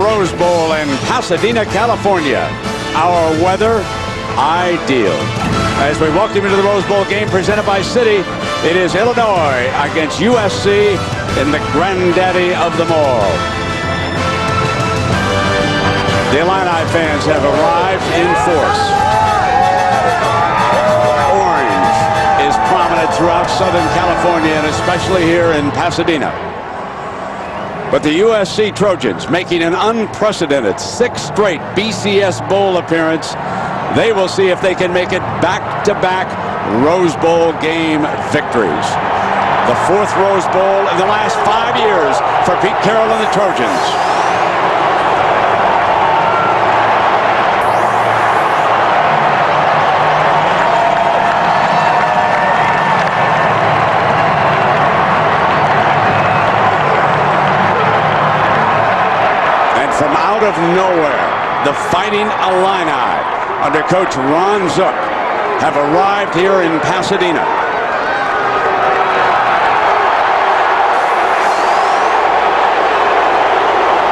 Rose Bowl in Pasadena, California. Our weather, ideal. As we welcome you to the Rose Bowl game presented by Citi, it is Illinois against USC in the granddaddy of them all. The Illini fans have arrived in force. Orange is prominent throughout Southern California and especially here in Pasadena. But the USC Trojans making an unprecedented 6th straight BCS Bowl appearance. They will see if they can make it back-to-back Rose Bowl game victories. The 4th Rose Bowl in the last 5 years for Pete Carroll and the Trojans. From out of nowhere, the Fighting Illini under coach Ron Zook have arrived here in Pasadena.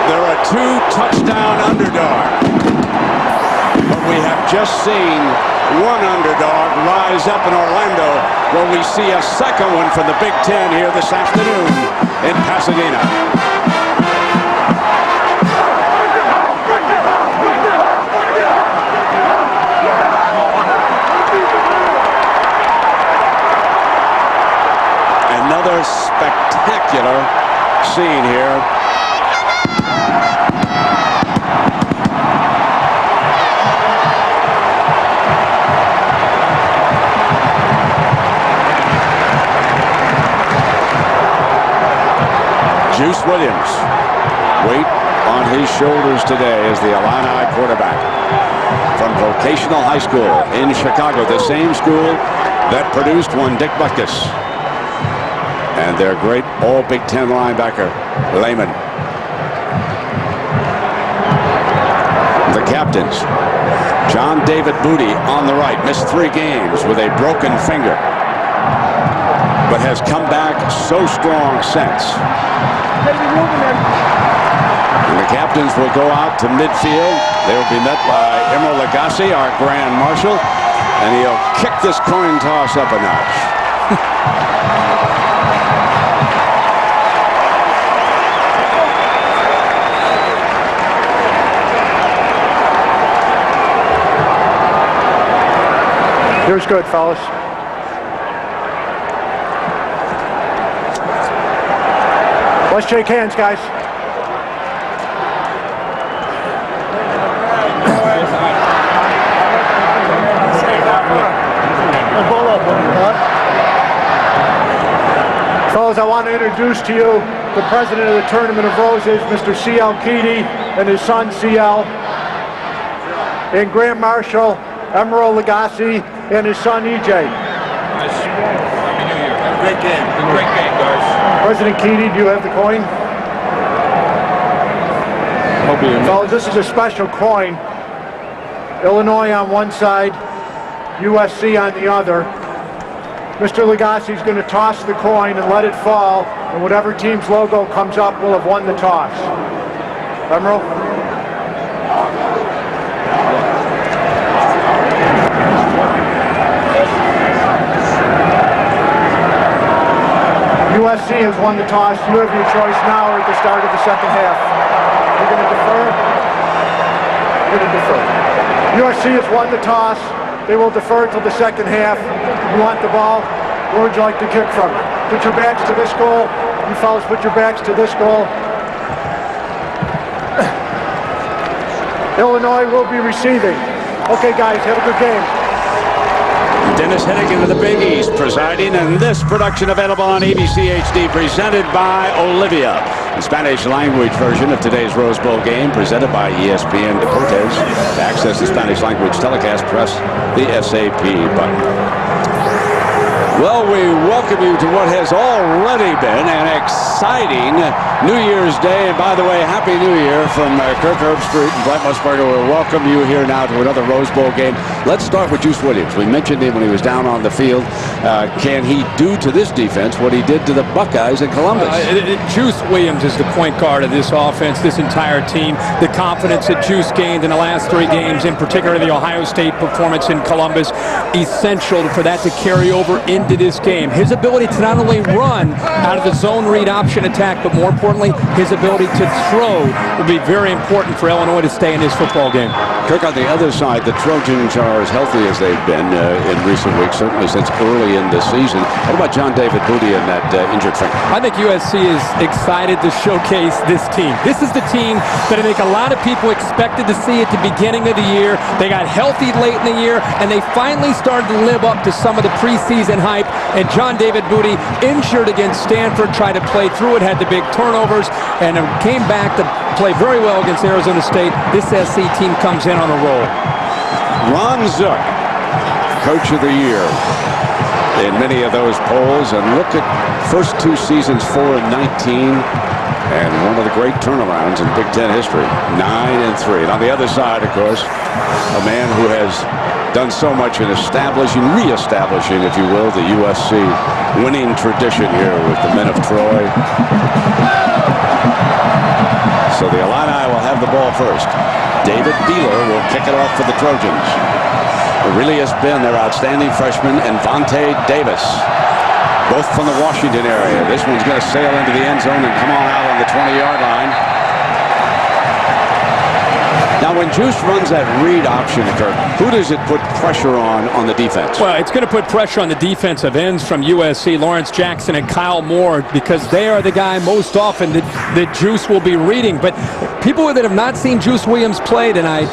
They're a 2-touchdown underdog, but we have just seen one underdog rise up in Orlando. Will we see a second one from the Big Ten here this afternoon in Pasadena? Another spectacular scene here. Juice Williams, weight on his shoulders today as the Illini quarterback from Vocational High School in Chicago, the same school that produced one Dick Butkus. And their great all-Big Ten linebacker, Lehman. The captains, John David Booty on the right, missed 3 games with a broken finger, but has come back so strong since. And the captains will go out to midfield. They will be met by Emeril Lagasse, our Grand Marshal, and he'll kick this coin toss up a notch. Here's good, fellas. Let's shake hands, guys. Fellas, I want to introduce to you the president of the Tournament of Roses, Mr. C.L. Keedy, and his son, C.L., and Grand Marshal Emeril Lagasse, and his son, E.J. Happy New Year. Have a great game. Great game, guys. President Keedy, do you have the coin? Fellas, this is a special coin. Illinois on one side, USC on the other. Mr. Lagasse is going to toss the coin and let it fall, and whatever team's logo comes up will have won the toss. Emeril? USC has won the toss. You have your choice now or at the start of the second half. You're going to defer? You're going to defer. USC has won the toss. They will defer till the second half. You want the ball? Where would you like to kick from? Put your backs to this goal. You fellas put your backs to this goal. Illinois will be receiving. Okay, guys, have a good game. Dennis Hennigan of the Big East presiding, and this production available on ABC HD presented by Olivia. The Spanish language version of today's Rose Bowl game presented by ESPN Deportes. To access the Spanish language telecast, press the SAP button. Well, we welcome you to what has already been an exciting New Year's Day. And by the way, Happy New Year from Kirk Herbstreit and Brent Musburger. We welcome you here now to another Rose Bowl game. Let's start with Juice Williams. We mentioned him when he was down on the field. Can he do to this defense what he did to the Buckeyes in Columbus? Juice Williams is the point guard of this offense, this entire team. The confidence that Juice gained in the last 3 games, in particular the Ohio State performance in Columbus, essential for that to carry over into this game. His ability to not only run out of the zone read option attack, but more importantly, his ability to throw will be very important for Illinois to stay in this football game. Kirk, on the other side, the Trojans are as healthy as they've been in recent weeks, certainly since early in the season. What about John David Booty and that injured finger? I think USC is excited to showcase this team. This is the team that I think a lot of people expected to see at the beginning of the year. They got healthy late in the year, and they finally started to live up to some of the preseason hype. And John David Booty, injured against Stanford, tried to play through it, had the big turnovers, and came back to play very well against Arizona State. This SC team comes in on a roll. Ron Zook, Coach of the Year in many of those polls. And look at first 2 seasons, 4 and 19. And one of the great turnarounds in Big Ten history, 9-3. And on the other side, of course, a man who has done so much in establishing, reestablishing, if you will, the USC winning tradition here with the men of Troy. So the Illini will have the ball first. David Beeler will kick it off for the Trojans. Aurelius Ben, their outstanding freshman, and Vontae Davis, both from the Washington area. This one's going to sail into the end zone and come on out on the 20-yard line. Now, when Juice runs that read option, Kirk, who does it put pressure on the defense? Well, it's going to put pressure on the defensive ends from USC, Lawrence Jackson and Kyle Moore, because they are the guy most often that Juice will be reading. But people that have not seen Juice Williams play tonight,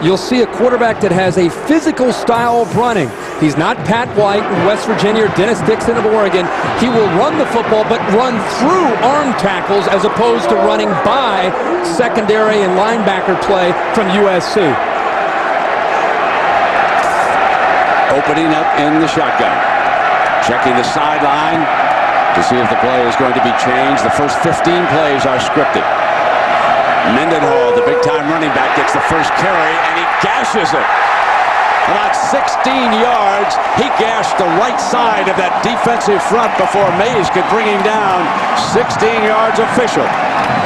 you'll see a quarterback that has a physical style of running. He's not Pat White in West Virginia or Dennis Dixon of Oregon. He will run the football, but run through arm tackles as opposed to running by secondary and linebacker play from USC. Opening up in the shotgun. Checking the sideline to see if the play is going to be changed. The first 15 plays are scripted. Mendenhall, the big-time running back, gets the first carry, and he gashes it. About 16 yards, he gashed the right side of that defensive front before Mays could bring him down. 16 yards official.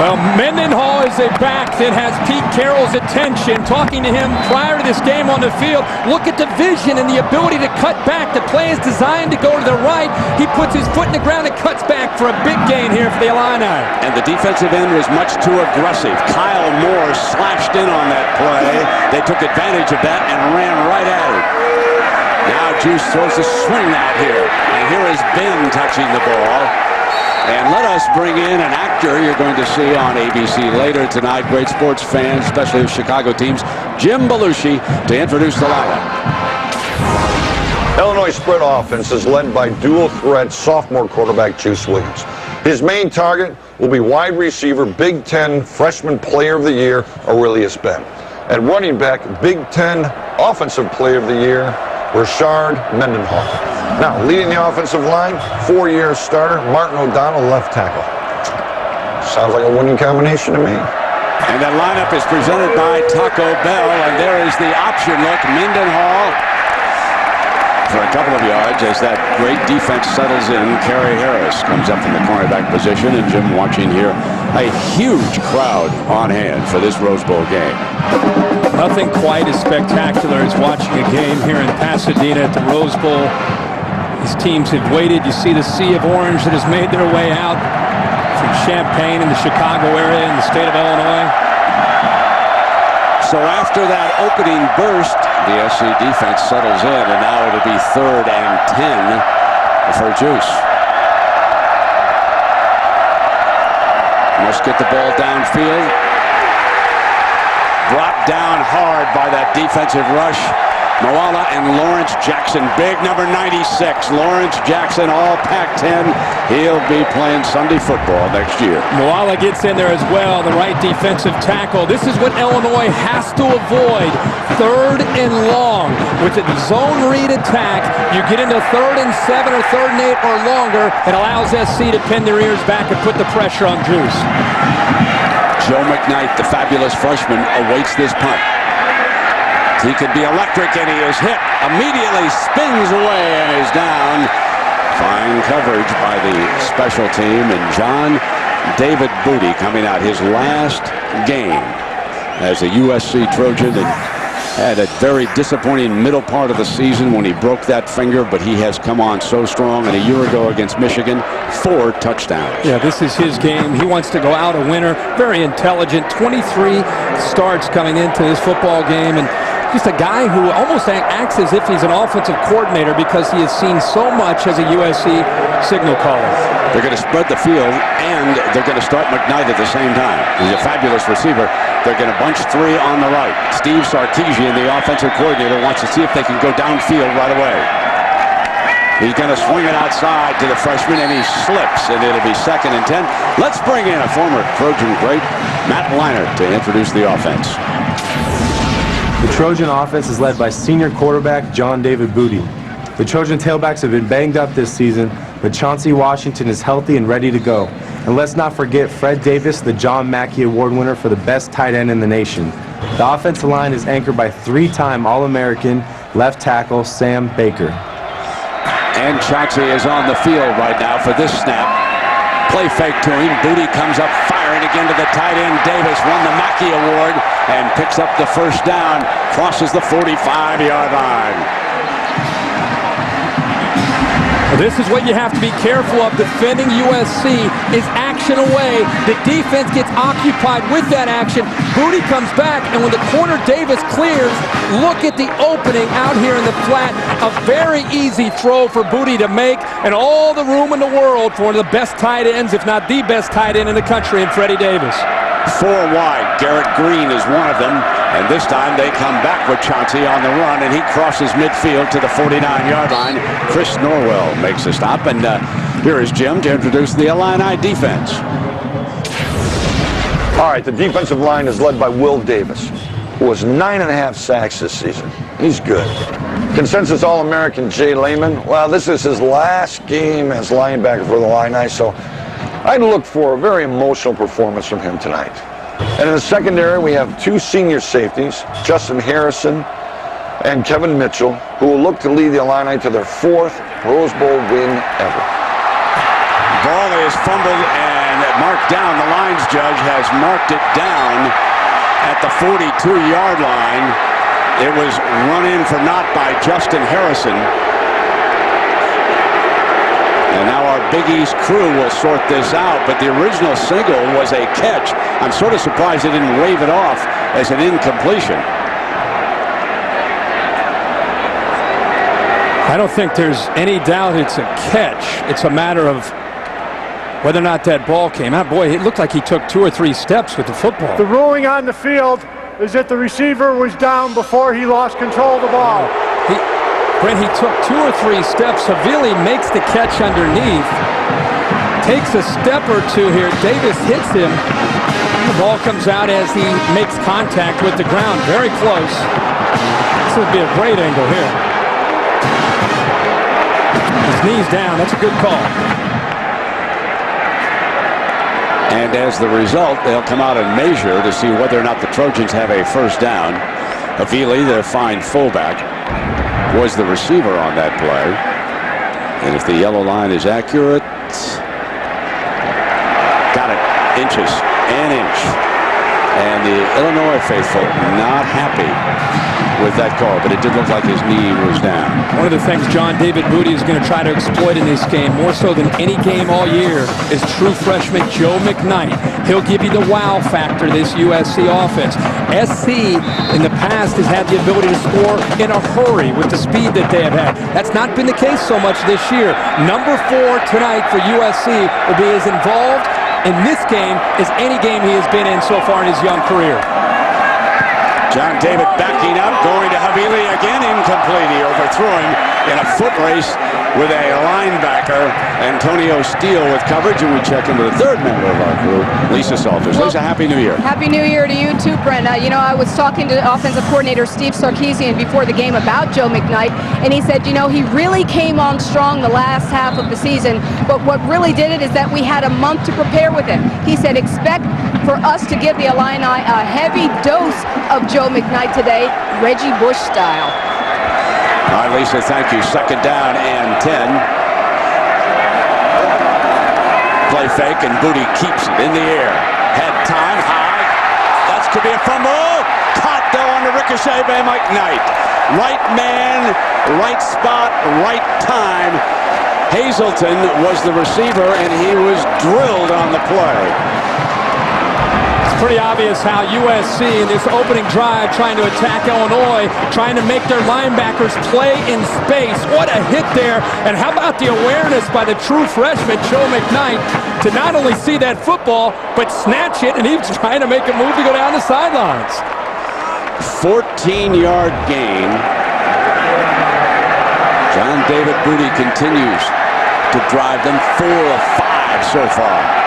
Well, Mendenhall is a back that has Pete Carroll's attention. Talking to him prior to this game on the field, look at the vision and the ability to cut back. The play is designed to go to the right. He puts his foot in the ground and cuts back for a big gain here for the Illini. And the defensive end was much too aggressive. Kyle Moore slashed in on that play. They took advantage of that and ran right at it. Now Juice throws the swing out here. And here is Ben touching the ball. And let us bring in an actor you're going to see on ABC later tonight. Great sports fans, especially of Chicago teams, Jim Belushi, to introduce the lineup. Illinois' spread offense is led by dual-threat sophomore quarterback Juice Williams. His main target will be wide receiver, Big Ten Freshman Player of the Year, Aurelius Ben. At running back, Big Ten Offensive Player of the Year, Rashard Mendenhall. Now, leading the offensive line, 4-year starter, Martin O'Donnell, left tackle. Sounds like a winning combination to me. And that lineup is presented by Taco Bell, and there is the option look. Mendenhall for a couple of yards as that great defense settles in. Kerry Harris comes up from the cornerback position, and Jim watching here, a huge crowd on hand for this Rose Bowl game. Nothing quite as spectacular as watching a game here in Pasadena at the Rose Bowl. These teams have waited. You see the sea of orange that has made their way out from Champaign in the Chicago area in the state of Illinois. So after that opening burst, the SC defense settles in, and now it'll be 3rd and 10 for Juice. Must get the ball downfield. Brought down hard by that defensive rush. Moala and Lawrence Jackson. Big number 96. Lawrence Jackson, all Pac-10. He'll be playing Sunday football next year. Moala gets in there as well, the right defensive tackle. This is what Illinois has to avoid. 3rd and long. With the zone read attack, you get into 3rd and 7 or 3rd and 8 or longer. It allows SC to pin their ears back and put the pressure on Juice. Joe McKnight, the fabulous freshman, awaits this punt. He could be electric, and he is hit. Immediately spins away and is down. Fine coverage by the special team, and John David Booty coming out his last game as a USC Trojan, and had a very disappointing middle part of the season when he broke that finger, but he has come on so strong. And a year ago against Michigan, 4 touchdowns. Yeah, this is his game. He wants to go out a winner. Very intelligent. 23 starts coming into this football game, and just a guy who almost acts as if he's an offensive coordinator because he has seen so much as a USC signal caller. They're going to spread the field, and they're going to start McKnight at the same time. He's a fabulous receiver. They're going to bunch 3 on the right. Steve Sarkisian, the offensive coordinator, wants to see if they can go downfield right away. He's going to swing it outside to the freshman, and he slips, and it'll be 2nd and 10. Let's bring in a former Trojan great, Matt Leinart, to introduce the offense. The Trojan offense is led by senior quarterback John David Booty. The Trojan tailbacks have been banged up this season, but Chauncey Washington is healthy and ready to go. And let's not forget Fred Davis, the John Mackey Award winner for the best tight end in the nation. The offensive line is anchored by 3-time All-American left tackle Sam Baker. And Chauncey is on the field right now for this snap. Play fake to him. Booty comes up firing again to the tight end. Davis won the Mackey Award and picks up the first down. Crosses the 45-yard line. This is what you have to be careful of. Defending USC is action away. The defense gets occupied with that action. Booty comes back, and when the corner Davis clears, look at the opening out here in the flat. A very easy throw for Booty to make, and all the room in the world for one of the best tight ends, if not the best tight end in the country, in Freddie Davis. 4 wide. Garrett Green is one of them. And this time they come back with Chauncey on the run, and he crosses midfield to the 49-yard line. Chris Norwell makes a stop, and here is Jim to introduce the Illini defense. All right, the defensive line is led by Will Davis, who has 9.5 sacks this season. He's good. Consensus All-American Jay Lehman, well, this is his last game as linebacker for the Illini, so I'd look for a very emotional performance from him tonight. And in the secondary, we have 2 senior safeties, Justin Harrison and Kevin Mitchell, who will look to lead the Illini to their 4th Rose Bowl win ever. Ball is fumbled and marked down. The lines judge has marked it down at the 42-yard line. It was run in for naught by Justin Harrison. And now our Big East crew will sort this out, but the original single was a catch. I'm sort of surprised they didn't wave it off as an incompletion. I don't think there's any doubt it's a catch. It's a matter of whether or not that ball came out. Boy, it looked like he took 2 or 3 steps with the football. The ruling on the field is that the receiver was down before he lost control of the ball. Brent, he took 2 or 3 steps. Savili makes the catch underneath. Takes a step or 2 here. Davis hits him. The ball comes out as he makes contact with the ground. Very close. This would be a great angle here. His knee's down. That's a good call. And as the result, they'll come out and measure to see whether or not the Trojans have a first down. Havili, their fine fullback, was the receiver on that play. And if the yellow line is accurate, got it, inches, an inch. And the Illinois faithful not happy with that call, but it did look like his knee was down. One of the things John David Booty is going to try to exploit in this game, more so than any game all year, is true freshman Joe McKnight. He'll give you the wow factor, this USC offense. SC in the past has had the ability to score in a hurry with the speed that they have had. That's not been the case so much this year. Number 4 tonight for USC will be as involved in this game as any game he has been in so far in his young career. John David backing up, going to Havili again, incomplete. He overthrew him in a foot race with a linebacker, Antonio Steele, with coverage, and we check into the third member of our crew, Lisa Salters. Lisa, Happy New Year. Happy New Year to you too, Brent. You know, I was talking to offensive coordinator Steve Sarkisian before the game about Joe McKnight, and he said, you know, he really came on strong the last half of the season, but what really did it is that we had a month to prepare with him. He said, expect for us to give the Illini a heavy dose of Joe McKnight today, Reggie Bush style. All right, Lisa, thank you. Second down and 10. Play fake, and Booty keeps it in the air. Head time, high. That could be a fumble. Caught, though, on the ricochet by McKnight. Right man, right spot, right time. Hazelton was the receiver, and he was drilled on the play. Pretty obvious how USC in this opening drive trying to attack Illinois, trying to make their linebackers play in space. What a hit there. And how about the awareness by the true freshman, Joe McKnight, to not only see that football, but snatch it, and he was trying to make a move to go down the sidelines. 14-yard gain. John David Booty continues to drive them 4 of 5 so far.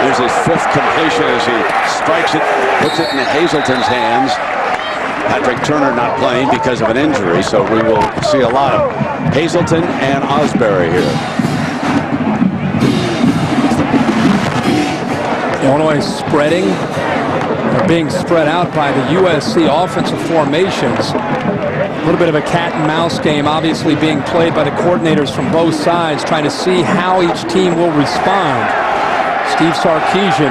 There's his 5th completion as he strikes it, puts it in Hazelton's hands. Patrick Turner not playing because of an injury, so we will see a lot of Hazelton and Osbury here. Illinois spreading, being spread out by the USC offensive formations. A little bit of a cat and mouse game obviously being played by the coordinators from both sides, trying to see how each team will respond. Steve Sarkisian,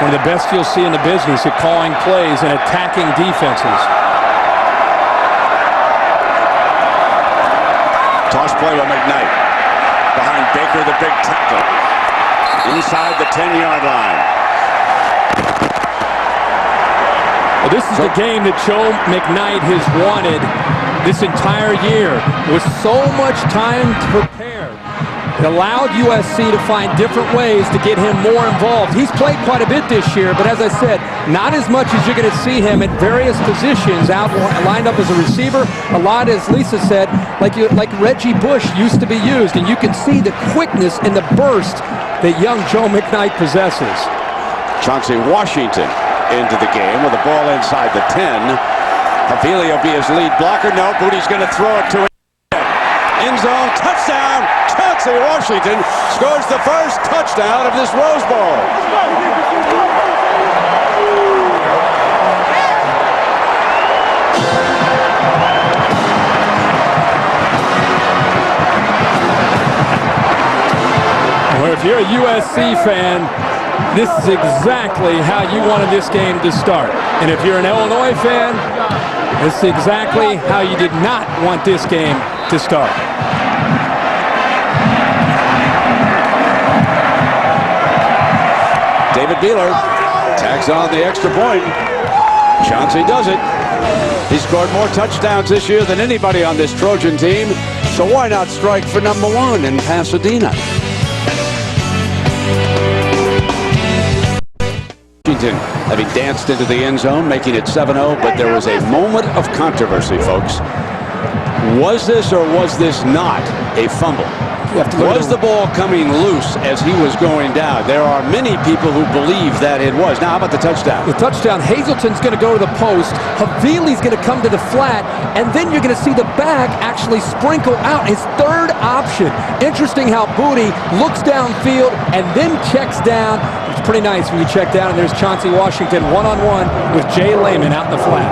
one of the best you'll see in the business at calling plays and attacking defenses. Toss play by McKnight. Behind Baker, the big tackle. Inside the 10-yard line. Well, this is the game that Joe McKnight has wanted this entire year, with so much time to prepare. It allowed USC to find different ways to get him more involved. He's played quite a bit this year, but as I said, not as much as you're going to see him at various positions, out lined up as a receiver. A lot, as Lisa said, like Reggie Bush used to be used, and you can see the quickness and the burst that young Joe McKnight possesses. Chauncey Washington into the game with the ball inside the 10. Havili will be his lead blocker. No, Booty's going to throw it to him. End zone, touchdown! Chauncey Washington scores the first touchdown of this Rose Bowl. Well, if you're a USC fan, this is exactly how you wanted this game to start. And if you're an Illinois fan, this is exactly how you did not want this game to start. David Beeler tags on the extra point. Chauncey does it. He scored more touchdowns this year than anybody on this Trojan team, so why not strike for number 1 in Pasadena? Washington having danced into the end zone, making it 7-0, but there was a moment of controversy, folks. Was this or was this not a fumble? Was the ball coming loose as he was going down? There are many people who believe that it was. Now, how about the touchdown? The touchdown, Hazelton's going to go to the post. Havili's going to come to the flat, and then you're going to see the back actually sprinkle out his third option. Interesting how Booty looks downfield and then checks down. It's pretty nice when you check down, and there's Chauncey Washington one-on-one with Jay Lehman out in the flat.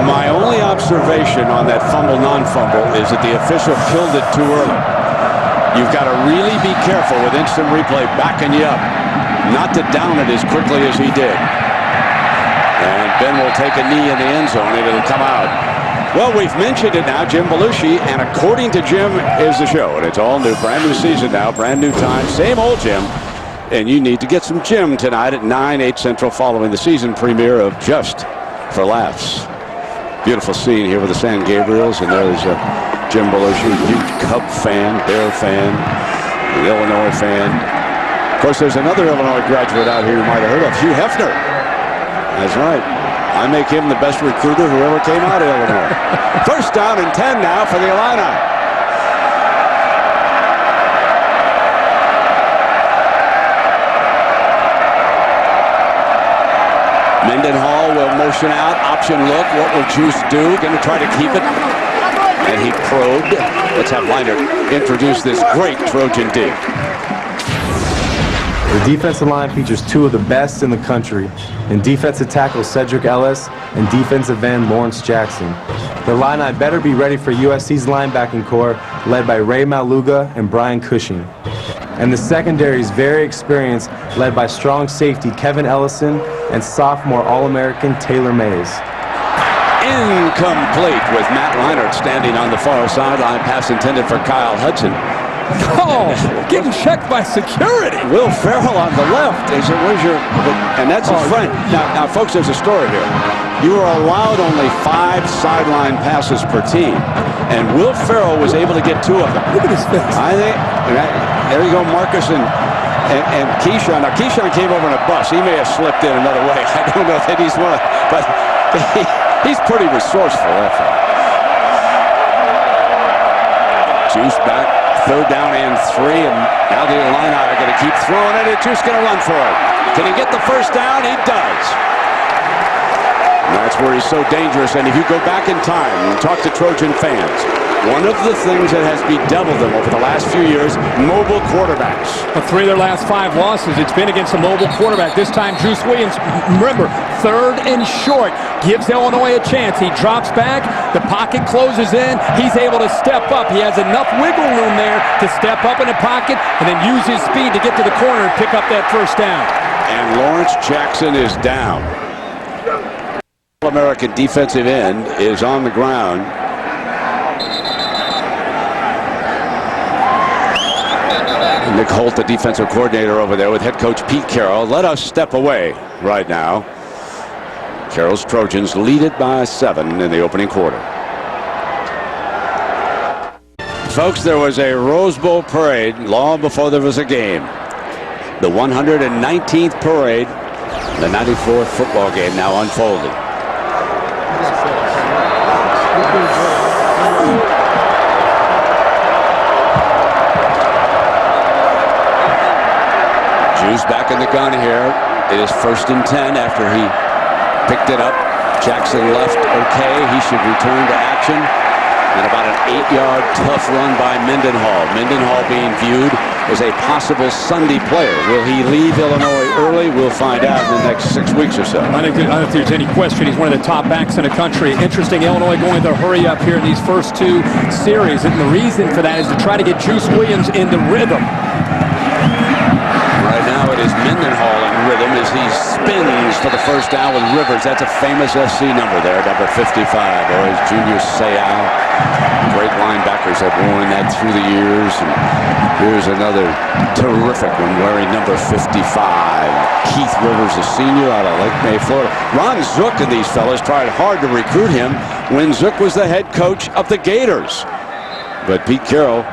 My only observation on that fumble, non-fumble, is that the official killed it too early. You've got to really be careful with instant replay backing you up, not to down it as quickly as he did. And Ben will take a knee in the end zone and it'll come out. Well, we've mentioned it now, Jim Belushi, and according to Jim is the show. And it's all new, brand new season now, brand new time, same old Jim. And you need to get some Jim tonight at 9, 8 Central following the season premiere of Just for Laughs. Beautiful scene here with the San Gabriels, and there's Jim Belushi, huge Cub fan, Bear fan, an Illinois fan. Of course, there's another Illinois graduate out here you might have heard of, Hugh Hefner. That's right. I make him the best recruiter who ever came out of Illinois. First down and 10 now for the Illini. Mendenhall will motion out, option look. What will Juice do? Going to try to keep it. And he probed. Let's have Leinart introduce this great Trojan D. The defensive line features two of the best in the country, in defensive tackle Cedric Ellis and defensive end Lawrence Jackson. The Illini better be ready for USC's linebacking core, led by Ray Maluga and Brian Cushing. And the secondary is very experienced, led by strong safety Kevin Ellison and sophomore All-American Taylor Mays. Incomplete with Matt Leinart standing on the far sideline. Pass intended for Kyle Hudson. Oh, getting checked by security. Will Ferrell on the left. He said, where's your... And that's his friend. Now, folks, there's a story here. You are allowed only 5 sideline passes per team. And Will Ferrell was able to get 2 of them. Look at his face. I think... There you go, Marcus and Keyshawn. Now, Keyshawn came over in a bus. He may have slipped in another way. I don't know that he's one, but he's pretty resourceful, that fellow. Juice back, 3rd down and 3, and now the Illini are going to keep throwing it, and Juice going to run for it. Can he get the first down? He does. And that's where he's so dangerous, and if you go back in time and talk to Trojan fans, one of the things that has bedeviled them over the last few years, mobile quarterbacks. Well, 3 of their last 5 losses, it's been against a mobile quarterback. This time, Juice Williams, remember, 3rd and short, gives Illinois a chance. He drops back, the pocket closes in, he's able to step up. He has enough wiggle room there to step up in the pocket and then use his speed to get to the corner and pick up that first down. And Lawrence Jackson is down. All-American defensive end is on the ground. Nick Holt, the defensive coordinator over there with head coach Pete Carroll. Let us step away right now. Carroll's Trojans lead it by 7 in the opening quarter. Folks, there was a Rose Bowl parade long before there was a game. The 119th parade, the 94th football game now unfolding. Juice back in the gun here. It is 1st and 10 after he picked it up. Jackson left okay. He should return to action. And about an 8-yard tough run by Mendenhall. Mendenhall being viewed as a possible Sunday player. Will he leave Illinois early? We'll find out in the next 6 weeks or so. I don't think there's any question. He's one of the top backs in the country. Interesting, Illinois going to hurry up here in these first 2 series. And the reason for that is to try to get Juice Williams in the rhythm. Right now it is Mendenhall in rhythm as he spins for the first down with Rivers. That's a famous SC number there, number 55. Or as Junior Seau. Great linebackers have worn that through the years. And here's another terrific one wearing number 55. Keith Rivers, a senior out of Lake May, Florida. Ron Zook and these fellas tried hard to recruit him when Zook was the head coach of the Gators. But Pete Carroll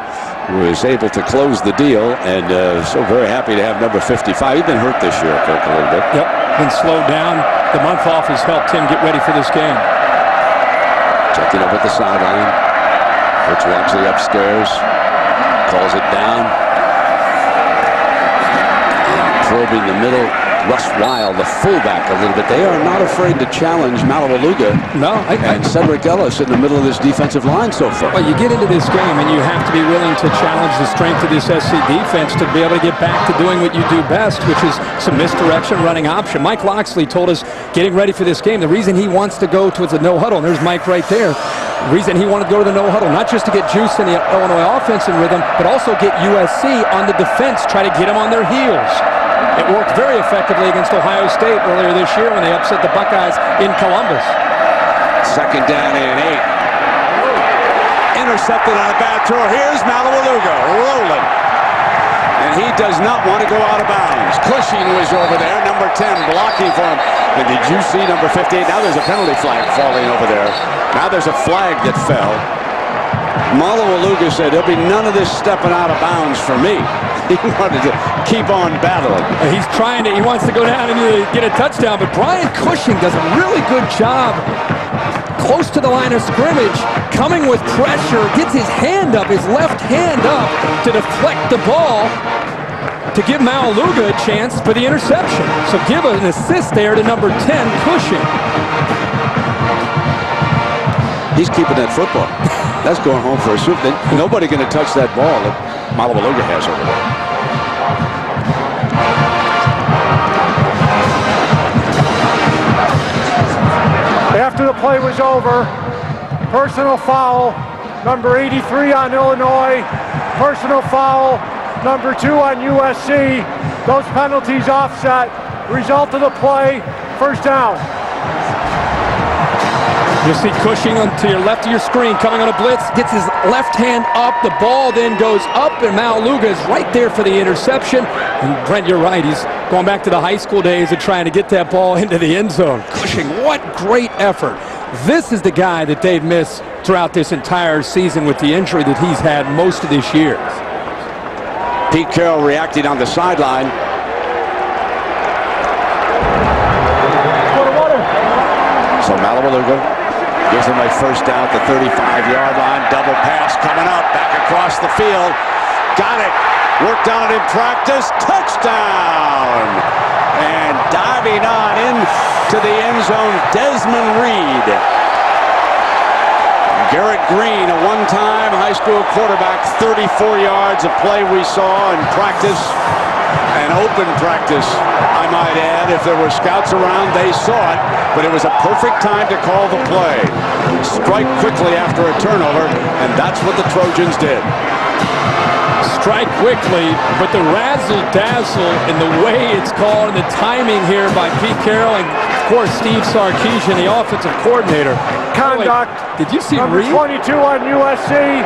was able to close the deal, and so very happy to have number 55. He's been hurt this year, Kirk, a little bit. Yep, been slowed down. The month off has helped him get ready for this game. Checking up at the sideline. Coach Walmsley upstairs. Calls it down. And probing the middle. Russ Wild, the fullback, a little bit. They are not afraid to challenge Maluga and Cedric Ellis in the middle of this defensive line so far. Well, you get into this game and you have to be willing to challenge the strength of this SC defense to be able to get back to doing what you do best, which is some misdirection running option. Mike Loxley told us getting ready for this game, the reason he wants to go towards the no huddle, and there's Mike right there, the reason he wanted to go to the no huddle, not just to get Juice in the Illinois offense in rhythm, but also get USC on the defense, try to get them on their heels. It worked very effectively against Ohio State earlier this year when they upset the Buckeyes in Columbus. 2nd down and 8. Intercepted on a bad throw. Here's Maluga rolling. And he does not want to go out of bounds. Cushing was over there, number 10, blocking for him. And did you see number 58? Now there's a penalty flag falling over there. Now there's a flag that fell. Malawaluga said there'll be none of this stepping out of bounds for me. He wanted to keep on battling. He's trying to, he wants to go down and get a touchdown, but Brian Cushing does a really good job close to the line of scrimmage, coming with pressure, gets his hand up, his left hand up to deflect the ball to give Malawaluga a chance for the interception. So give an assist there to number 10, Cushing. He's keeping that football. That's going home for a soup. Nobody going to touch that ball that Malawaluga has over there. After the play was over, personal foul, number 83 on Illinois, personal foul, number 2 on USC. Those penalties offset. Result of the play, first down. You'll see Cushing to your left of your screen coming on a blitz, gets his left hand up, the ball then goes up, and Malawaluga is right there for the interception. And Brent, you're right, he's going back to the high school days of trying to get that ball into the end zone. Cushing, what great effort. This is the guy that they've missed throughout this entire season with the injury that he's had most of this year. Pete Carroll reacting on the sideline. So Malawaluga gives him a first down at the 35-yard line. Double pass coming up, back across the field. Got it. Worked on it in practice. Touchdown! And diving on into the end zone, Desmond Reed. Garrett Green, a one-time high school quarterback, 34 yards of play we saw in practice. An open practice, I might add. If there were scouts around, they saw it, but it was a perfect time to call the play. Strike quickly after a turnover, and that's what the Trojans did. Strike quickly, but the razzle-dazzle in the way it's called and the timing here by Pete Carroll and, of course, Steve Sarkisian, the offensive coordinator. Conduct. Did you see number Reed? 22 on USC.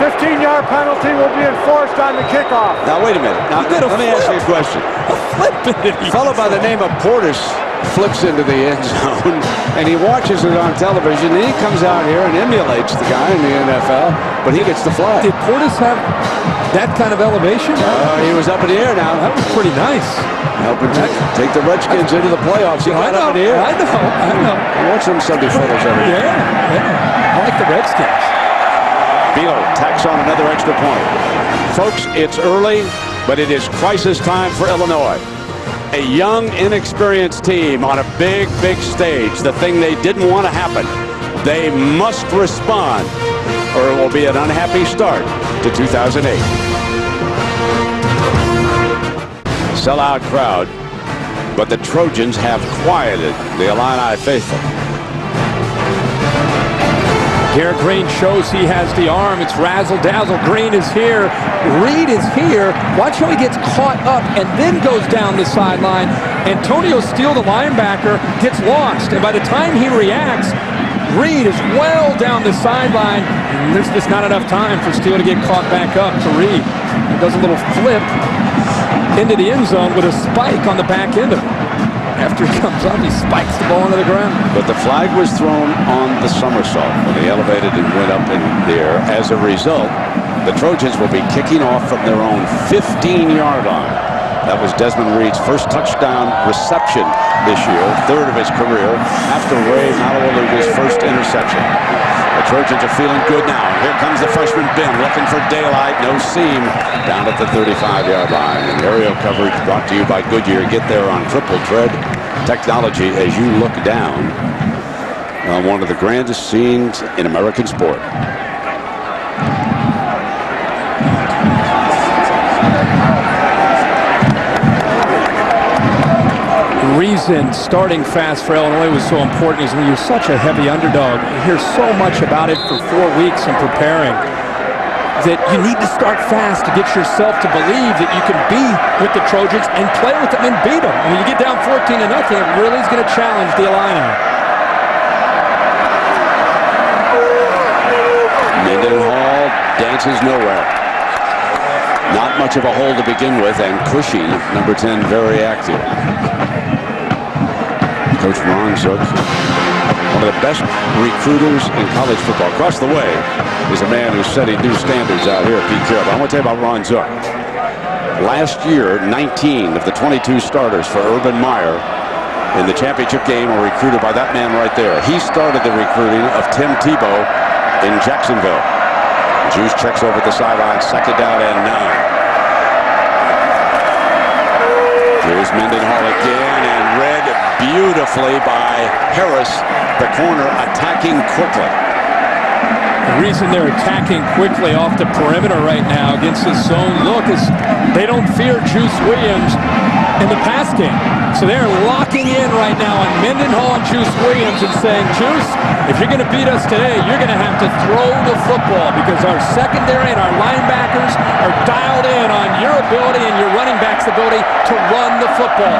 15-yard penalty will be enforced on the kickoff. Now, wait a minute. Now, let me ask you a question. A fellow by the name of Portis flips into the end zone, and he watches it on television, and he comes out here and emulates the guy in the NFL, but he gets the flag. Did Portis have that kind of elevation? He was up in the air now. That was pretty nice. Helping take the Redskins into the playoffs. He got up in the air. I know. I watch some Sunday photos of it. Yeah. I like the Redskins. Beal tacks on another extra point. Folks, it's early, but it is crisis time for Illinois. A young, inexperienced team on a big, big stage. The thing they didn't want to happen. They must respond, or it will be an unhappy start to 2008. Sellout crowd, but the Trojans have quieted the Illini faithful. Garrett Green shows he has the arm. It's razzle-dazzle. Green is here. Reed is here. Watch how he gets caught up and then goes down the sideline. Antonio Steele, the linebacker, gets lost. And by the time he reacts, Reed is well down the sideline. And there's just not enough time for Steele to get caught back up to Reed. He does a little flip into the end zone with a spike on the back end of it. After he comes up, he spikes the ball into the ground. But the flag was thrown on the somersault when he elevated and went up in the air. As a result, the Trojans will be kicking off from their own 15-yard line. That was Desmond Reed's first touchdown reception this year, third of his career, after Ray Malawaluga's first interception. The Trojans are feeling good now. Here comes the freshman Ben looking for daylight. No seam down at the 35-yard line. And aerial coverage brought to you by Goodyear. Get there on triple tread technology as you look down on one of the grandest scenes in American sport. Reason starting fast for Illinois was so important is when you're such a heavy underdog. You hear so much about it for 4 weeks in preparing that you need to start fast to get yourself to believe that you can be with the Trojans and play with them and beat them. When you get down 14-0, it really is going to challenge the Illini. Mendenhall dances nowhere. Not much of a hole to begin with, and Cushing, number 10, very active. Coach Ron Zook One of the best recruiters in college football. Across the way is a man who's setting new standards out here, Pete Carroll. I want to tell you about Ron Zook. Last year, 19 of the 22 starters for Urban Meyer in the championship game were recruited by that man right there. He started the recruiting of Tim Tebow in Jacksonville. Juice checks over at the sideline, 2nd down and 9. Here's Mendenhall again, and read beautifully by Harris, the corner, attacking quickly. The reason they're attacking quickly off the perimeter right now against this zone look is they don't fear Juice Williams in the pass game. So they're locking in right now on Mendenhall and Juice Williams and saying, Juice, if you're going to beat us today, you're going to have to throw the football because our secondary and our linebackers are dialed in on your ability and your running back's ability to run the football.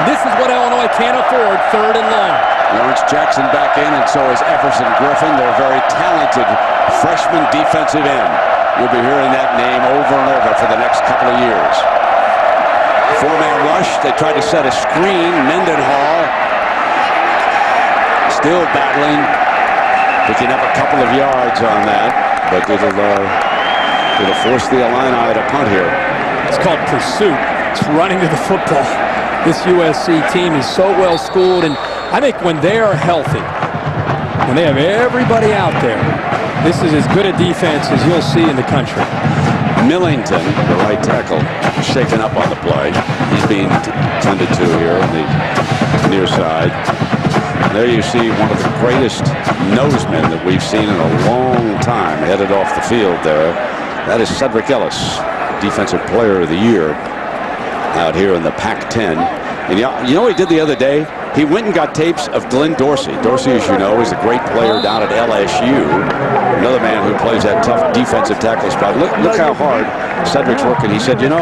This is what Illinois can't afford, 3rd and long. Lawrence Jackson back in, and so is Everson Griffin. They're very talented freshman defensive end. You'll be hearing that name over and over for the next couple of years. 4-man rush. They tried to set a screen. Mendenhall still battling, picking up a couple of yards on that, but it'll force the Illini to punt here. It's called pursuit. It's running to the football. This USC team is so well schooled, and I think when they are healthy, when they have everybody out there, this is as good a defense as you'll see in the country. Millington, the right tackle, shaken up on the play. He's being tended to here on the near side. There you see one of the greatest nosemen that we've seen in a long time headed off the field there. That is Cedric Ellis, Defensive Player of the Year out here in the Pac-10. And you know what he did the other day? He went and got tapes of Glenn Dorsey. Dorsey, as you know, is a great player down at LSU. Another man who plays that tough defensive tackle spot. Look how hard Cedric's working. He said, you know,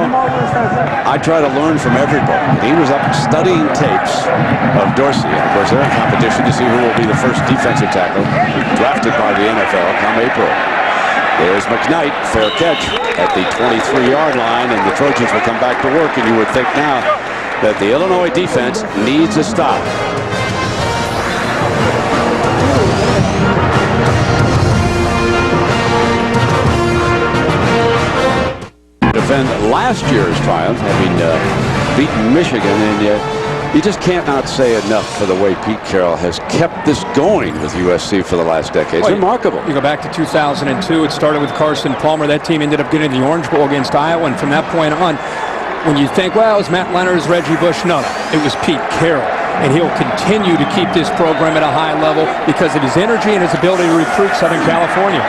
I try to learn from everybody. He was up studying tapes of Dorsey. And of course, they're in competition to see who will be the first defensive tackle drafted by the NFL come April. There's McKnight, fair catch at the 23-yard line, and the Trojans will come back to work, and you would think now that the Illinois defense needs a stop. Defend last year's triumph, having beaten Michigan, and you just can't not say enough for the way Pete Carroll has kept this going with USC for the last decade. It's remarkable. You go back to 2002, it started with Carson Palmer. That team ended up getting the Orange Bowl against Iowa, and from that point on, when you think, well, it was Matt Leonard, Reggie Bush, no, it was Pete Carroll. And he'll continue to keep this program at a high level because of his energy and his ability to recruit Southern California.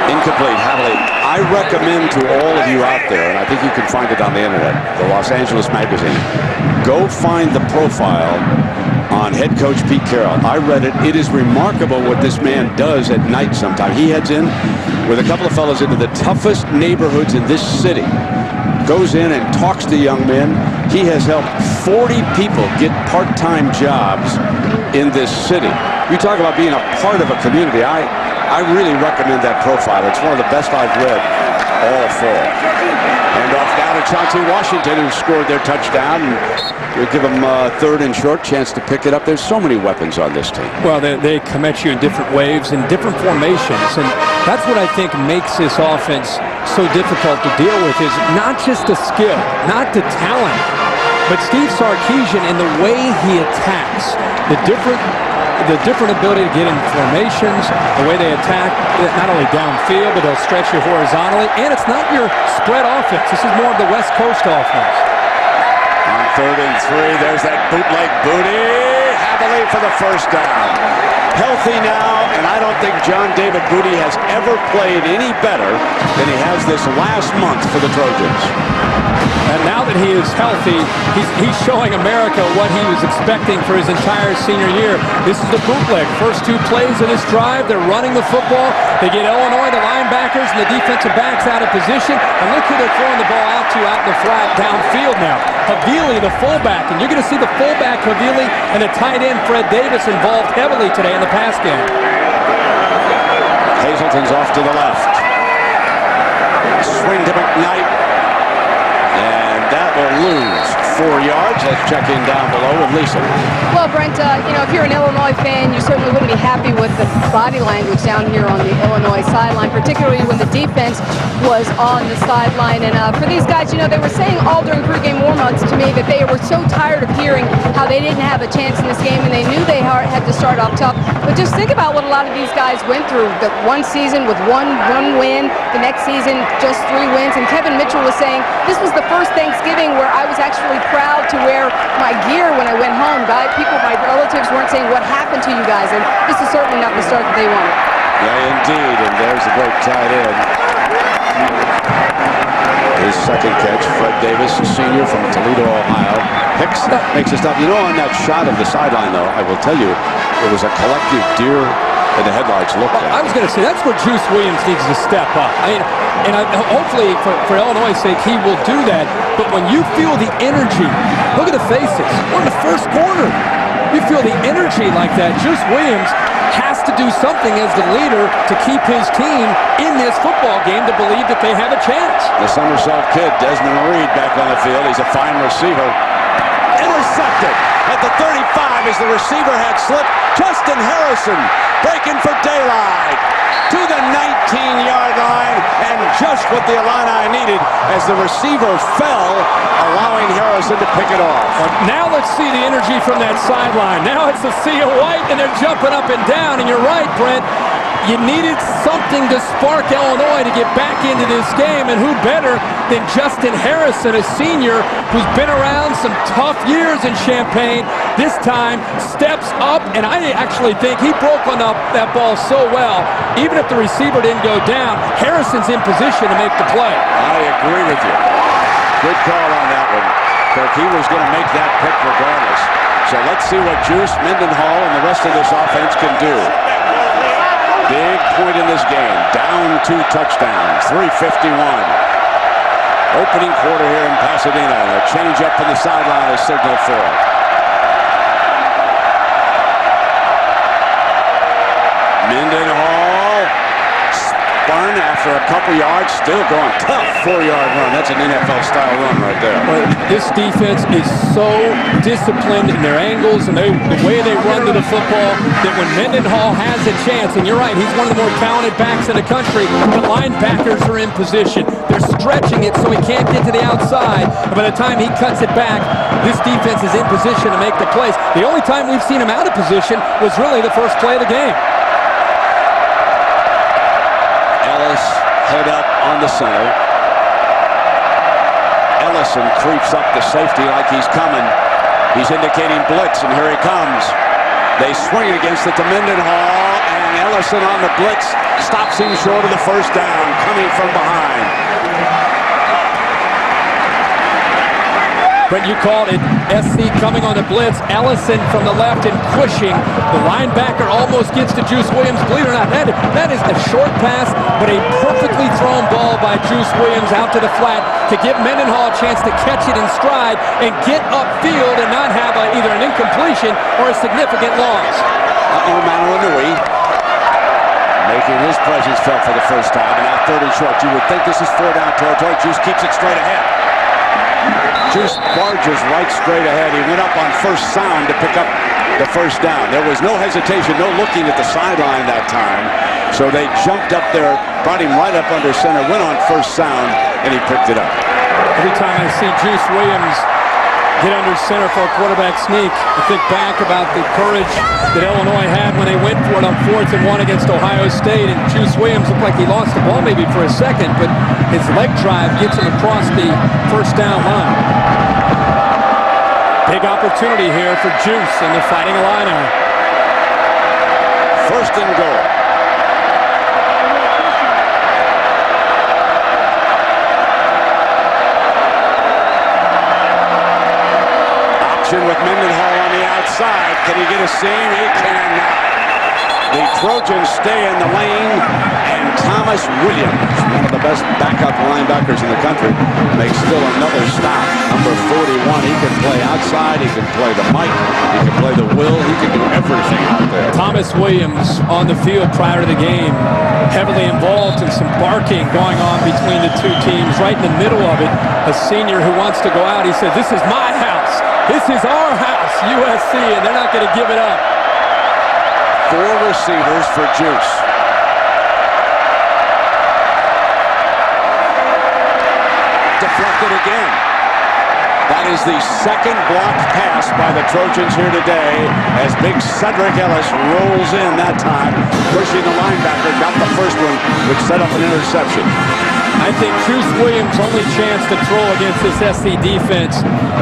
Incomplete, Hadley. I recommend to all of you out there, and I think you can find it on the internet, the Los Angeles Magazine, go find the profile on head coach Pete Carroll. I read it. It is remarkable what this man does at night sometimes. He heads in with a couple of fellows into the toughest neighborhoods in this city. Goes in and talks to young men. He has helped 40 people get part-time jobs in this city. You talk about being a part of a community. I really recommend that profile. It's one of the best I've read all fall. And off down to Chauncey Washington, who scored their touchdown. We'll give them 3rd and short, chance to pick it up. There's so many weapons on this team. Well, they come at you in different waves and different formations, and that's what I think makes this offense so difficult to deal with, is not just the skill, not the talent, but Steve Sarkisian and the way he attacks, the different ability to get in formations, the way they attack not only downfield, but they'll stretch you horizontally, and it's not your spread offense. This is more of the West Coast offense. On 3rd and 3, there's that bootleg booty. Hadley for the first down. Healthy now, and I don't think John David Booty has ever played any better than he has this last month for the Trojans. And now that he is healthy, he's showing America what he was expecting for his entire senior year. This is the bootleg. First 2 plays of this drive, they're running the football. They get Illinois, the linebackers, and the defensive backs out of position. And look who they're throwing the ball out to out in the flat downfield now. Havili, the fullback. And you're going to see the fullback, Havili, and the tight end, Fred Davis, involved heavily today in the pass game. Hazelton's off to the left. Swing to McKnight. And that will lose 4 yards. Let's check in down below with Lisa. Well, Brent, if you're an Illinois fan, you certainly wouldn't be happy with the body language down here on the Illinois sideline, particularly when the defense was on the sideline. And for these guys, they were saying all during pregame warm-ups to me that they were so tired of hearing how they didn't have a chance in this game, and they knew they had to start off tough. But just think about what a lot of these guys went through. The one season with one win, the next season just 3 wins. And Kevin Mitchell was saying this was the first Thanksgiving where I was actually proud to wear my gear when I went home. My relatives weren't saying what happened to you guys, and this is certainly not the start that they wanted. Yeah, indeed, and there's the great tight end. His second catch, Fred Davis, a senior from Toledo, Ohio. Hicks makes a stop. On that shot of the sideline, though, I will tell you, it was a collective deer in the headlights look like. I was going to say, that's where Juice Williams needs to step up. Hopefully, for Illinois' sake, he will do that. But when you feel the energy, look at the faces. We're in the first quarter. You feel the energy like that. Juice Williams has to do something as the leader to keep his team in this football game to believe that they have a chance. The Somersault kid, Desmond Reed, back on the field. He's a fine receiver. Intercepted at the 35 as the receiver had slipped. Justin Harrison breaking for daylight to the 19-yard line, and just what the Illini needed as the receiver fell, allowing Harrison to pick it off. Now let's see the energy from that sideline. Now it's a sea of white, and they're jumping up and down, and you're right, Brent. You needed something to spark Illinois to get back into this game, and who better than Justin Harrison, a senior who's been around some tough years in Champaign. This time steps up, and I actually think he broke on that ball so well. Even if the receiver didn't go down, Harrison's in position to make the play. I agree with you. Good call on that one. Kirk, he was going to make that pick regardless. So let's see what Juice, Mendenhall, and the rest of this offense can do. Big point in this game. Down 2 touchdowns. 3:51. Opening quarter here in Pasadena. A change up on the sideline is signaled for it. Mendenhall spun after a couple yards, still going tough 4-yard run. That's an NFL-style run right there. Well, this defense is so disciplined in their angles and the way they run to the football that when Mendenhall has a chance, and you're right, he's one of the more talented backs in the country, the linebackers are in position. They're stretching it so he can't get to the outside. And by the time he cuts it back, this defense is in position to make the plays. The only time we've seen him out of position was really the first play of the game. Head up on the center. Ellison creeps up the safety like he's coming. He's indicating blitz, and here he comes. They swing it against it to Mendenhall, and Ellison on the blitz stops him short of the first down, coming from behind. Brent, you called it. SC coming on the blitz. Ellison from the left and pushing. The linebacker almost gets to Juice Williams. Believe it or not, that is a short pass, but a perfectly thrown ball by Juice Williams out to the flat to give Mendenhall a chance to catch it in stride and get upfield and not have either an incompletion or a significant loss. Manawinui making his presence felt for the first time, and now 30 short. You would think this is 4 down territory. Juice keeps it straight ahead. Juice barges right straight ahead. He went up on first sound to pick up the first down. There was no hesitation, no looking at the sideline that time. So they jumped up there, brought him right up under center, went on first sound, and he picked it up. Every time I see Juice Williams get under center for a quarterback sneak, I think back about the courage that Illinois had when they went for it on 4th and 1 against Ohio State, and Juice Williams looked like he lost the ball maybe for a second, but his leg drive gets him across the first down line. Big opportunity here for Juice and the Fighting Illini. First and goal. With Mendenhall on the outside. Can he get a seam? He cannot. The Trojans stay in the lane, and Thomas Williams, one of the best backup linebackers in the country, makes still another stop. Number 41, he can play outside, he can play the Mike, he can play the Will, he can do everything out there. Thomas Williams on the field prior to the game, heavily involved in some barking going on between the two teams. Right in the middle of it, a senior who wants to go out, he says, "This is my house. This is our house, USC," and they're not going to give it up. 4 receivers for Juice. Deflected again. That is the second blocked pass by the Trojans here today as big Cedric Ellis rolls in that time, pushing the linebacker, got the first one, which set up an interception. I think Juice Williams' only chance to throw against this SC defense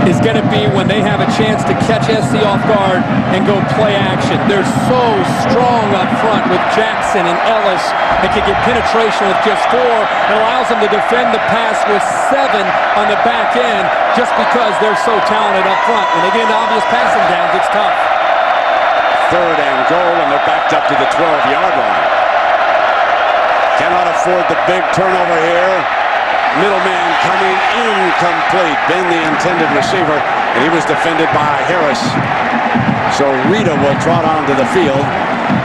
is going to be when they have a chance to catch SC off guard and go play action. They're so strong up front with Jackson and Ellis. They can get penetration with just 4. It allows them to defend the pass with 7 on the back end just because they're so talented up front. When they get into obvious passing downs, it's tough. 3rd and goal, and they're backed up to the 12-yard line. Cannot afford the big turnover here. Middleman coming incomplete. Ben, the intended receiver, and he was defended by Harris. So Rita will trot onto the field,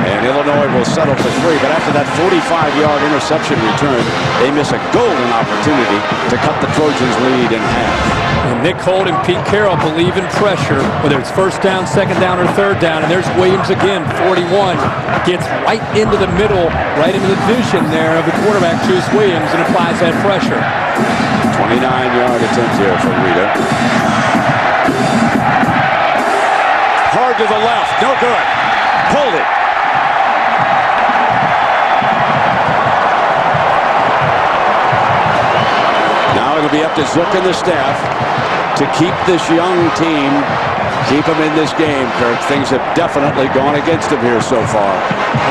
and Illinois will settle for 3. But after that 45-yard interception return, they miss a golden opportunity to cut the Trojans' lead in half. And Nick Holt and Pete Carroll believe in pressure, whether it's 1st down, 2nd down, or 3rd down. And there's Williams again, 41. Gets right into the middle, right into the vision there of the quarterback, Juice Williams, and applies that pressure. 29-yard attempt here for Rita. Hard to the left, no good. Pulled it. Now it'll be up to Zook and the staff to keep this young team, keep them in this game, Kirk. Things have definitely gone against them here so far.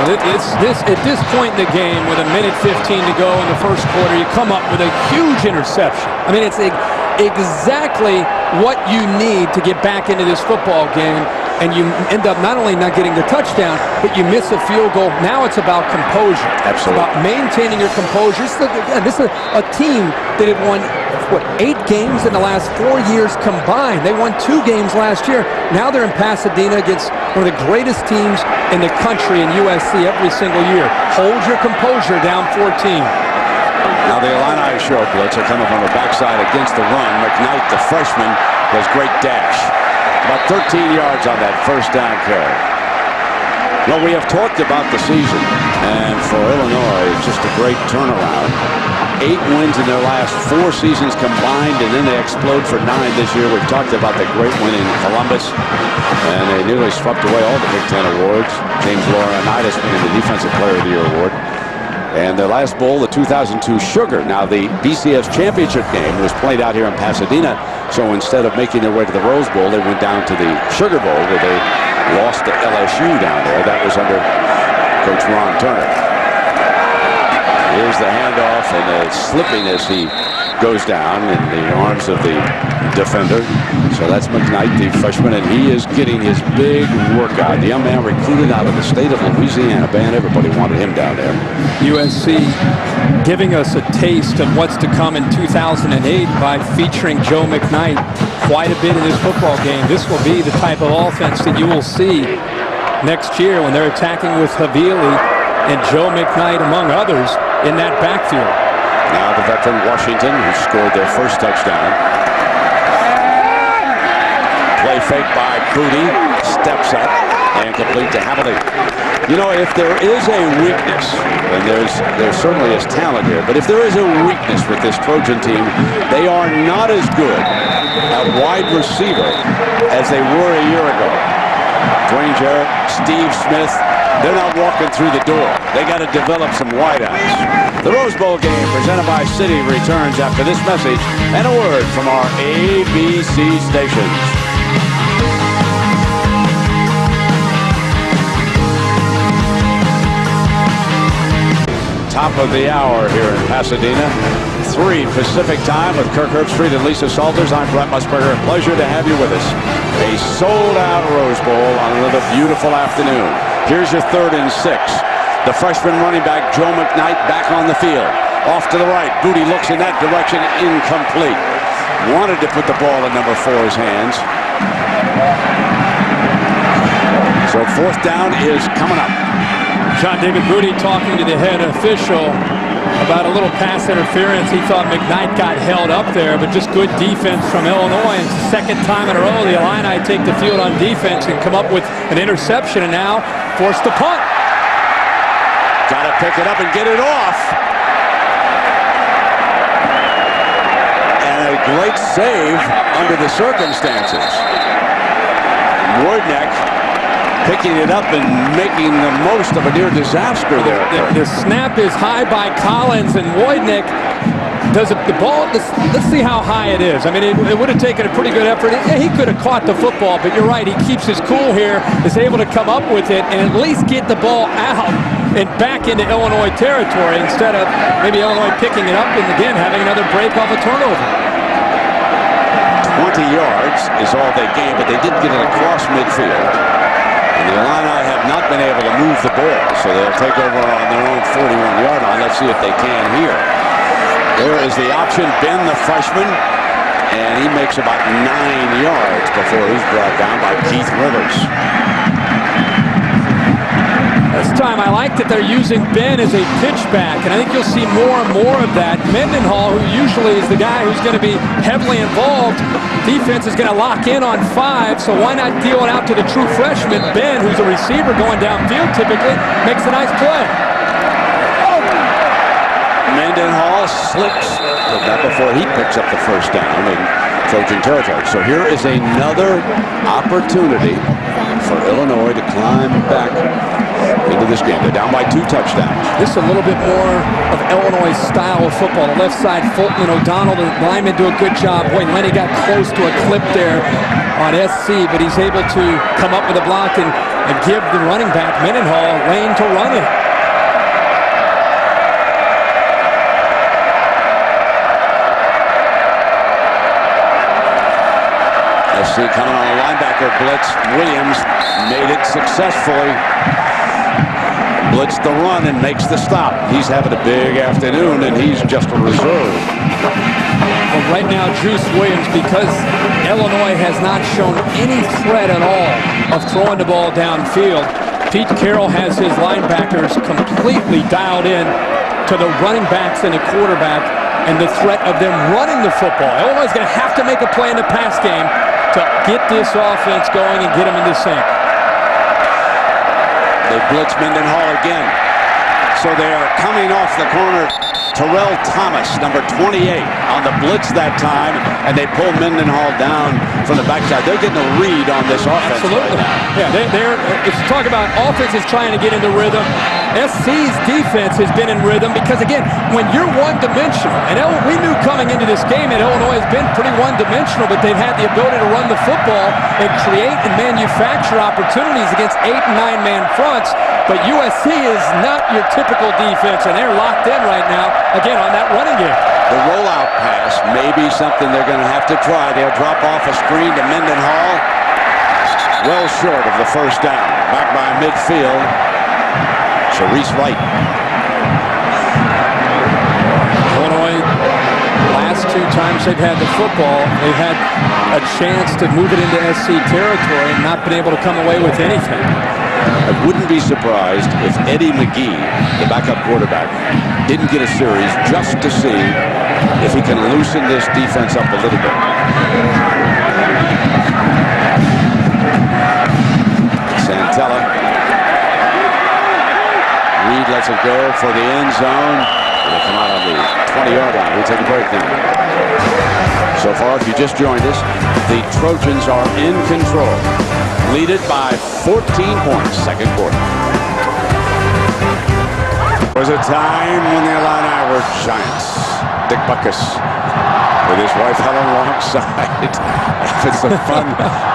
Well, at this point in the game, with 1:15 to go in the first quarter, you come up with a huge interception. I mean, it's exactly what you need to get back into this football game, and you end up not only not getting the touchdown, but you miss a field goal. Now it's about composure. Absolutely. It's about maintaining your composure. This is a team that had won, 8 games in the last 4 years combined. They won 2 games last year. Now they're in Pasadena against one of the greatest teams in the country in USC every single year. Hold your composure down 14. Now the Illini show blitz are coming from the backside against the run. McKnight, the freshman, does great dash. About 13 yards on that 1st down carry. Well, we have talked about the season, and for Illinois, it's just a great turnaround. 8 wins in their last 4 seasons combined, and then they explode for 9 this year. We've talked about the great win in Columbus, and they nearly swept away all the Big Ten awards. James Laurinaitis winning the Defensive Player of the Year award. And their last bowl, the 2002 Sugar. Now, the BCS championship game was played out here in Pasadena, so instead of making their way to the Rose Bowl, they went down to the Sugar Bowl, where they lost to LSU down there. That was under Coach Ron Turner. Here's the handoff, and it's slipping as he goes down in the arms of the defender. So that's McKnight, the freshman, and he is getting his big workout. The young man recruited out of the state of Louisiana. Man, everybody wanted him down there. USC giving us a taste of what's to come in 2008 by featuring Joe McKnight quite a bit in this football game. This will be the type of offense that you will see next year when they're attacking with Havili and Joe McKnight, among others, in that backfield. Now the veteran Washington, who scored their first touchdown. Play fake by Booty, steps up, and complete to Havili. You know, if there is a weakness, and there certainly is talent here, but if there is a weakness with this Trojan team, they are not as good at wide receiver as they were a year ago. Dwayne Jarrett, Steve Smith, they're not walking through the door. They got to develop some wideouts. The Rose Bowl game presented by Citi returns after this message and a word from our ABC stations. Top of the hour here in Pasadena. 3 Pacific time with Kirk Herbstreit and Lisa Salters. I'm Brett Musburger. Pleasure to have you with us. A a sold-out Rose Bowl on another beautiful afternoon. Here's your 3rd and 6. The freshman running back, Joe McKnight, back on the field. Off to the right. Booty looks in that direction. Incomplete. Wanted to put the ball in number 4's hands. So 4th down is coming up. John David Booty talking to the head official about a little pass interference. He thought McKnight got held up there, but just good defense from Illinois. It's the 2nd time in a row the Illini take the field on defense and come up with an interception and now force the punt. Got to pick it up and get it off. And a great save under the circumstances. Wojtek picking it up and making the most of a near disaster there. The snap is high by Collins, and Wojtek does the ball. Let's see how high it is. I mean, it would have taken a pretty good effort. He could have caught the football, but you're right. He keeps his cool here, is able to come up with it and at least get the ball out and back into Illinois territory instead of maybe Illinois picking it up and again having another break off a turnover. 20 yards is all they gained, but they did get it across midfield. And the Illini have not been able to move the ball, so they'll take over on their own 41-yard line. Let's see if they can here. There is the option, Ben, the freshman, and he makes about 9 yards before he's brought down by Keith Rivers. This time I like that they're using Ben as a pitchback, and I think you'll see more and more of that. Mendenhall, who usually is the guy who's going to be heavily involved, defense is going to lock in on 5, so why not deal it out to the true freshman, Ben, who's a receiver going downfield typically, makes a nice play. Mendenhall slips, but not before he picks up the 1st down in Trojan territory. So here is another opportunity for Illinois to climb back into this game. They're down by 2 touchdowns. This is a little bit more of Illinois' style of football. The left side, Fulton and O'Donnell, the linemen do a good job. Boy, Lenny got close to a clip there on SC, but he's able to come up with a block and give the running back, Mendenhall, a lane to run in. SC coming on a linebacker blitz. Williams made it successfully. Blitz the run and makes the stop. He's having a big afternoon, and he's just a reserve. Well, right now, Juice Williams, because Illinois has not shown any threat at all of throwing the ball downfield, Pete Carroll has his linebackers completely dialed in to the running backs and the quarterback and the threat of them running the football. Illinois is going to have to make a play in the pass game to get this offense going and get them in the sync. They blitz Mendenhall again. So they are coming off the corner. Terrell Thomas, number 28, on the blitz that time, and they pull Mendenhall down from the backside. They're getting a read on this offense. Absolutely. Right now. Yeah, if you talk about offenses trying to get into rhythm, SC's defense has been in rhythm because, again, when you're one-dimensional, and we knew coming into this game that Illinois has been pretty one-dimensional, but they've had the ability to run the football and create and manufacture opportunities against 8- and 9-man fronts. But USC is not your typical defense, and they're locked in right now, again, on that running game. The rollout pass may be something they're going to have to try. They'll drop off a screen to Mendenhall. Well short of the 1st down. Back by midfield. Sharice Wright. Illinois, last 2 times they've had the football, they've had a chance to move it into SC territory and not been able to come away with anything. I wouldn't be surprised if Eddie McGee, the backup quarterback, didn't get a series just to see if he can loosen this defense up a little bit. Santella. Reed lets it go for the end zone. They'll come out on the 20-yard line. We take a break now. So far, if you just joined us, the Trojans are in control. Lead it by 14 points, 2nd quarter. There was a time when the Illini were giants. Dick Butkus with his wife Helen alongside. It's some fun.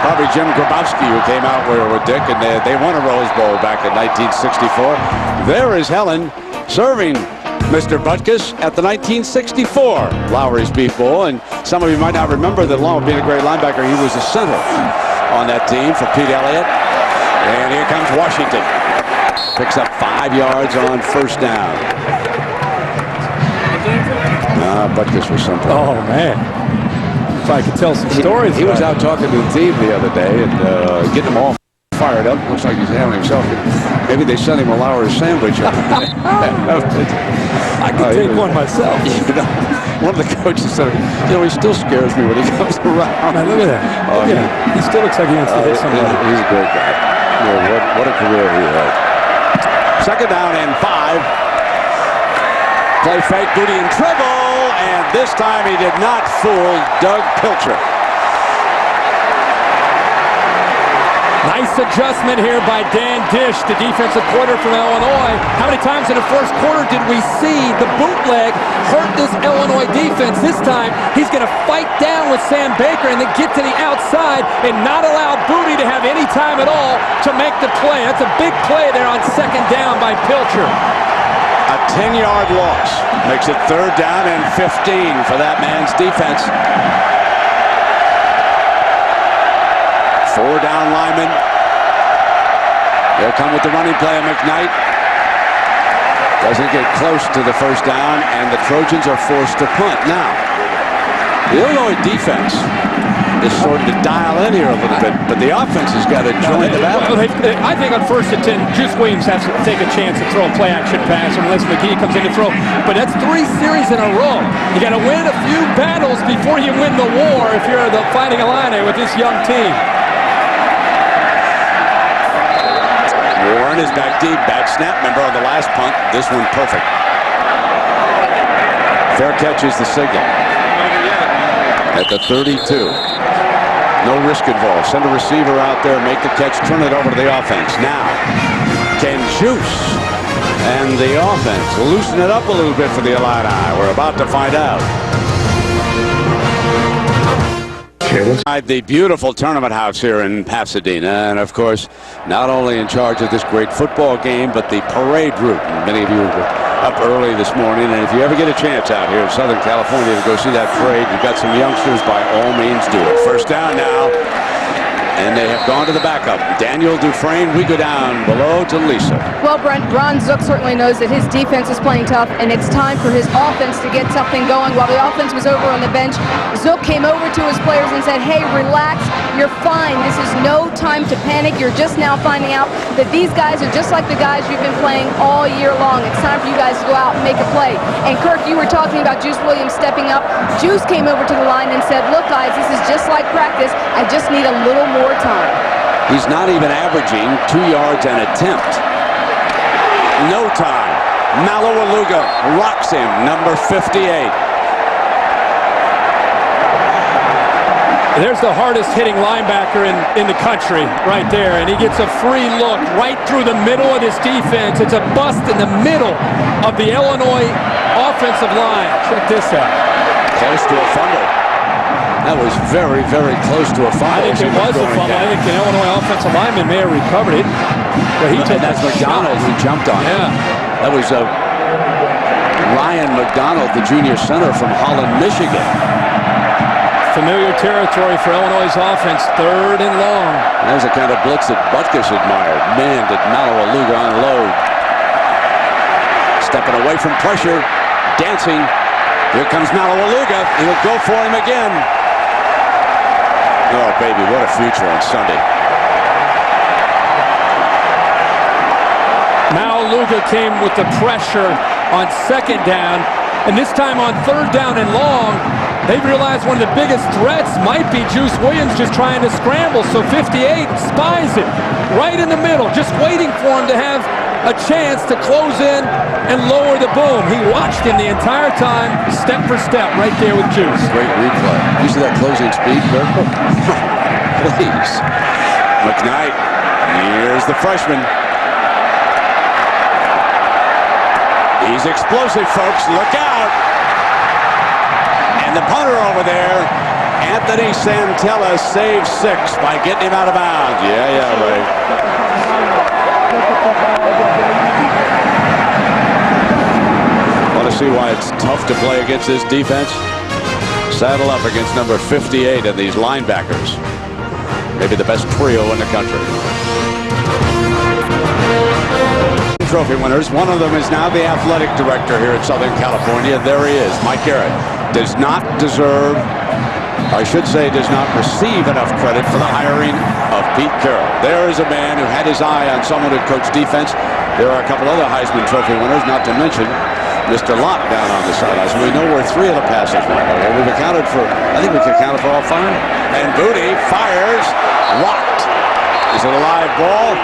Probably Jim Grabowski who came out with Dick, and they won a Rose Bowl back in 1964. There is Helen serving Mr. Butkus at the 1964 Lowry's Beef Bowl, and some of you might not remember that along with being a great linebacker, he was a center on that team for Pete Elliott. And here comes Washington. Picks up 5 yards on first down. But this was something. Oh, man. If I could tell some stories. He was out talking to the team the other day and getting them all fired up. Looks like he's having himself. Maybe they sent him a Lowry sandwich. I could take one myself. One of the coaches said, he still scares me when he comes around. Man, look at that. Look at him. He still looks like he wants to hit somebody. He's a great guy. What a career he had. Second down and 5. Play fake, Booty in trouble, and this time he did not fool Doug Pilcher. Nice adjustment here by Dan Dish, the defensive coordinator from Illinois. How many times in the first quarter did we see the bootleg hurt this Illinois defense? This time, he's going to fight down with Sam Baker and then get to the outside and not allow Booty to have any time at all to make the play. That's a big play there on second down by Pilcher. A 10-yard loss makes it third down and 15 for that man's defense. 4 down linemen. They'll come with the running play of McKnight. Doesn't get close to the first down, and the Trojans are forced to punt. Now, the Illinois defense is starting to dial in here a little bit, but the offense has got to join the battle. I think on first and 10, Juice Williams has to take a chance to throw a play-action pass unless McGee comes in to throw. But that's 3 series in a row. You got to win a few battles before you win the war if you're the Fighting Illini with this young team. Warren is back deep. Bad snap. Remember on the last punt. This one perfect. Fair catch is the signal. At the 32. No risk involved. Send a receiver out there, make the catch, turn it over to the offense. Now, can Juice and the offense loosen it up a little bit for the Illini? We're about to find out. The beautiful tournament house here in Pasadena, and of course, not only in charge of this great football game, but the parade route. And many of you were up early this morning, and if you ever get a chance out here in Southern California to go see that parade, you've got some youngsters, by all means do it. First down now, and they have gone to the backup. Daniel Dufresne, we go down below to Lisa. Well, Brent, Ron Zook certainly knows that his defense is playing tough, and it's time for his offense to get something going. While the offense was over on the bench, Zook came over to his players and said, hey, relax, you're fine. This is no time to panic. You're just now finding out that these guys are just like the guys you've been playing all year long. It's time for you guys to go out and make a play. And Kirk, you were talking about Juice Williams stepping up. Juice came over to the line and said, look, guys, this is just like practice. I just need a little more time. He's not even averaging 2 yards an attempt. No time. Malawaluga rocks him, number 58. There's the hardest hitting linebacker in the country right there, and he gets a free look right through the middle of this defense. It's a bust in the middle of the Illinois offensive line. Check this out. Close to a fumble. That was very, very close to a fumble. I think it was a fumble. I think the Illinois offensive lineman may have recovered it. But that's McDonald who jumped on it. Yeah. That was Ryan McDonald, the junior center from Holland, Michigan. Familiar territory for Illinois' offense, 3rd and long. That was the kind of blitz that Butkus admired. Man, did Malawaluga unload. Stepping away from pressure, dancing. Here comes Malawaluga. He'll go for him again. Oh, baby, what a future on Sunday. Malawaluga came with the pressure on second down, and this time on 3rd down and long, they realized one of the biggest threats might be Juice Williams just trying to scramble, so 58 spies it right in the middle, just waiting for him to have a chance to close in and lower the boom. He watched him the entire time, step for step, right there with Juice. Great replay. You see that closing speed, Kirk? Please. McKnight, here's the freshman. He's explosive, folks. Look out. And the punter over there, Anthony Santella, saves 6 by getting him out of bounds. Yeah, Ray. Want to see why it's tough to play against this defense? Saddle up against number 58 and these linebackers. maybe the best trio in the country. Trophy winners. One of them is now the athletic director here at Southern California. There he is, Mike Garrett. Does not deserve, I should say, does not receive enough credit for the hiring of Pete Carroll. There is a man who had his eye on someone who coached defense. There are a couple other Heisman Trophy winners, not to mention Mr. Lott down on the sidelines. We know where 3 of the passes went. We've accounted for, I think we can count for all 5. And Booty fires, blocked. Is it a live ball?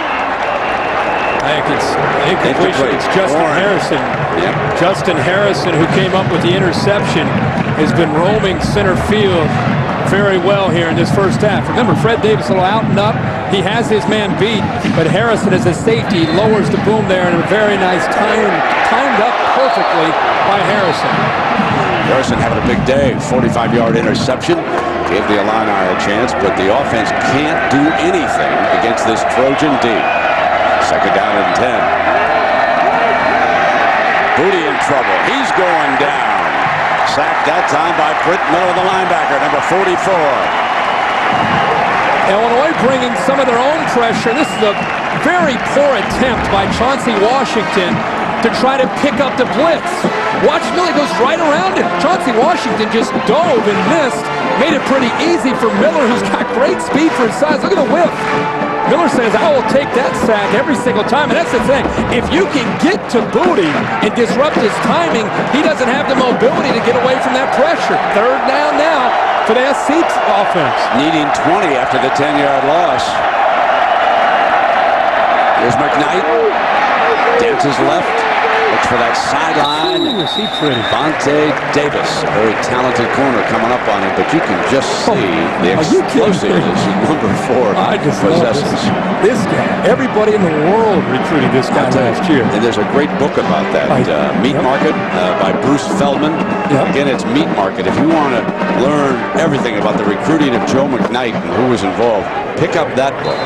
I think it's incompletion. It's Justin Harrison. Yep. Justin Harrison, who came up with the interception, has been roaming center field very well here in this first half. Remember, Fred Davis a little out and up. He has his man beat, but Harrison as a safety lowers the boom there, and a very nice timed up perfectly by Harrison. Harrison having a big day. 45-yard interception. Gave the Illini a chance, but the offense can't do anything against this Trojan D. Second down and 10. Booty in trouble. He's going down. Sacked that time by Britt Miller, the linebacker, number 44. Illinois bringing some of their own pressure. This is a very poor attempt by Chauncey Washington to try to pick up the blitz. Watch Miller goes right around him. Chauncey Washington just dove and missed. Made it pretty easy for Miller, who's got great speed for his size. Look at the whip. Miller says, I will take that sack every single time. And that's the thing. If you can get to Booty and disrupt his timing, he doesn't have the mobility to get away from that pressure. Third down now for the SC offense. Needing 20 after the 10-yard loss. Here's McKnight. Dances left. Looks for that sideline. Ooh, is he pretty? Vontae Davis, a very talented corner coming up on him, but you can just see the explosiveness number 4 I just possesses. Love this guy. Everybody in the world recruited this guy last year. And there's a great book about that, Meat Market, by Bruce Feldman. Yep. Again, it's Meat Market. If you want to learn everything about the recruiting of Joe McKnight and who was involved, pick up that book.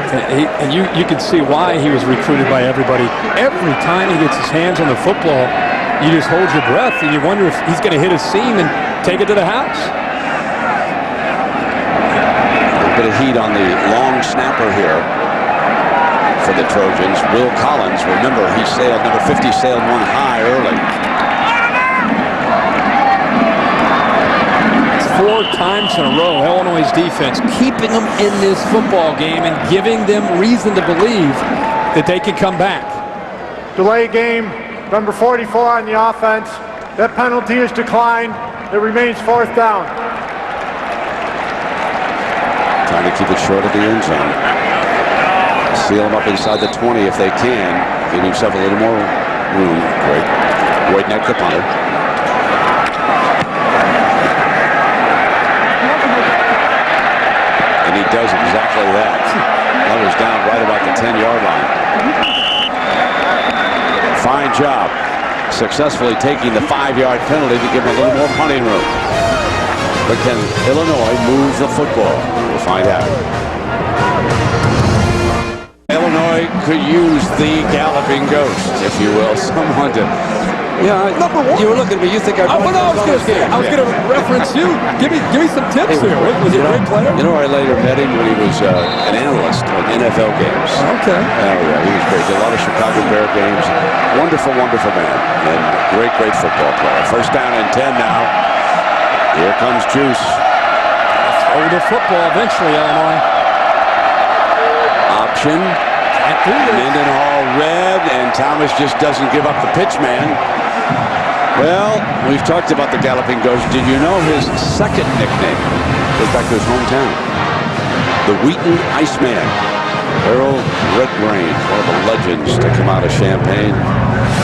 And you can see why he was recruited by everybody. Every time he gets his hands on the football, you just hold your breath and you wonder if he's going to hit a seam and take it to the house. A bit of heat on the long snapper here for the Trojans. Will Collins, remember, he sailed, number 50 sailed one high early. 4 times in a row, Illinois' defense keeping them in this football game and giving them reason to believe that they can come back. Delay game, number 44 on the offense. That penalty is declined. It remains 4th down. Trying to keep it short of the end zone. Seal them up inside the 20 if they can. Give himself a little more room. Great. Wojtek, the punter. And he does exactly that. That was down right about the 10-yard line. Fine job. Successfully taking the 5-yard penalty to give him a little more punting room. But can Illinois move the football? We'll find out. Illinois could use the galloping ghost, if you will. Someone to... Yeah, number 1. You were looking at me. You think I was going to reference you. Give me some tips here. Was he a great player? You know, I later met him when he was an analyst on NFL games. Okay. Oh, yeah, he was great. Did a lot of Chicago Bear games. Wonderful, wonderful man. And great, great football player. First down and 10 now. Here comes Juice. Throw the football eventually, Illinois. Option. Mendenhall read, and Thomas just doesn't give up the pitch man. Well, we've talked about the Galloping Ghost. Did you know his second nickname goes back to his hometown? The Wheaton Iceman. Harold Redgrain, one of the legends to come out of Champaign.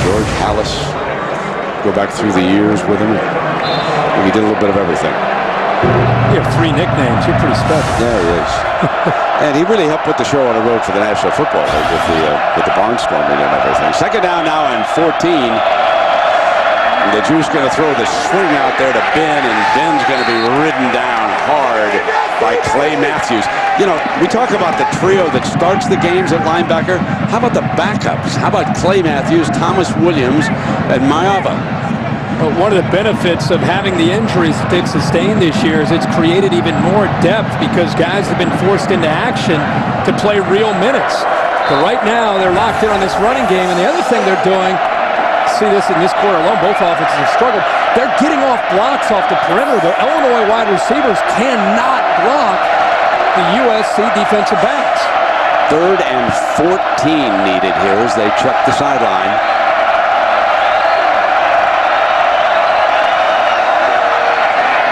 George Halas. Go back through the years with him. He did a little bit of everything. You have 3 nicknames. You're pretty special. Yeah, he is. And he really helped put the show on the road for the National Football League with the barnstorming and everything. Second down now and 14. The Juice going to throw the swing out there to Ben, and Ben's going to be ridden down hard by Clay Matthews. You know, we talk about the trio that starts the games at linebacker. How about the backups? How about Clay Matthews, Thomas Williams, and Maiava? One of the benefits of having the injuries that they've sustained this year is it's created even more depth because guys have been forced into action to play real minutes. But right now, they're locked in on this running game, and the other thing they're doing, see this in this quarter alone, both offenses have struggled. They're getting off blocks off the perimeter. The Illinois wide receivers cannot block the USC defensive backs. 3rd and 14 needed here as they check the sideline.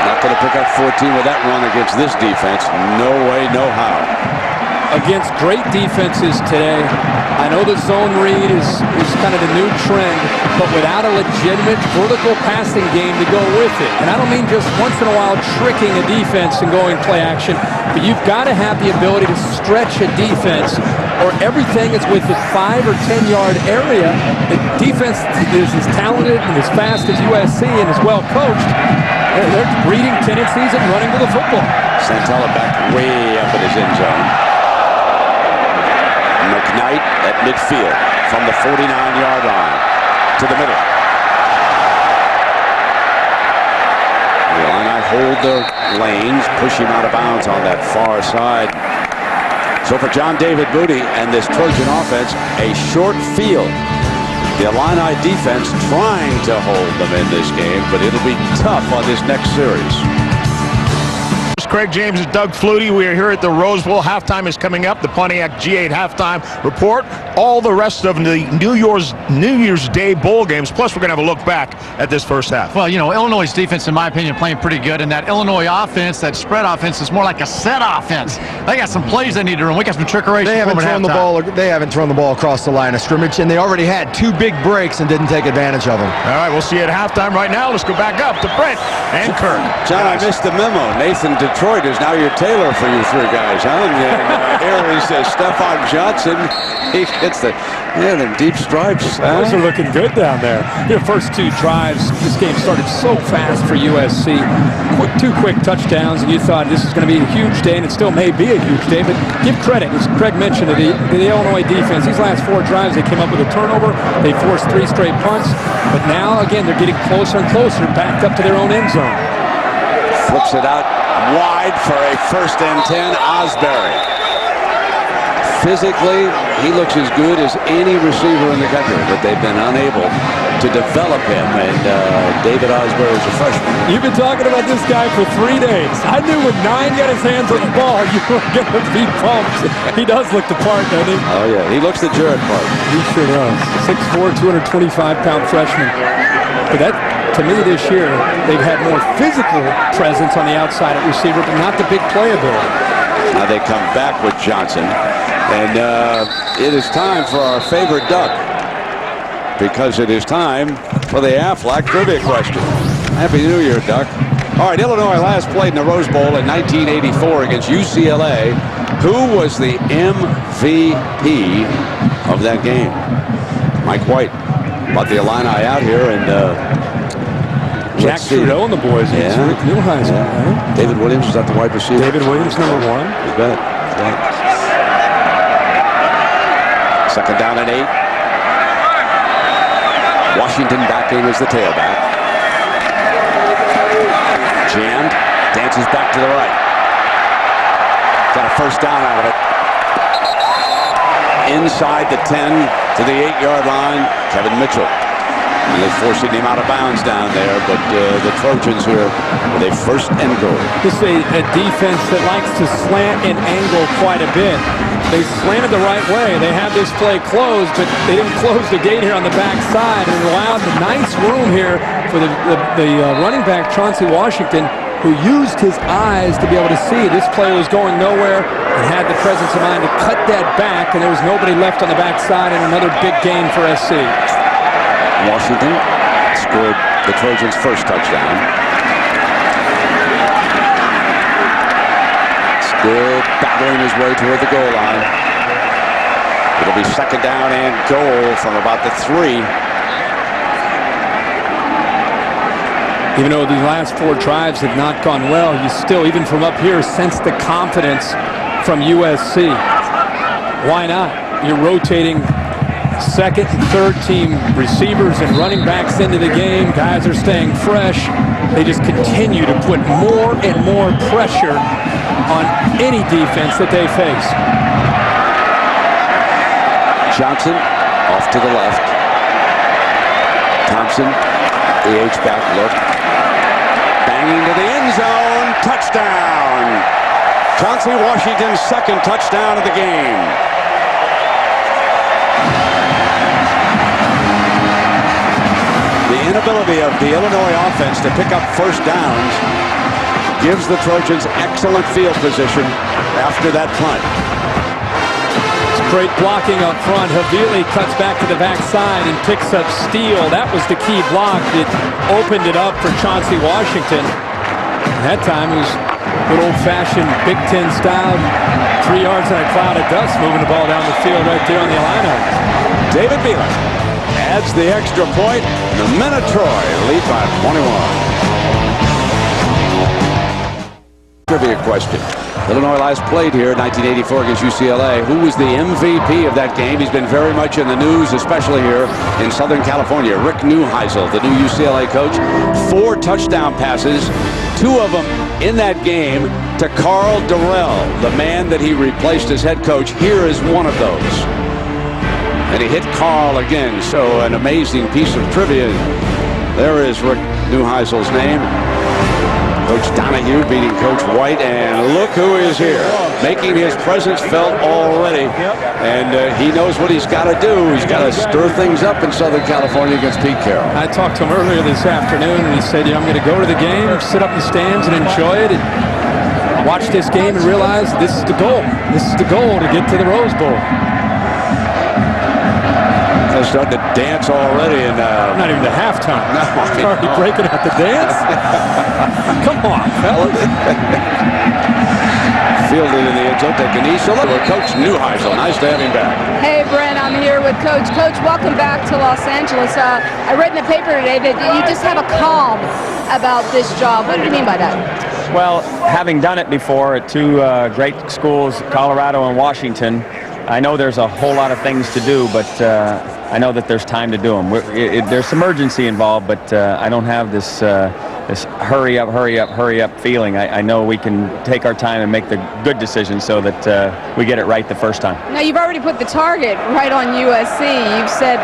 Not going to pick up 14 with that run against this defense. No way, no how. Against great defenses today, I know the zone read is kind of the new trend, but without a legitimate vertical passing game to go with it. And I don't mean just once in a while tricking a defense and going play action, but you've got to have the ability to stretch a defense or everything is within 5 or 10 yard area. The defense is as talented and as fast as USC and as well coached. They're breeding tendencies and running to the football. Santella back way up in his end zone. McKnight at midfield from the 49-yard line to the middle. The Illini hold their lanes, push him out of bounds on that far side. So for John David Booty and this Trojan offense, a short field. The Illini defense trying to hold them in this game, but it'll be tough on this next series. Craig James and Doug Flutie. We are here at the Rose Bowl. Halftime is coming up. The Pontiac G8 halftime report. All the rest of the New Year's Day bowl games. Plus, we're going to have a look back at this first half. Well, you know, Illinois' defense, in my opinion, playing pretty good. And that Illinois offense, that spread offense, is more like a set offense. They got some plays they need to run. We got some trickery. They haven't thrown the ball. They haven't thrown the ball across the line of scrimmage, and they already had 2 big breaks and didn't take advantage of them. All right, we'll see you at halftime right now. Let's go back up to Brent and Kirk. John, I missed the memo. Nathan Detroit is now your tailor for you 3 guys, huh? And here is Stephon Johnson. He gets the deep stripes. Those are looking good down there. The first 2 drives, this game started so fast for USC. 2 quick touchdowns, and you thought this is going to be a huge day, and it still may be a huge day, but give credit, as Craig mentioned, to the Illinois defense. These last 4 drives, they came up with a turnover. They forced 3 straight punts, but now, again, they're getting closer and closer, backed up to their own end zone. Flips it out wide for a 1st and 10. Osbury. Physically, he looks as good as any receiver in the country, but they've been unable to develop him. And David Osbury is a freshman. You've been talking about this guy for 3 days. I knew when 9 got his hands on the ball, you were going to be pumped. He does look the part, doesn't he? Oh, yeah. He looks the Jared part. He sure does. 6'4", 225-pound freshman. But that, to me, this year, they've had more physical presence on the outside at receiver, but not the big playability. Now they come back with Johnson. And it is time for our favorite duck, because it is time for the Aflac trivia question. Happy New Year, Duck. All right, Illinois last played in the Rose Bowl in 1984 against UCLA. Who was the MVP of that game? Mike White brought the Illini out here, and Jack Trudeau and the boys. Yeah. Rick Neuheisel, right? David Williams, is that the wide receiver? David Williams, number 1. You bet. Yeah. 2nd down and 8. Washington back in as the tailback. Jammed. Dances back to the right. Got a 1st down out of it. Inside the 10 to the 8-yard line. Kevin Mitchell. And they're forcing him out of bounds down there, but the Trojans here with a 1st and goal. This is a defense that likes to slant and angle quite a bit. They slanted the right way. They had this play closed, but they didn't close the gate here on the backside, and allowed the nice room here for the running back, Chauncey Washington, who used his eyes to be able to see this play was going nowhere and had the presence of mind to cut that back, and there was nobody left on the backside, and another big gain for SC. Washington scored the Trojans' 1st touchdown. Still battling his way toward the goal line. It'll be 2nd down and goal from about the 3. Even though these last 4 drives have not gone well, you still, even from up here, sense the confidence from USC. Why not? You're rotating second and third team receivers and running backs into the game. Guys are staying fresh. They just continue to put more and more pressure on any defense that they face. Johnson off to the left. Thompson, the H-back look. Banging to the end zone. Touchdown. Chauncey Washington's second touchdown of the game. The inability of the Illinois offense to pick up first downs gives the Trojans excellent field position after that punt. Great blocking up front. Havili cuts back to the backside and picks up Steele. That was the key block that opened it up for Chauncey Washington. That time it was good old-fashioned Big Ten style. 3 yards in a cloud of dust, moving the ball down the field right there on the Illini. David Beeler adds the extra point. The men of Troy lead by 21. Trivia question. Illinois last played here in 1984 against UCLA. Who was the MVP of that game? He's been very much in the news, especially here in Southern California. Rick Neuheisel, the new UCLA coach. 4 touchdown passes, 2 of them in that game to Carl Durrell, the man that he replaced as head coach. Here is one of those. And he hit Carl again, so an amazing piece of trivia. There is Rick Neuheisel's name. Coach Donahue beating Coach White, and look who is here, making his presence felt already. And he knows what he's got to do. He's got to stir things up in Southern California against Pete Carroll. I talked to him earlier this afternoon, and he said, I'm going to go to the game, sit up in the stands and enjoy it, and watch this game and realize this is the goal. This is the goal to get to the Rose Bowl. They're starting to dance already, and not even the halftime. No, already breaking out the dance. Come on, fellas. Fielded in the end zone. Takenisha. Coach Neuheisel. Nice to have him back. Hey, Brent, I'm here with Coach. Coach, welcome back to Los Angeles. I read in the paper today that you just have a calm about this job. What do you mean by that? Well, having done it before at 2 great schools, Colorado and Washington, I know there's a whole lot of things to do, but I know that there's time to do them. There's some urgency involved, but I don't have this this hurry up feeling. I know we can take our time and make the good decisions so that we get it right the first time. Now, you've already put the target right on USC. You've said,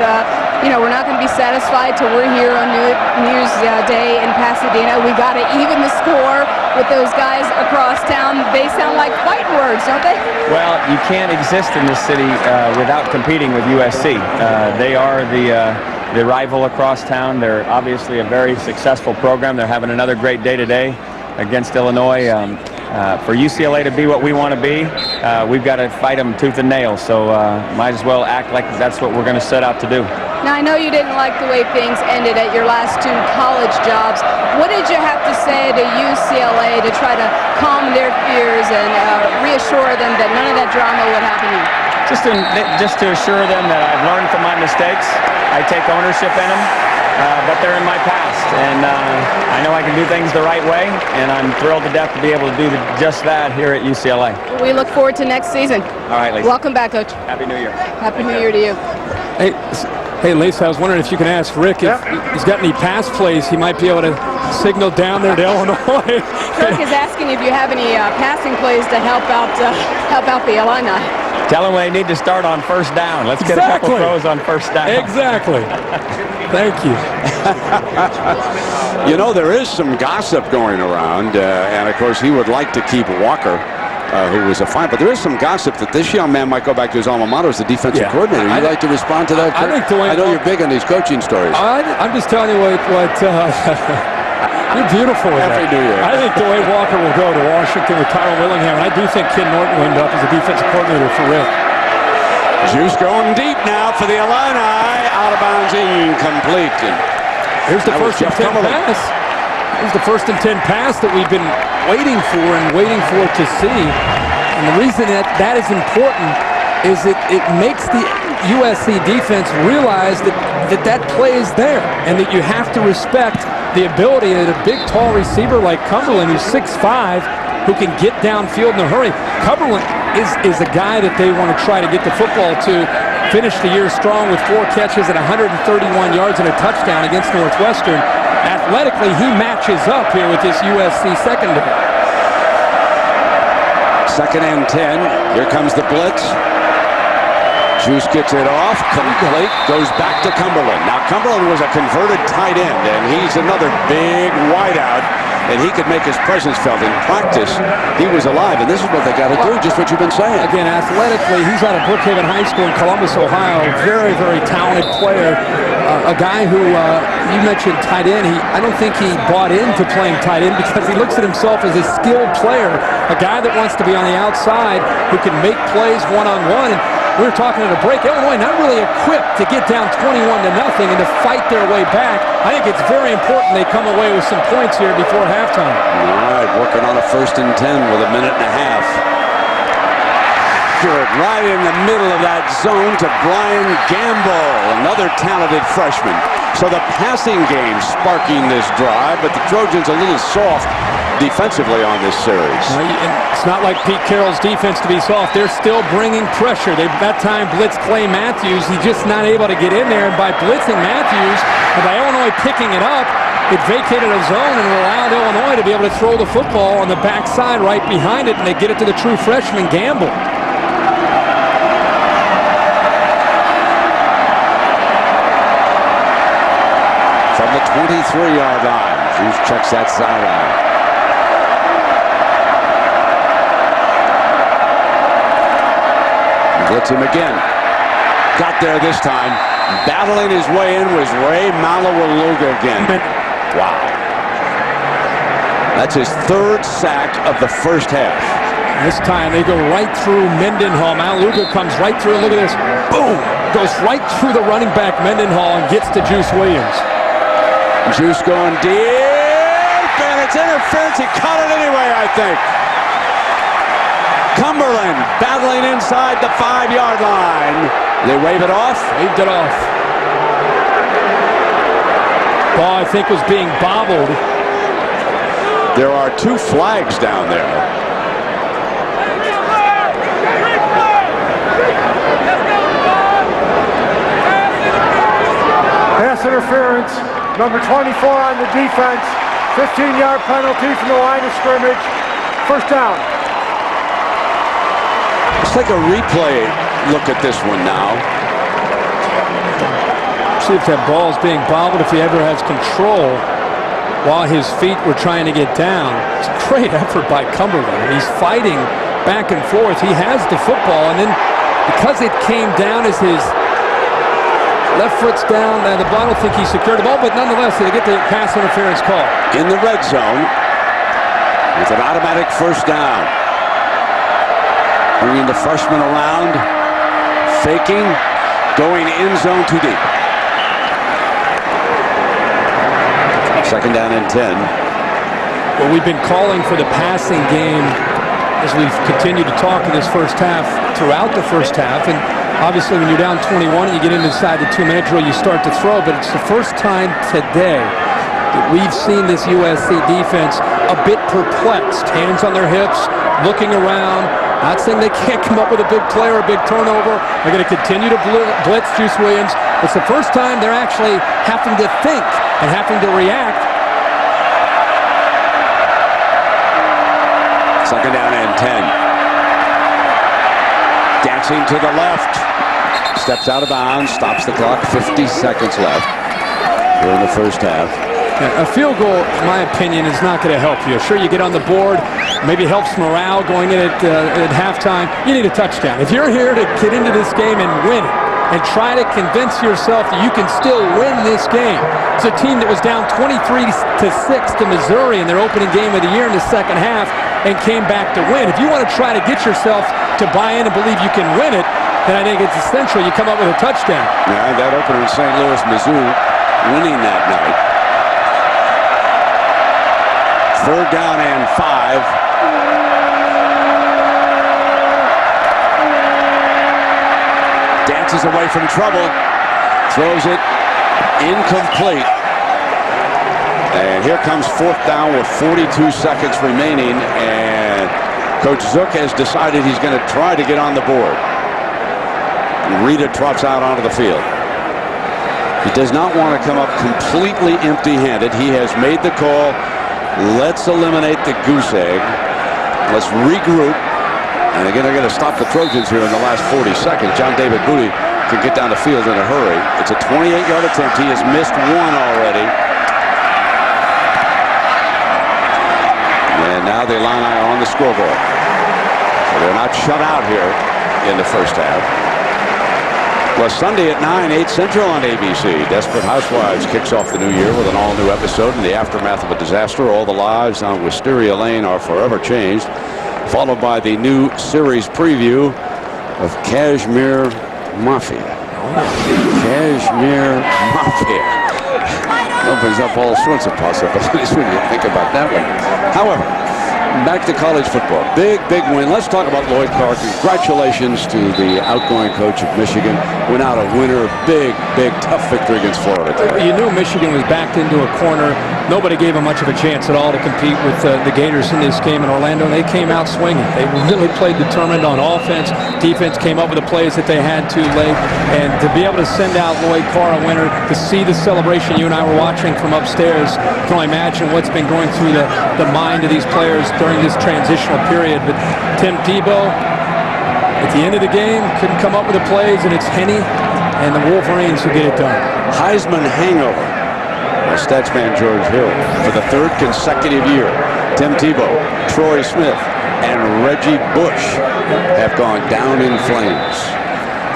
we're not going to be satisfied till we're here on New Year's Day in Pasadena. We got to even the score with those guys across town. They sound like fighting words, don't they? Well, you can't exist in this city without competing with USC. They are the rival across town. They're obviously a very successful program. They're having another great day today against Illinois. For UCLA to be what we want to be, we've got to fight them tooth and nail. So might as well act like that's what we're going to set out to do. Now, I know you didn't like the way things ended at your last 2 college jobs. What did you have to say to UCLA to try to calm their fears and reassure them that none of that drama would happen to you? Just to assure them that I've learned from my mistakes. I take ownership in them, but they're in my past. And I know I can do things the right way, and I'm thrilled to death to be able to do just that here at UCLA. We look forward to next season. All right, Lisa. Welcome back, Coach. Happy New Year. Happy New Year to you. Hey, Lisa, I was wondering if you can ask Rick if he's got any pass plays he might be able to signal down there to Illinois. Kirk is asking if you have any passing plays to help out the Illini. Tell them they need to start on first down. Let's get a couple throws on first down. Exactly. Thank you. There is some gossip going around, and of course he would like to keep Walker, who was a fine, but there is some gossip that this young man might go back to his alma mater as the defensive coordinator. You'd like to respond to that, Kirk? I know you're big on these coaching stories. I'm just telling you what you're beautiful with Happy that. New Year. I think Dwayne Walker will go to Washington with Tyrone Willingham, and I do think Ken Norton will end up as a defensive coordinator for Rick. Juice going deep now for the Illini. Out of bounds, incomplete. Here's the first and 10 pass. Here's the first and 10 pass that we've been waiting for to see. And the reason that is important is it makes the USC defense realize that play is there and that you have to respect the ability of a big, tall receiver like Cumberland, who's 6'5", who can get downfield in a hurry. Cumberland is a guy that they want to try to get the football to finished the year strong with 4 catches and 131 yards and a touchdown against Northwestern. Athletically, he matches up here with this USC secondary. 2nd and 10. Here comes the blitz. Juice gets it off, complete, goes back to Cumberland. Now Cumberland was a converted tight end, and he's another big wideout, and he could make his presence felt in practice. He was alive, and this is what they got to do, just what you've been saying. Again, athletically, he's out of Brookhaven High School in Columbus, Ohio. Very, very talented player. A guy who, you mentioned tight end, I don't think he bought into playing tight end because he looks at himself as a skilled player, a guy that wants to be on the outside, who can make plays one-on-one. And we were talking at a break, Illinois not really equipped to get down 21-0 and to fight their way back. I think it's very important they come away with some points here before halftime. All right, working on a 1st and 10 with a minute and a half. Good, right in the middle of that zone to Brian Gamble, another talented freshman. So the passing game sparking this drive, but the Trojans a little soft defensively on this series. It's not like Pete Carroll's defense to be soft. They're still bringing pressure. They've that time blitzed Clay Matthews. He's just not able to get in there. And by blitzing Matthews, and by Illinois picking it up, it vacated a zone and allowed Illinois to be able to throw the football on the backside right behind it, and they get it to the true freshman Gamble. From the 23-yard line, Juice checks that sideline. Blitz him again. Got there this time. Battling his way in was Ray Malawaluga again. Wow. That's his 3rd sack of the first half. This time they go right through Mendenhall. Malawaluga comes right through. Look at this. Boom! Goes right through the running back Mendenhall and gets to Juice Williams. Juice going deep, and it's interference. He caught it anyway, I think. Cumberland battling inside the 5-yard line. They wave it off? Waved it off. Ball, I think, was being bobbled. There are 2 flags down there. Pass interference. Number 24 on the defense. 15-yard penalty from the line of scrimmage. 1st down. Let's take a replay look at this one now. See if that ball is being bobbled, if he ever has control while his feet were trying to get down. It's a great effort by Cumberland. He's fighting back and forth. He has the football, and then because it came down as his left foot's down, and the ball, I don't think he secured the ball, but nonetheless, they get the pass interference call. In the red zone with an automatic 1st down. Bringing the freshman around, faking, going end zone too deep. 2nd down and 10. Well, we've been calling for the passing game as we've continued to talk in this first half, throughout the first half, and obviously when you're down 21 and you get inside the 2-minute drill, you start to throw, but it's the first time today that we've seen this USC defense a bit perplexed. Hands on their hips, looking around. Not saying they can't come up with a big play or a big turnover. They're going to continue to blitz Juice Williams. It's the first time they're actually having to think and having to react. 2nd down and 10. Dancing to the left. Steps out of bounds, stops the clock. 50 seconds left here in the first half. A field goal, in my opinion, is not going to help you. Sure, you get on the board, maybe helps morale going in at halftime. You need a touchdown. If you're here to get into this game and win it, and try to convince yourself that you can still win this game. It's a team that was down 23-6 to Missouri in their opening game of the year in the second half and came back to win. If you want to try to get yourself to buy in and believe you can win it, then I think it's essential you come up with a touchdown. Yeah, that opener in St. Louis, Missouri, winning that night. 3rd down and 5. Dances away from trouble. Throws it incomplete. And here comes 4th down with 42 seconds remaining. And Coach Zook has decided he's going to try to get on the board. Rita trots out onto the field. He does not want to come up completely empty-handed. He has made the call. Let's eliminate the goose egg. Let's regroup. And again, they're going to stop the Trojans here in the last 40 seconds. John David Booty can get down the field in a hurry. It's a 28-yard attempt. He has missed one already. And now the Illini are on the scoreboard. So they're not shut out here in the first half. Well, Sunday at 9, 8 Central on ABC. Desperate Housewives kicks off the new year with an all-new episode in the aftermath of a disaster. All the lives on Wisteria Lane are forever changed, followed by the new series preview of Kashmir Mafia. Kashmir Mafia. Opens up all sorts of possibilities when you think about that one. However, back to college football. Big win. Let's talk about Lloyd Carr. Congratulations to the outgoing coach of Michigan. Went out a winner. Big, tough victory against Florida today. You knew Michigan was backed into a corner. Nobody gave them much of a chance at all to compete with the Gators in this game in Orlando. And they came out swinging. They really played determined on offense. Defense came up with the plays that they had to late. And to be able to send out Lloyd Carr a winner, to see the celebration you and I were watching from upstairs, can only imagine what's been going through the mind of these players during this transitional period. But Tim Tebow, at the end of the game, couldn't come up with the plays, and it's Henny and the Wolverines who get it done. Heisman hangover. Statsman George Hill for the third consecutive year. Tim Tebow, Troy Smith, and Reggie Bush have gone down in flames.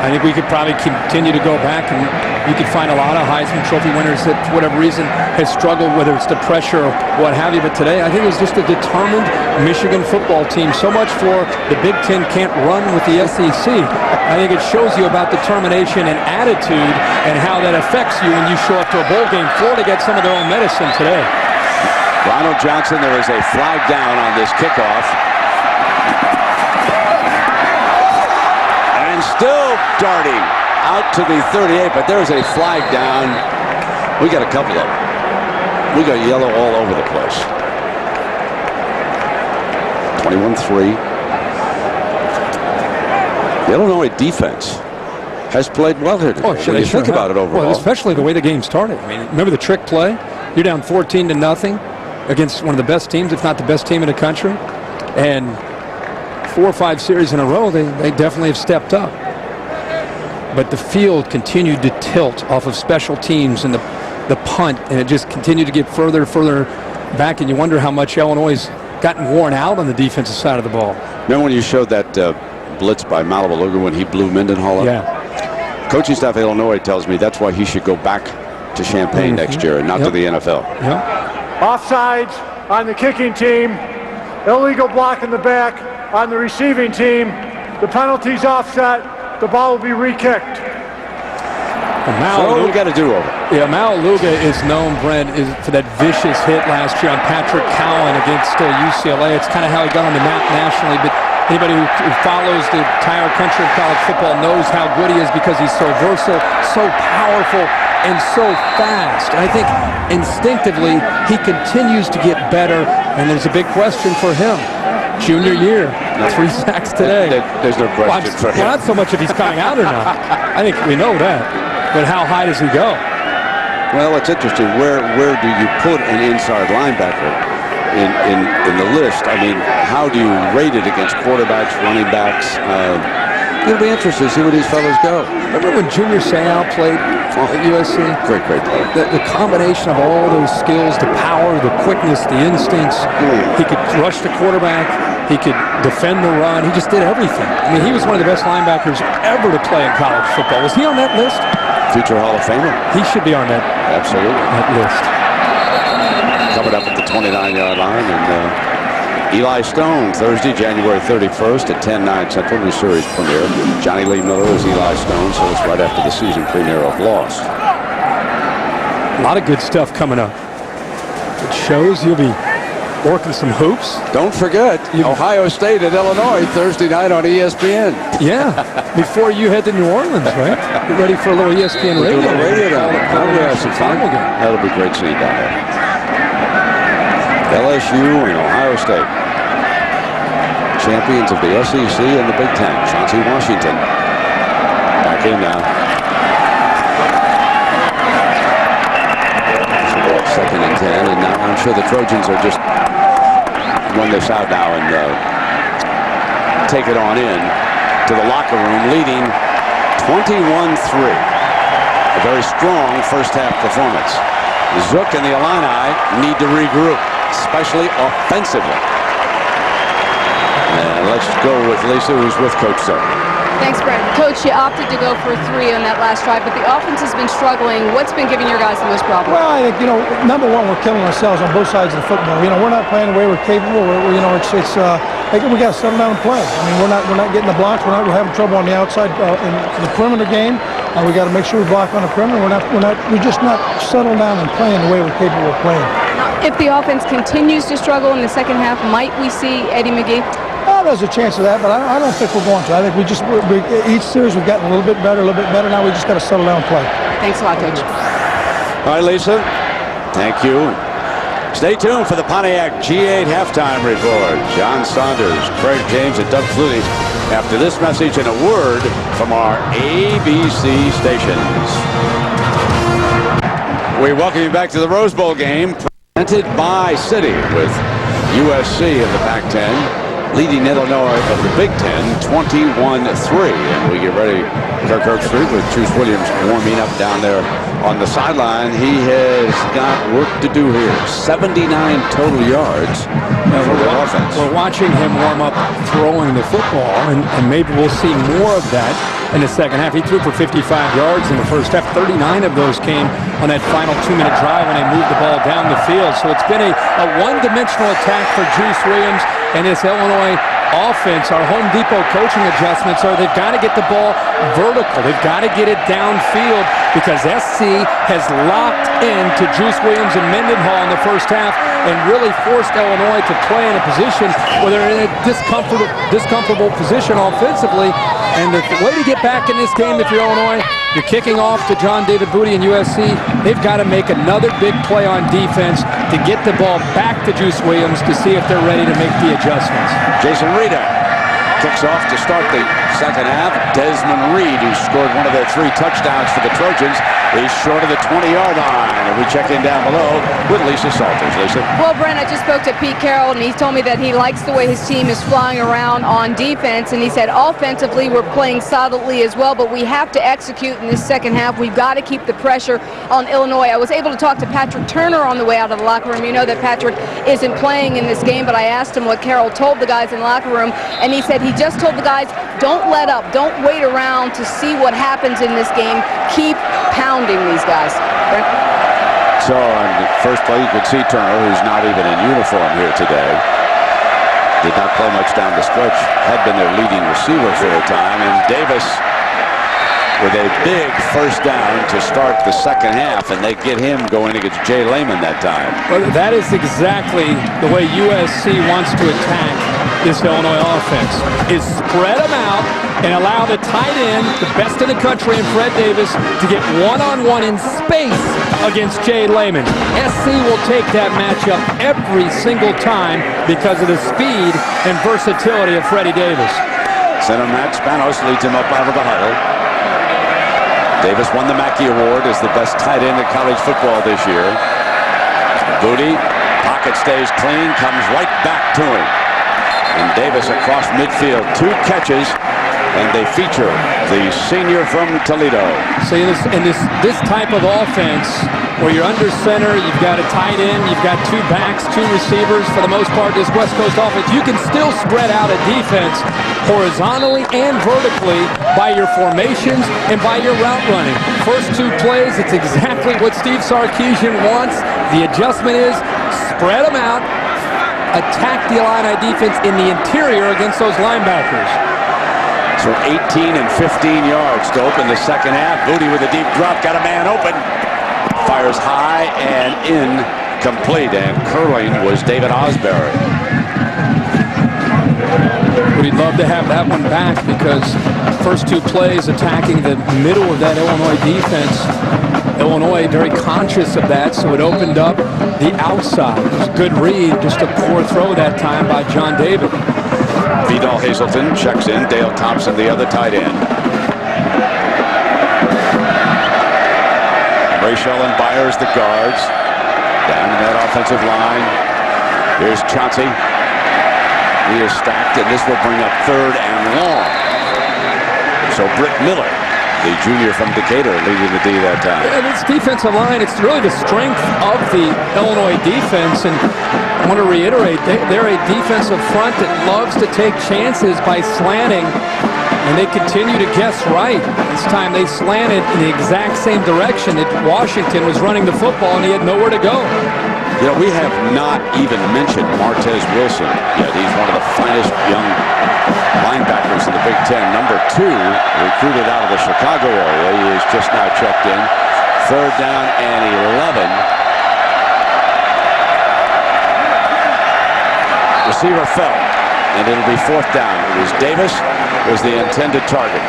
I think we could probably continue to go back, and you could find a lot of Heisman Trophy winners that, for whatever reason, has struggled, whether it's the pressure or what have you. But today, I think it was just a determined Michigan football team. So much for the Big Ten can't run with the SEC. I think it shows you about determination and attitude and how that affects you when you show up to a bowl game. Florida gets some of their own medicine today. Ronald Johnson, there is a flag down on this kickoff. Still darting out to the 38, but there's a flag down. We got a couple of them. We got yellow all over the place. 21-3. The Illinois defense has played well here today. When you think about it overall. Well, especially the way the game started. I mean, remember the trick play? You're down 14-0 against one of the best teams, if not the best team in the country. And 4 or 5 series in a row, they definitely have stepped up. But the field continued to tilt off of special teams and the punt, and it just continued to get further and further back, and you wonder how much Illinois has gotten worn out on the defensive side of the ball. Remember when you showed that blitz by Malibu when he blew Mendenhall up? Yeah. Coaching staff at Illinois tells me that's why he should go back to Champaign next year and not to the NFL. Yep. Offsides on the kicking team. Illegal block in the back on the receiving team. The penalty's offset. The ball will be re-kicked. So what we got to do over? Yeah, Maualuga is known, Brent, for that vicious hit last year on Patrick Cowan against UCLA. It's kind of how he got on the map nationally, but anybody who follows the entire country of college football knows how good he is because he's so versatile, so powerful, and so fast. And I think instinctively he continues to get better, and there's a big question for him. Junior year, 3 sacks today. There's no question for him. Well, not so much if he's coming out or not. I think we know that. But how high does he go? Well, it's interesting. Where do you put an inside linebacker in the list? I mean, how do you rate it against quarterbacks, running backs? It'll be interesting to see where these fellows go. Remember when Junior Seau played at USC? Great player. The combination of all those skills, the power, the quickness, the instincts. He could rush the quarterback. He could defend the run. He just did everything. I mean, he was one of the best linebackers ever to play in college football. Was he on that list? Future Hall of Famer. He should be on that. Absolutely. That list. Coming up at the 29-yard line, and Eli Stone, Thursday, January 31st at 10/9 Central, new series premiere. Johnny Lee Miller is Eli Stone, so it's right after the season premiere of Lost. A lot of good stuff coming up. It shows you'll be working some hoops. Don't forget, Ohio State at Illinois, Thursday night on ESPN. Yeah, before you head to New Orleans, right? Get ready for a little ESPN radio. That'll be great seeing down there. LSU and Ohio State, champions of the SEC and the Big Ten. Chauncey Washington back back in now. Second and 10, and now I'm sure the Trojans are just run this out now and take it on in to the locker room, leading 21-3. A very strong first half performance. Zook and the Illini need to regroup, especially offensively. And let's go with Lisa, who's with Coach Zook. Thanks, Brent. Coach, you opted to go for 3 on that last drive, but the offense has been struggling. What's been giving your guys the most problem? Well, I think, number one, we're killing ourselves on both sides of the football. We're not playing the way we're capable. We got to settle down and play. I mean, we're not getting the blocks. We're having trouble on the outside in the perimeter game. We got to make sure we block on the perimeter. We're just not settling down and playing the way we're capable of playing. If the offense continues to struggle in the second half, might we see Eddie McGee? There's a chance of that, but I don't think we're going to. I think each series we've gotten a little bit better. Now we just got to settle down and play. Thanks a lot, Coach. All right, Lisa. Thank you. Stay tuned for the Pontiac G8 halftime report. John Saunders, Craig James, and Doug Flutie after this message and a word from our ABC stations. We welcome you back to the Rose Bowl game presented by Citi with USC in the Pac-10. Leading Illinois of the Big Ten 21-3. And we get ready, Kirk Street with Juice Williams warming up down there on the sideline. He has got work to do here. 79 total yards for the offense. We're watching him warm up throwing the football, and maybe we'll see more of that in the second half. He threw for 55 yards in the first half. 39 of those came on that final 2-minute drive when they moved the ball down the field. So it's been a one-dimensional attack for Juice Williams and this Illinois offense. Our Home Depot coaching adjustments are they've got to get the ball vertical. They've got to get it downfield because SC has locked into Juice Williams and Mendenhall in the first half and really forced Illinois to play in a position where they're in a discomfortable position offensively. And the way to get back in this game, if you're Illinois, you're kicking off to John David Booty and USC. They've got to make another big play on defense to get the ball back to Juice Williams to see if they're ready to make the adjustments. Jason Rita kicks off to start the second half. Desmond Reed, who scored one of their 3 touchdowns for the Trojans, is short of the 20-yard line. And we check in down below with Lisa Salters. Lisa? Well, Brent, I just spoke to Pete Carroll, and he told me that he likes the way his team is flying around on defense. And he said offensively we're playing solidly as well, but we have to execute in this second half. We've got to keep the pressure on Illinois. I was able to talk to Patrick Turner on the way out of the locker room. You know that Patrick isn't playing in this game, but I asked him what Carroll told the guys in the locker room, and he said he just told the guys, don't let up. Don't wait around to see what happens in this game. Keep pounding these guys. Brent? So on the first play, you could see Turner, who's not even in uniform here today. Did not play much down the stretch. Had been their leading receiver for a time. And Davis with a big first down to start the second half, and they get him going against Jay Lehman that time. Well, that is exactly the way USC wants to attack this Illinois offense, is spread them out and allow the tight end, the best in the country, and Fred Davis to get one-on-one in space against Jay Lehman. SC will take that matchup every single time because of the speed and versatility of Freddie Davis. Center Matt Spanos leads him up out of the huddle. Davis won the Mackey Award as the best tight end in college football this year. Booty, pocket stays clean, comes right back to him. And Davis across midfield, 2 catches, and they feature the senior from Toledo. See, this type of offense, where you're under center, you've got a tight end, you've got 2 backs, 2 receivers. For the most part, this West Coast offense, you can still spread out a defense horizontally and vertically by your formations and by your route running. First 2 plays, it's exactly what Steve Sarkisian wants. The adjustment is spread them out, attack the Illini defense in the interior against those linebackers. So 18 and 15 yards to open the second half. Booty with a deep drop, got a man open. Fires high and incomplete, and curling was David Osbury. We'd love to have that one back because first 2 plays attacking the middle of that Illinois defense. Illinois very conscious of that, so it opened up the outside. It was a good read, just a poor throw that time by John David. Vidal Hazelton checks in. Dale Thompson, the other tight end. Rachel and Byers, the guards. Down in that offensive line. Here's Chauncey. He is stacked, and this will bring up 3rd and long. So Britt Miller, the junior from Decatur, leading the D that time. And it's defensive line. It's really the strength of the Illinois defense. And I want to reiterate, they're a defensive front that loves to take chances by slanting. And they continue to guess right. This time they slanted in the exact same direction that Washington was running the football, and he had nowhere to go. You know, we have not even mentioned Martez Wilson yet. He's one of the finest young linebackers in the Big Ten. Number 2, recruited out of the Chicago area. He is just now checked in. 3rd down and 11. Receiver fell, and it'll be 4th down. It was Davis was the intended target.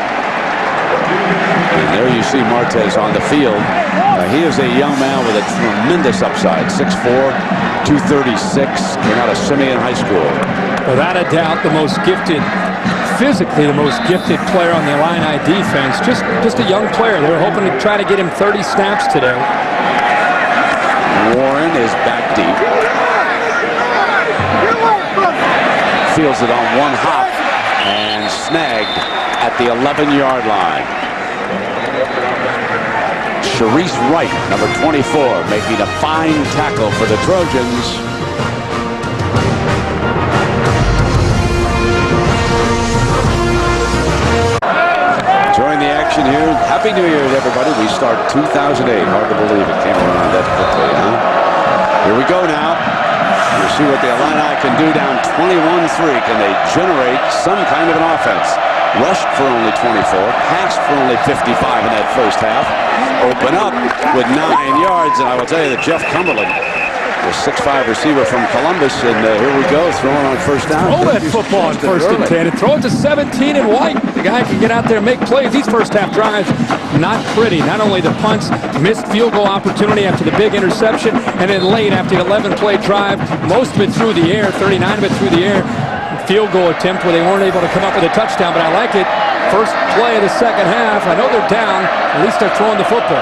And there you see Martez on the field. He is a young man with a tremendous upside. 6'4", 236, came out of Simeon High School. Without a doubt, the most gifted, physically the most gifted player on the Illini defense. Just a young player. They were hoping to try to get him 30 snaps today. Warren is back deep. Fields it on one hop and snagged at the 11-yard line. Sharice Wright, number 24, making a fine tackle for the Trojans. Join the action here. Happy New Year, everybody. We start 2008. Hard to believe it came around that quickly, huh? Here we go now. We'll see what the Illini can do down 21-3. Can they generate some kind of an offense? Rushed for only 24, passed for only 55 in that first half. Open up with 9 yards, and I will tell you that Jeff Cumberland, the 6'5" receiver from Columbus, and here we go, throwing on 1st down. Throw that football on 1st and 10, and throw it to 17 and White. The guy can get out there and make plays. These first half drives, not pretty. Not only the punts, missed field goal opportunity after the big interception, and then late after the 11-play drive, most of it through the air, 39 of it through the air. Field goal attempt where they weren't able to come up with a touchdown, but I like it. First play of the second half. I know they're down. At least they're throwing the football.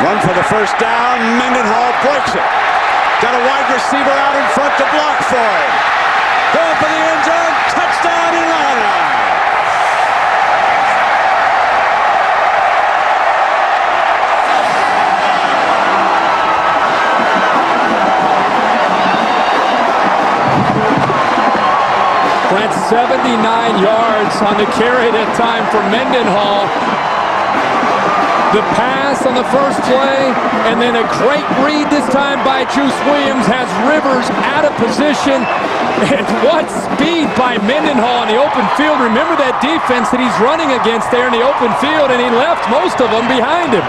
Run for the 1st down. Mendenhall breaks it. Got a wide receiver out in front to block for him. Going for the end zone. Touchdown Illini. Went 79 yards on the carry that time for Mendenhall. The pass on the first play, and then a great read this time by Juice Williams has Rivers out of position. And what speed by Mendenhall in the open field. Remember that defense that he's running against there in the open field, and he left most of them behind him.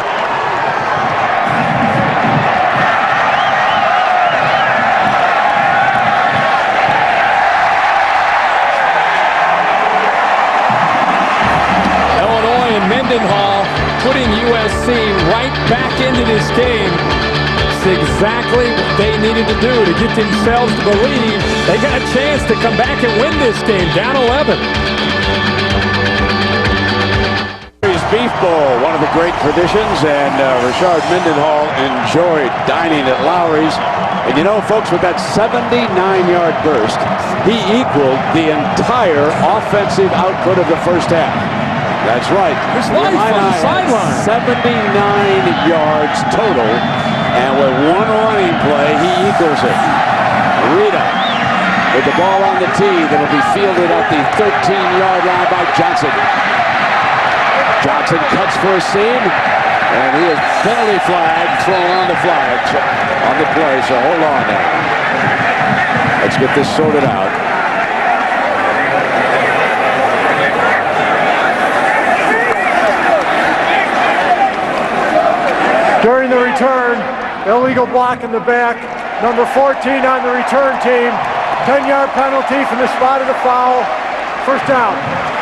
Mendenhall putting USC right back into this game. It's exactly what they needed to do to get themselves to believe they got a chance to come back and win this game, down 11. Beef Bowl, one of the great traditions, and Rashard Mendenhall enjoyed dining at Lowry's. And you know, folks, with that 79-yard burst, he equaled the entire offensive output of the first half. That's right. There's life on the sideline. 79 yards total, and with one running play, he equals it. Rita with the ball on the tee that'll be fielded at the 13-yard line by Johnson. Johnson cuts for a seam, and he is penalty flag thrown on the flag on the play, so hold on now. Let's get this sorted out. During the return, illegal block in the back, number 14 on the return team, 10-yard penalty from the spot of the foul, 1st down.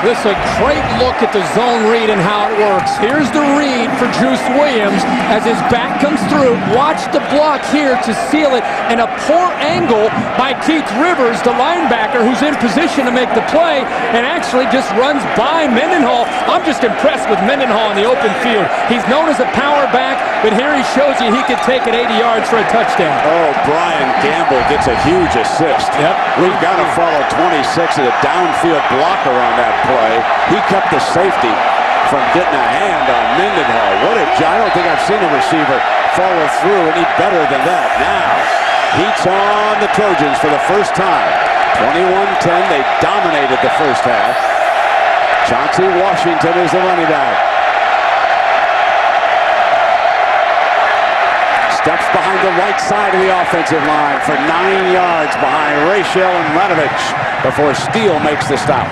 This is a great look at the zone read and how it works. Here's the read for Juice Williams as his back comes through. Watch the block here to seal it, and a poor angle by Keith Rivers, the linebacker, who's in position to make the play and actually just runs by Mendenhall. I'm just impressed with Mendenhall in the open field. He's known as a power back, but here he shows you he could take it 80 yards for a touchdown. Oh, Brian Gamble gets a huge assist. Yep. We've got to follow 26 as a downfield blocker on that play. He kept the safety from getting a hand on Mendenhall. I don't think I've seen a receiver follow through any better than that. Now, heat's on the Trojans for the first time. 21-10, they dominated the first half. Chauncey Washington is the running back. Steps behind the right side of the offensive line for 9 yards behind Rachel and Ranovich before Steele makes the stop.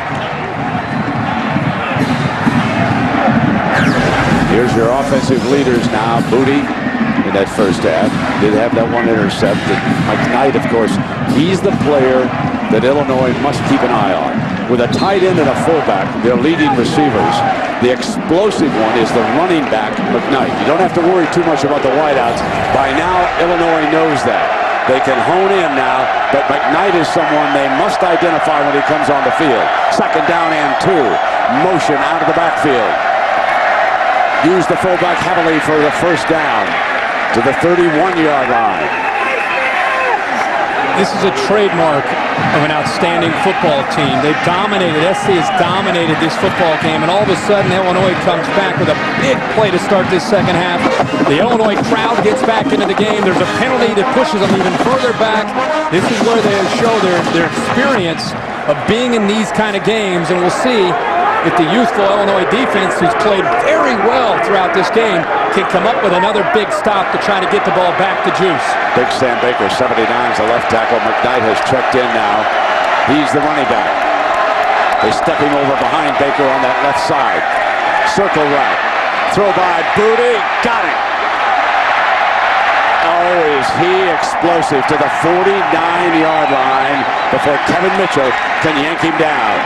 Here's your offensive leaders now. Booty in that first half did have that one intercepted. Mike Knight, of course, he's the player that Illinois must keep an eye on. With a tight end and a fullback, their leading receivers. The explosive one is the running back, McKnight. You don't have to worry too much about the wideouts. By now, Illinois knows that. They can hone in now, but McKnight is someone they must identify when he comes on the field. Second down and 2. Motion out of the backfield. Use the fullback heavily for the first down to the 31-yard line. This is a trademark of an outstanding football team. They've dominated. SC has dominated this football game, and all of a sudden Illinois comes back with a big play to start this second half. The Illinois crowd gets back into the game. There's a penalty that pushes them even further back. This is where they show their experience of being in these kind of games, and we'll see if the youthful Illinois defense, who's played very well throughout this game, can come up with another big stop to try to get the ball back to Juice. Big Sam Baker, 79 is the left tackle. McKnight has checked in now. He's the running back. They step him over behind Baker on that left side. Circle route. Throw by Booty. Got it. Oh, is he explosive to the 49-yard line before Kevin Mitchell can yank him down.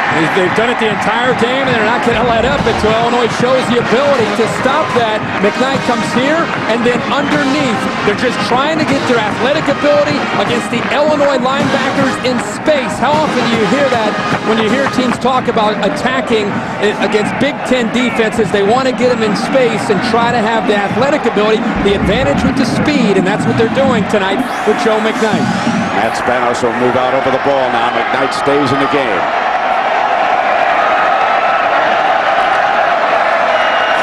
They've done it the entire game, and they're not going to let up until Illinois shows the ability to stop that. McKnight comes here, and then underneath. They're just trying to get their athletic ability against the Illinois linebackers in space. How often do you hear that when you hear teams talk about attacking against Big Ten defenses? They want to get them in space and try to have the athletic ability, the advantage with the speed, and that's what they're doing tonight with Joe McKnight. Matt Spanos will move out over the ball now. McKnight stays in the game.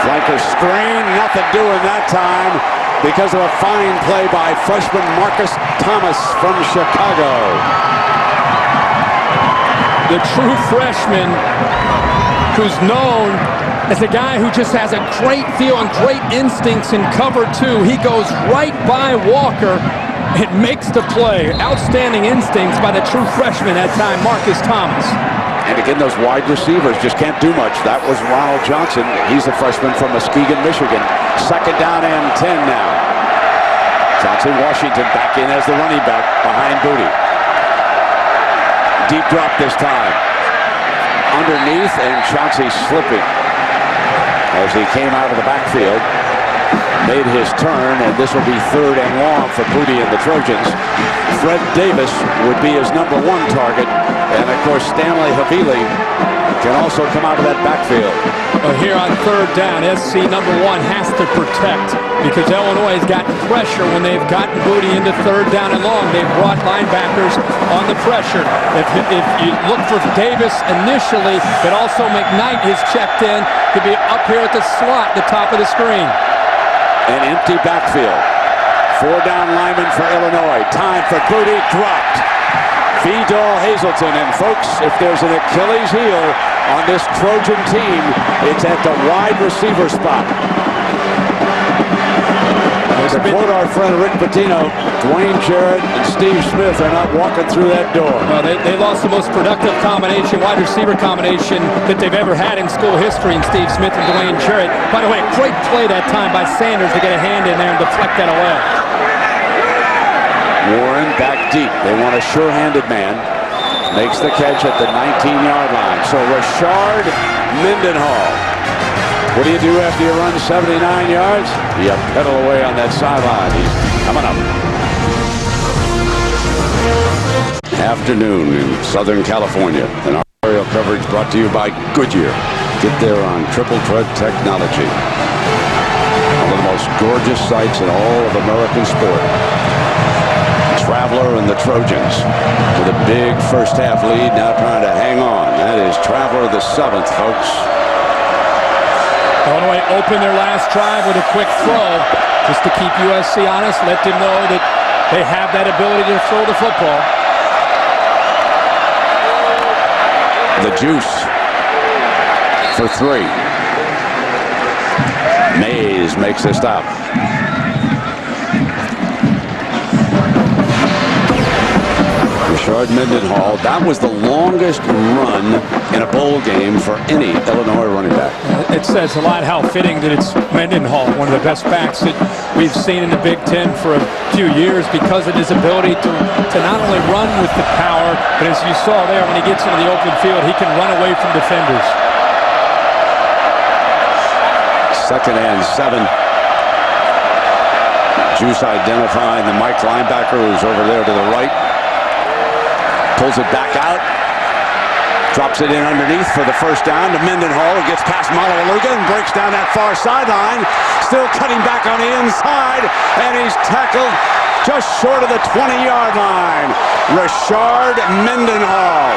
Flanker screen, nothing doing that time because of a fine play by freshman Marcus Thomas from Chicago. The true freshman who's known as a guy who just has a great feel and great instincts in cover 2. He goes right by Walker and makes the play. Outstanding instincts by the true freshman at time, Marcus Thomas. And again, those wide receivers just can't do much. That was Ronald Johnson. He's a freshman from Muskegon, Michigan. Second down and 10 now. Chauncey Washington back in as the running back behind Booty. Deep drop this time. Underneath, and Chauncey slipping as he came out of the backfield. Made his turn, and this will be third and long for Booty and the Trojans. Fred Davis would be his #1 target, and of course Stanley Havili can also come out of that backfield. Here on third down, SC #1 has to protect because Illinois has gotten pressure when they've gotten Booty into third down and long. They've brought linebackers on the pressure. If you look for Davis initially, but also McKnight has checked in to be up here at the slot, the top of the screen. An empty backfield. 4 down linemen for Illinois. Time for Booty, dropped. Vidal Hazelton, and folks, if there's an Achilles heel on this Trojan team, it's at the wide receiver spot. To quote our friend Rick Pitino, Dwayne Jarrett and Steve Smith are not walking through that door. Well, they lost the most productive combination, wide receiver combination that they've ever had in school history in Steve Smith and Dwayne Jarrett. By the way, great play that time by Sanders to get a hand in there and deflect that away. Warren back deep. They want a sure-handed man. makes the catch at the 19-yard line. So Rashard Mendenhall. What do you do after you run 79 yards? You pedal away on that sideline. He's coming up. Afternoon in Southern California. And our aerial coverage brought to you by Goodyear. Get there on Triple Tread Technology. One of the most gorgeous sights in all of American sport. Traveler and the Trojans with a big first half lead, now trying to hang on. That is Traveler the 7th, folks. Illinois opened their last drive with a quick throw just to keep USC honest, let them know that they have that ability to throw the football. The juice for 3. Mays makes a stop. Rashard Mendenhall, that was the longest run in a bowl game for any Illinois running back. It says a lot how fitting that it's Mendenhall, one of the best backs that we've seen in the Big Ten for a few years because of his ability to not only run with the power, but as you saw there, when he gets into the open field, he can run away from defenders. 2nd and 7. Juice identifying the Mike linebacker who's over there to the right. Pulls it back out. Drops it in underneath for the first down to Mendenhall, who gets past Malawaluga and breaks down that far sideline. Still cutting back on the inside, and he's tackled just short of the 20-yard line. Rashard Mendenhall.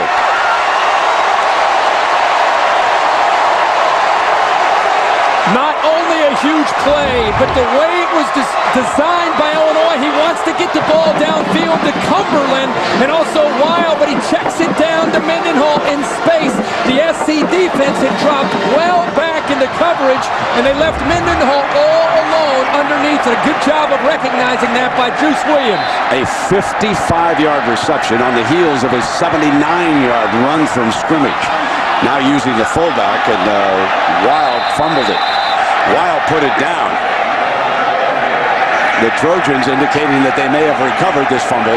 Not only a huge play, but the way it was designed by Illinois, he wants to get the ball downfield to Cumberland and also Weil, but he checks it down to Mendenhall in space. The SC defense had dropped well back into coverage, and they left Mendenhall all alone underneath. A good job of recognizing that by Juice Williams. A 55-yard reception on the heels of his 79-yard run from scrimmage. Now using the fullback, and Weil fumbled it. Weil put it down. The Trojans indicating that they may have recovered this fumble.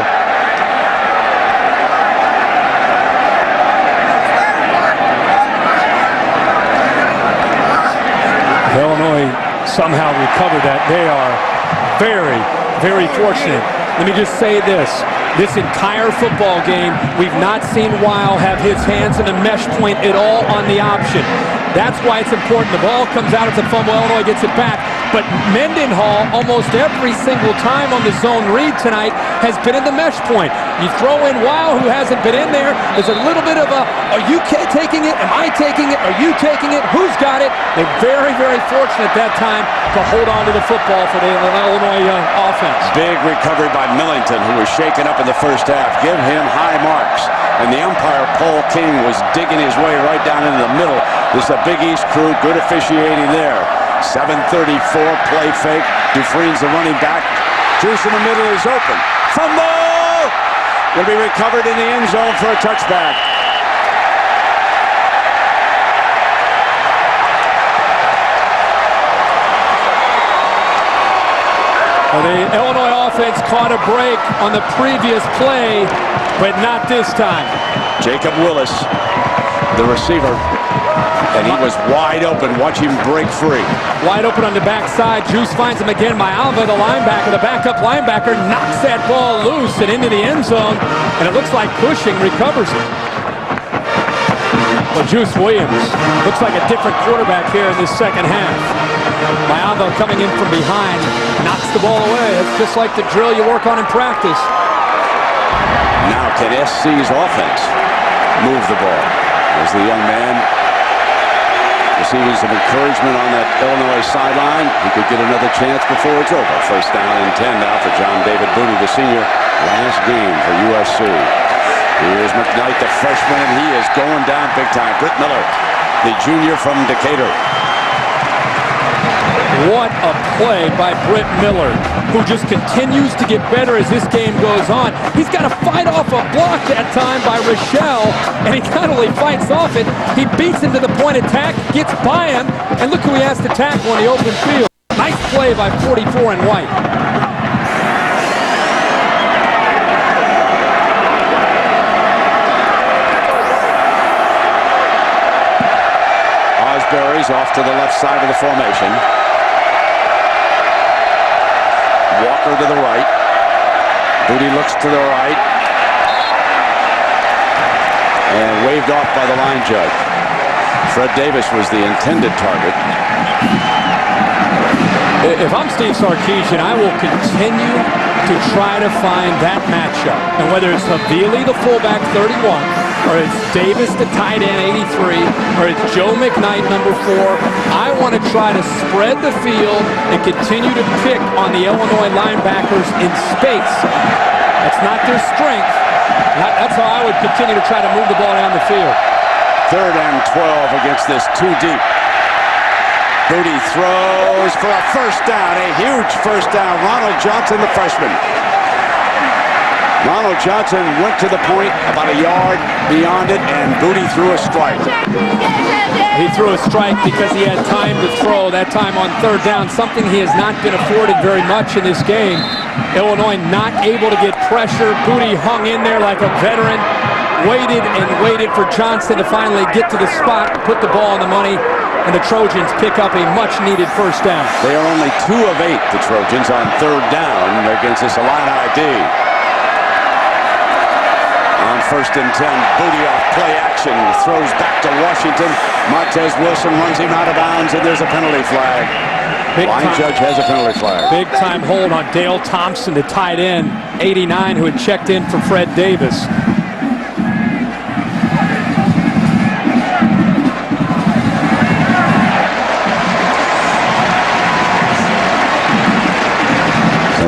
Illinois somehow recovered that. They are very, very fortunate. Let me just say this. This entire football game, we've not seen Weil have his hands in a mesh point at all on the option. That's why it's important. The ball comes out, it's a fumble, Illinois gets it back. But Mendenhall, almost every single time on the zone read tonight, has been in the mesh point. You throw in Weil, who hasn't been in there. There's a little bit of a, are you taking it? Am I taking it? Are you taking it? Who's got it? They're very, very fortunate that time to hold on to the football for the Illinois offense. Big recovery by Millington, who was shaken up in the first half. Give him high marks. And the umpire, Paul King, was digging his way right down into the middle. This is a Big East crew, good officiating there. 7:34, play fake. Dufresne's the running back. Juice in the middle is open. Fumble! Will be recovered in the end zone for a touchback. Well, the Illinois offense caught a break on the previous play, but not this time. Jacob Willis, the receiver, and he was wide open. Watch him break free. Wide open on the backside. Juice finds him again. Maiava, the linebacker, the backup linebacker, knocks that ball loose and into the end zone, and it looks like Cushing recovers it. Well, Juice Williams looks like a different quarterback here in this second half. Maiava coming in from behind, knocks the ball away. It's just like the drill you work on in practice. Now can SC's offense move the ball? There's the young man receiving some encouragement on that Illinois sideline. He could get another chance before it's over. First down and 10 now for John David Booty, the senior. Last game for USC. Here's McKnight, the freshman, and he is going down big time. Britt Miller, the junior from Decatur. What a play by Britt Miller, who just continues to get better as this game goes on. He's got to fight off a block that time by Rochelle, and he not only fights off it, he beats him to the point of attack, gets by him, and look who he has to tackle on the open field. Nice play by 44 and White. Salisbury's off to the left side of the formation. Walker to the right. Booty looks to the right. And waved off by the line judge. Fred Davis was the intended target. If I'm Steve Sarkisian, I will continue to try to find that matchup. And whether it's Havili, the fullback, 31, or it's Davis, the tight end, 83, or it's Joe McKnight, number 4, I want to try to spread the field and continue to pick on the Illinois linebackers in space. That's not their strength. That's how I would continue to try to move the ball down the field. 3rd and 12 against this too deep. Booty throws for a first down, a huge first down. Ronald Johnson, the freshman. Ronald Johnson went to the point about a yard beyond it, and Booty threw a strike. He threw a strike because he had time to throw, that time on 3rd down, something he has not been afforded very much in this game. Illinois not able to get pressure. Booty hung in there like a veteran, waited and waited for Johnson to finally get to the spot, put the ball on the money, and the Trojans pick up a much-needed first down. They are only 2 of 8, the Trojans, on 3rd down against this Illini D. On 1st and 10, Booty off play action, throws back to Washington. Montez Wilson runs him out of bounds, and there's a penalty flag. Line judge has a penalty flag. Big-time hold on Dale Thompson, the tight end, 89, who had checked in for Fred Davis.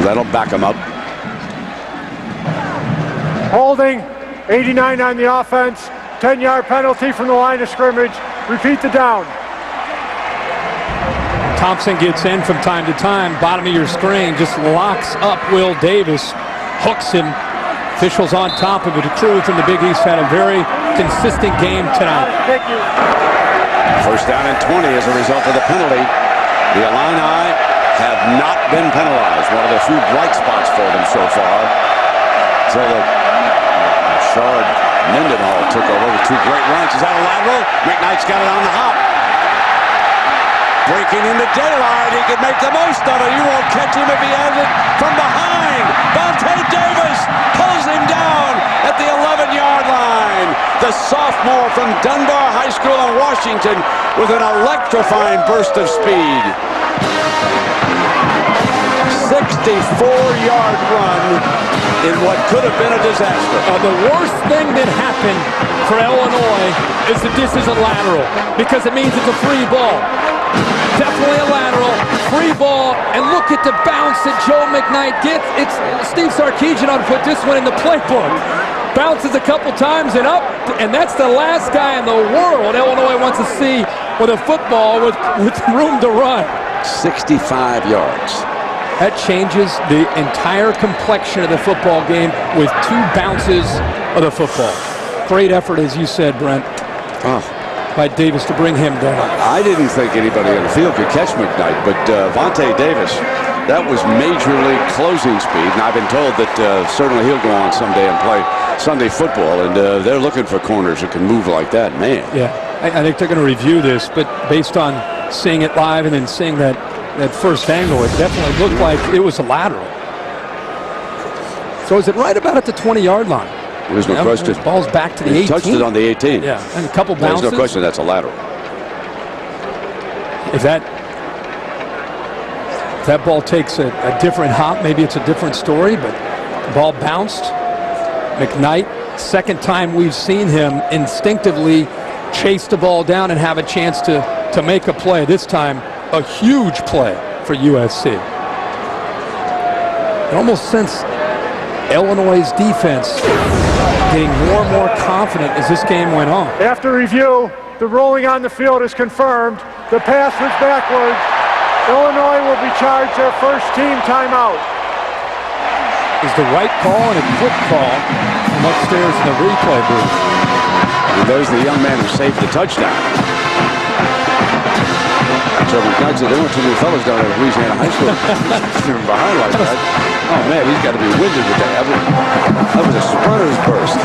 That'll back him up. Holding, 89 on the offense, 10-yard penalty from the line of scrimmage. Repeat the down. Thompson gets in from time to time, bottom of your screen, just locks up Will Davis, hooks him. Officials on top of it. The crew from the Big East had a very consistent game tonight. Thank you. 1st down and 20 as a result of the penalty. The Illini have not been penalized. One of the few bright spots for them so far. So the Shard Mendenhall took over with 2 great runs. Is that a lateral? McKnight's got it on the hop. Breaking into daylight. He can make the most of it. You won't catch him if he has it from behind. Vontae Davis pulls him down at the 11-yard line. The sophomore from Dunbar High School in Washington with an electrifying burst of speed. 64-yard run in what could have been a disaster. The worst thing that happened for Illinois is that this is a lateral, because it means it's a free ball. Definitely a lateral, free ball, and look at the bounce that Joe McKnight gets. It's Steve Sarkisian ought to put this one in the playbook. Bounces a couple times and up, and that's the last guy in the world Illinois wants to see with a football with room to run. 65 yards. That changes the entire complexion of the football game with 2 bounces of the football. Great effort, as you said, Brent, by Davis to bring him down. I didn't think anybody on the field could catch McKnight, but Vontae Davis, that was major league closing speed, and I've been told that certainly he'll go on someday and play Sunday football, and they're looking for corners that can move like that, man. Yeah, I think they're going to review this, but based on seeing it live and then seeing that first angle, it definitely looked like it was a lateral. So is it right about at the 20-yard line? There's no question. The ball's back to the 18. He touched it on the 18. Yeah, and a couple bounces. There's no question that's a lateral. If that ball takes a different hop, maybe it's a different story, but the ball bounced. McKnight, 2nd time we've seen him instinctively chase the ball down and have a chance to make a play. This time, a huge play for USC. I almost sense Illinois' defense getting more and more confident as this game went on. After review, the ruling on the field is confirmed. The pass was backwards. Illinois will be charged their first team timeout. Is the right call and a quick call from upstairs in the replay booth. And there's the young man who saved the touchdown. So McKnight said there weren't too many fellas down at Louisiana High School behind like that. Oh man, he's got to be winded with that. That was a sprinter's burst.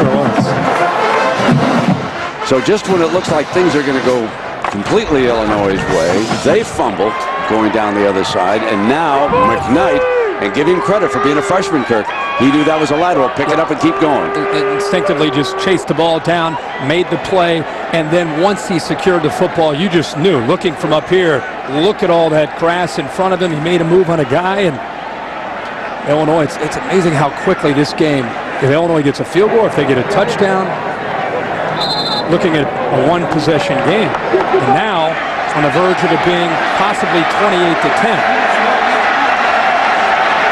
So just when it looks like things are going to go completely Illinois' way. They fumbled going down the other side, and now McKnight, and give him credit for being a freshman, Kirk. He knew that was a lateral. Pick it up and keep going. Instinctively just chased the ball down, made the play, and then once he secured the football, you just knew, looking from up here, look at all that grass in front of him. He made a move on a guy, and Illinois, it's amazing how quickly this game, if Illinois gets a field goal, if they get a touchdown, looking at a one-possession game. And now, on the verge of it being possibly 28-10.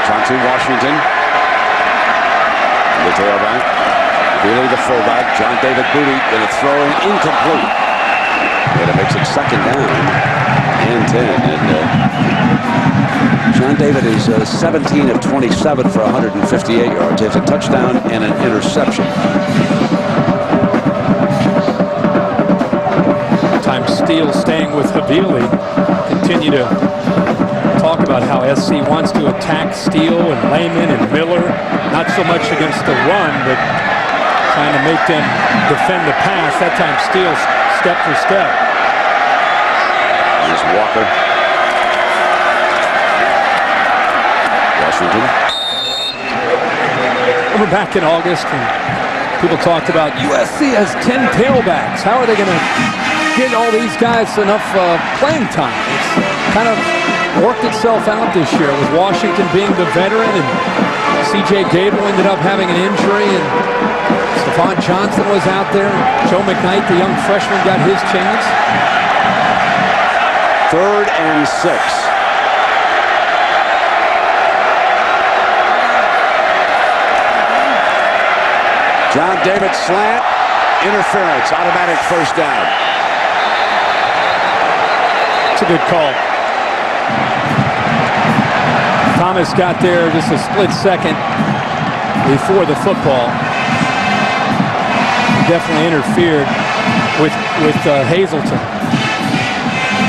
Chauncey Washington, the tailback. Really the fullback. John David Booty going to throw in incomplete. And it makes it second down and 10. And John David is 17 of 27 for 158 yards. He has a touchdown and an interception. Time Steele staying with Havili. Continue to talk about how SC wants to attack Steele and Lehman and Miller. Not so much against the run, but trying to make them defend the pass. That time Steele step for step. Here's Walker. Washington. Remember back in August when people talked about USC has 10 tailbacks. How are they going to get all these guys enough playing time? It's kind of worked itself out this year with Washington being the veteran, and C.J. Gable ended up having an injury, and Stephon Johnson was out there. Joe McKnight, the young freshman, got his chance. 3rd and 6. John David slant, interference, automatic first down. It's a good call. Thomas got there just a split second before the football. He definitely interfered with Hazelton.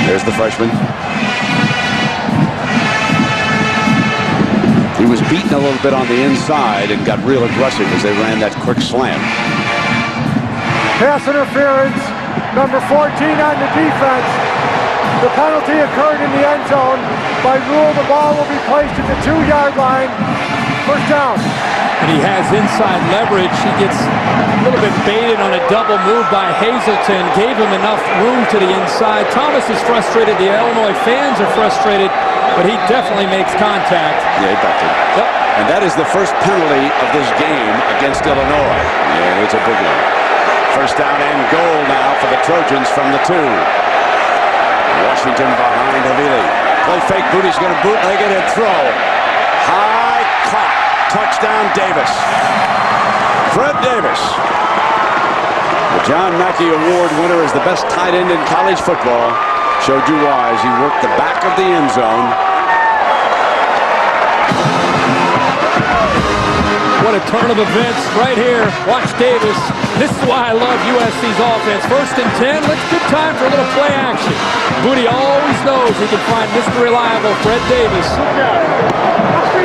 There's the freshman. He was beaten a little bit on the inside and got real aggressive as they ran that quick slant. Pass interference, number 14 on the defense. The penalty occurred in the end zone. By rule, the ball will be placed at the 2-yard line. First down. And he has inside leverage. He gets a little bit baited on a double move by Hazelton. Gave him enough room to the inside. Thomas is frustrated. The Illinois fans are frustrated, but he definitely makes contact. Yeah, he ducked it. Yep. And that is the first penalty of this game against Illinois. Yeah, it's a big one. First down and goal now for the Trojans from the 2. Washington behind Havili. Play fake. Booty's going to bootleg it and throw. High caught. Touchdown Davis. Fred Davis. The John Mackey Award winner is the best tight end in college football. Showed you why as he worked the back of the end zone. What a turn of events right here. Watch Davis. This is why I love USC's offense. 1st and 10. Let's good time for a little play action. Booty always knows he can find Mr. Reliable Fred Davis.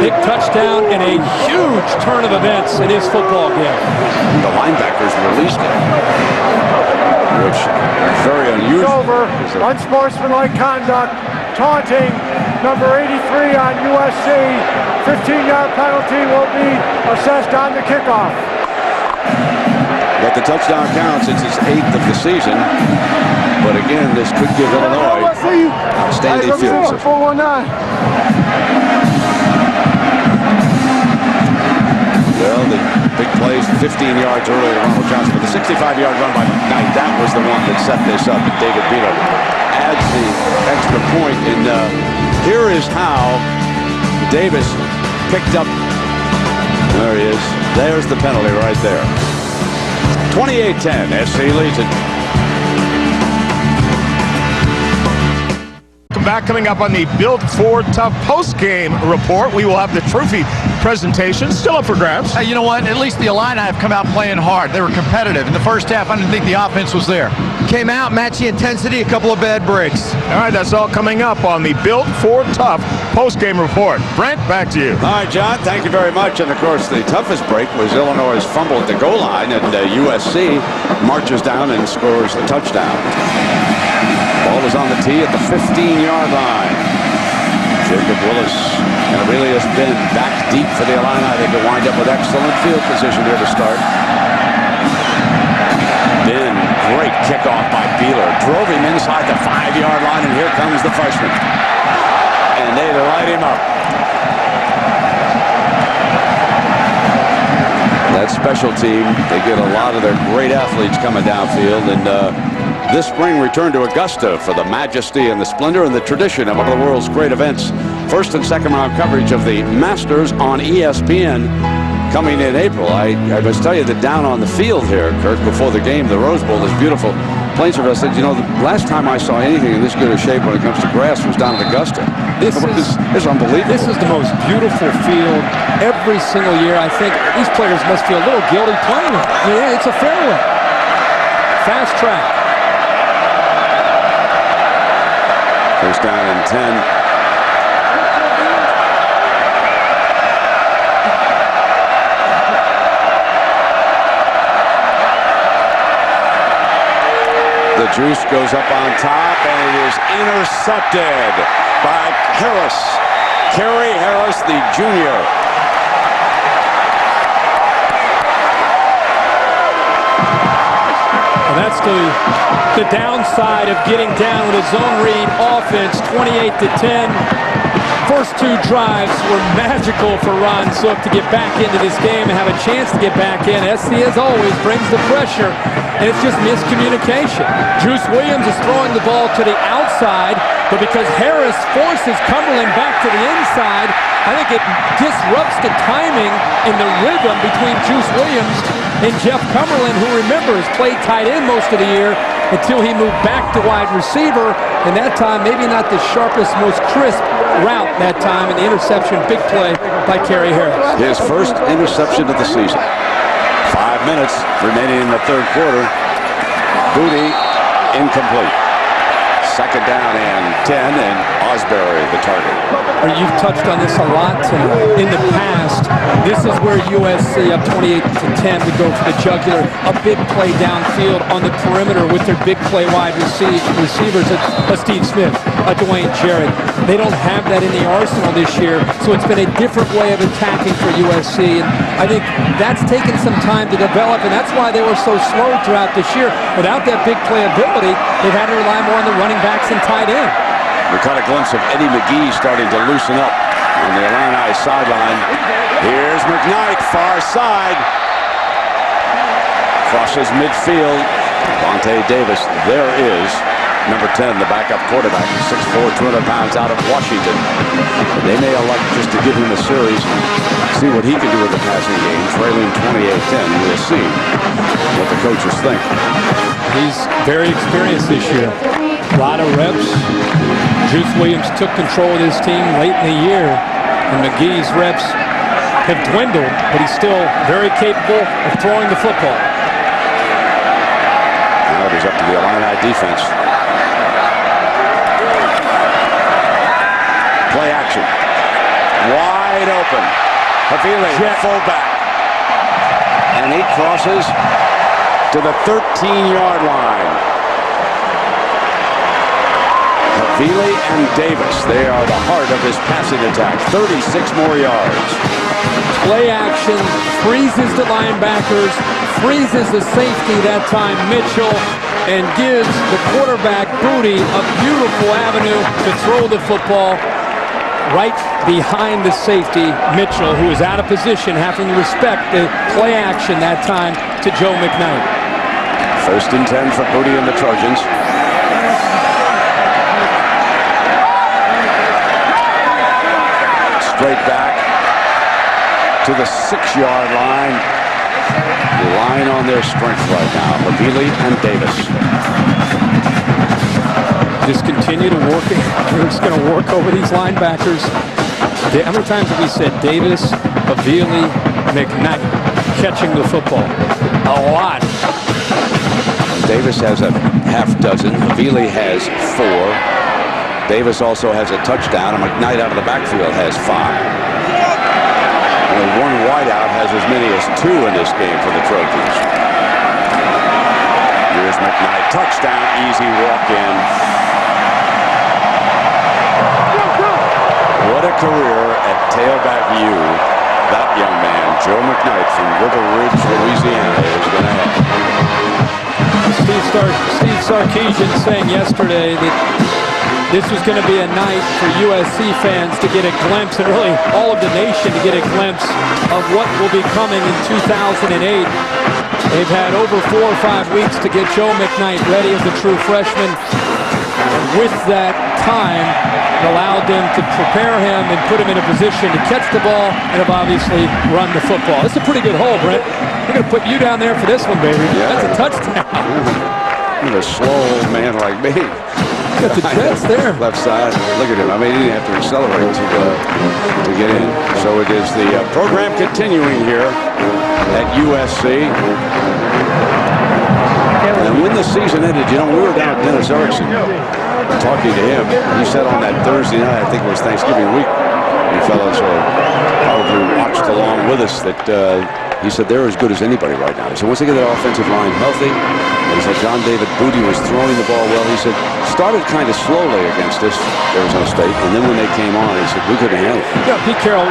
Big touchdown and a huge turn of events in his football game. The linebackers released it, which is very unusual. Over. Unsportsmanlike conduct. Taunting. Number 83 on USC. 15-yard penalty will be assessed on the kickoff. But the touchdown counts. It's his 8th of the season. But again, this could give Illinois outstanding field position. 419. Well, the big plays 15 yards earlier to Ronald Johnson, but the 65-yard run by McKnight, that was the one that set this up, and David Beto adds the extra point. And here is how Davis picked up. There he is. There's the penalty right there. 28-10, SC leads it. Back coming up on the Built Ford Tough post-game report. We will have the trophy presentation still up for grabs. Hey, you know what? At least the Illini have come out playing hard. They were competitive. In the first half, I didn't think the offense was there. Came out, matched the intensity, a couple of bad breaks. All right, that's all coming up on the Built Ford Tough post-game report. Brent, back to you. All right, John, thank you very much. And, of course, the toughest break was Illinois' fumble at the goal line, and USC marches down and scores the touchdown. Ball is on the tee at the 15-yard line. Jacob Willis and Aurelius Ben back deep for the Illini. They could wind up with excellent field position here to start. Ben, great kickoff by Beeler. Drove him inside the 5-yard line, and here comes the freshman. And they light him up. That special team, they get a lot of their great athletes coming downfield, and this spring returned to Augusta for the majesty and the splendor and the tradition of one of the world's great events. First and second round coverage of the Masters on ESPN coming in April. I must tell you that down on the field here, Kirk, before the game, the Rose Bowl is beautiful. Plainsboro said, you know, the last time I saw anything in this good a shape when it comes to grass was down at Augusta. This is unbelievable. This is the most beautiful field every single year. I think these players must feel a little guilty playing it. Yeah, it's a fairway. Fast track. First down and 10. The juice goes up on top, and it is intercepted by Harris. Kerry Harris, the junior. And that's the downside of getting down with a zone read offense, 28-10. First two drives were magical for Ron Zook to get back into this game and have a chance to get back in. SC, as always, brings the pressure, and it's just miscommunication. Juice Williams is throwing the ball to the outside, but because Harris forces Cumberland back to the inside, I think it disrupts the timing and the rhythm between Juice Williams and Jeff Cumberland, who, remember, has played tight end most of the year until he moved back to wide receiver, and that time maybe not the sharpest, most crisp route that time, and the interception, big play by Kerry Harris. His first interception of the season. 5 minutes remaining in the third quarter. Booty incomplete. Second down and 10, and Osbury the target. You've touched on this a lot in the past. This is where USC up 28-10 would go for the jugular. A big play downfield on the perimeter with their big play wide receivers, Steve Smith, Dwayne Jarrett. They don't have that in the arsenal this year, so it's been a different way of attacking for USC. And I think that's taken some time to develop, and that's why they were so slow throughout this year. Without that big play ability, they've had to rely more on the running backs and tight end. We caught a glimpse of Eddie McGee starting to loosen up on the Illini sideline. Here's McKnight, far side. Crosses midfield. Vontae Davis, there is number 10, the backup quarterback, 6'4", 200 pounds out of Washington. They may elect just to give him a series, see what he can do with the passing game. Trailing 28-10. We'll see what the coaches think. He's very experienced this year. A lot of reps. Juice Williams took control of this team late in the year, and McGee's reps have dwindled, but he's still very capable of throwing the football. Now it is up to the Illini defense. Play action. Wide open. Havili, fullback. And he crosses to the 13-yard line. Havili and Davis, they are the heart of this passing attack. 36 more yards. Play action, freezes the linebackers, freezes the safety that time, Mitchell, and gives the quarterback, Booty, a beautiful avenue to throw the football right behind the safety, Mitchell, who is out of position, having to respect the play action that time to Joe McKnight. First and 10 for Booty and the Trojans. Straight back to the 6-yard line. Relying on their strength right now, Havili and Davis. Just continue to work it. We're just going to work over these linebackers. How many times have we said Davis, Havili, McKnight catching the football? A lot. Davis has a half dozen. Havili has 4. Davis also has a touchdown, and McKnight out of the backfield has 5. Only one wideout has as many as 2 in this game for the Trojans. Here's McKnight, touchdown, easy walk-in. career at tailback U, that young man, Joe McKnight from River Ridge, Louisiana, is going to have. Steve Sarkisian saying yesterday that this was going to be a night for USC fans to get a glimpse, and really all of the nation to get a glimpse of what will be coming in 2008. They've had over 4 or 5 weeks to get Joe McKnight ready as a true freshman. And with that time, it allowed them to prepare him and put him in a position to catch the ball and have obviously run the football. It's a pretty good hole, Brent. We're going to put you down there for this one, baby. Yeah. That's a touchdown. A slow old man like me. Got the Jets there. Left side. Look at him. I mean, he didn't have to accelerate to get in. So it is the program continuing here at USC. And when the season ended, you know, we were down at Dennis Erickson talking to him. He said on that Thursday night, I think it was Thanksgiving week, you fellas probably watched along with us, that he said they're as good as anybody right now. He said once they get that offensive line healthy, and he said John David Booty was throwing the ball well. He said started kind of slowly against us, Arizona State, and then when they came on, he said we couldn't handle it. Yeah, Pete Carroll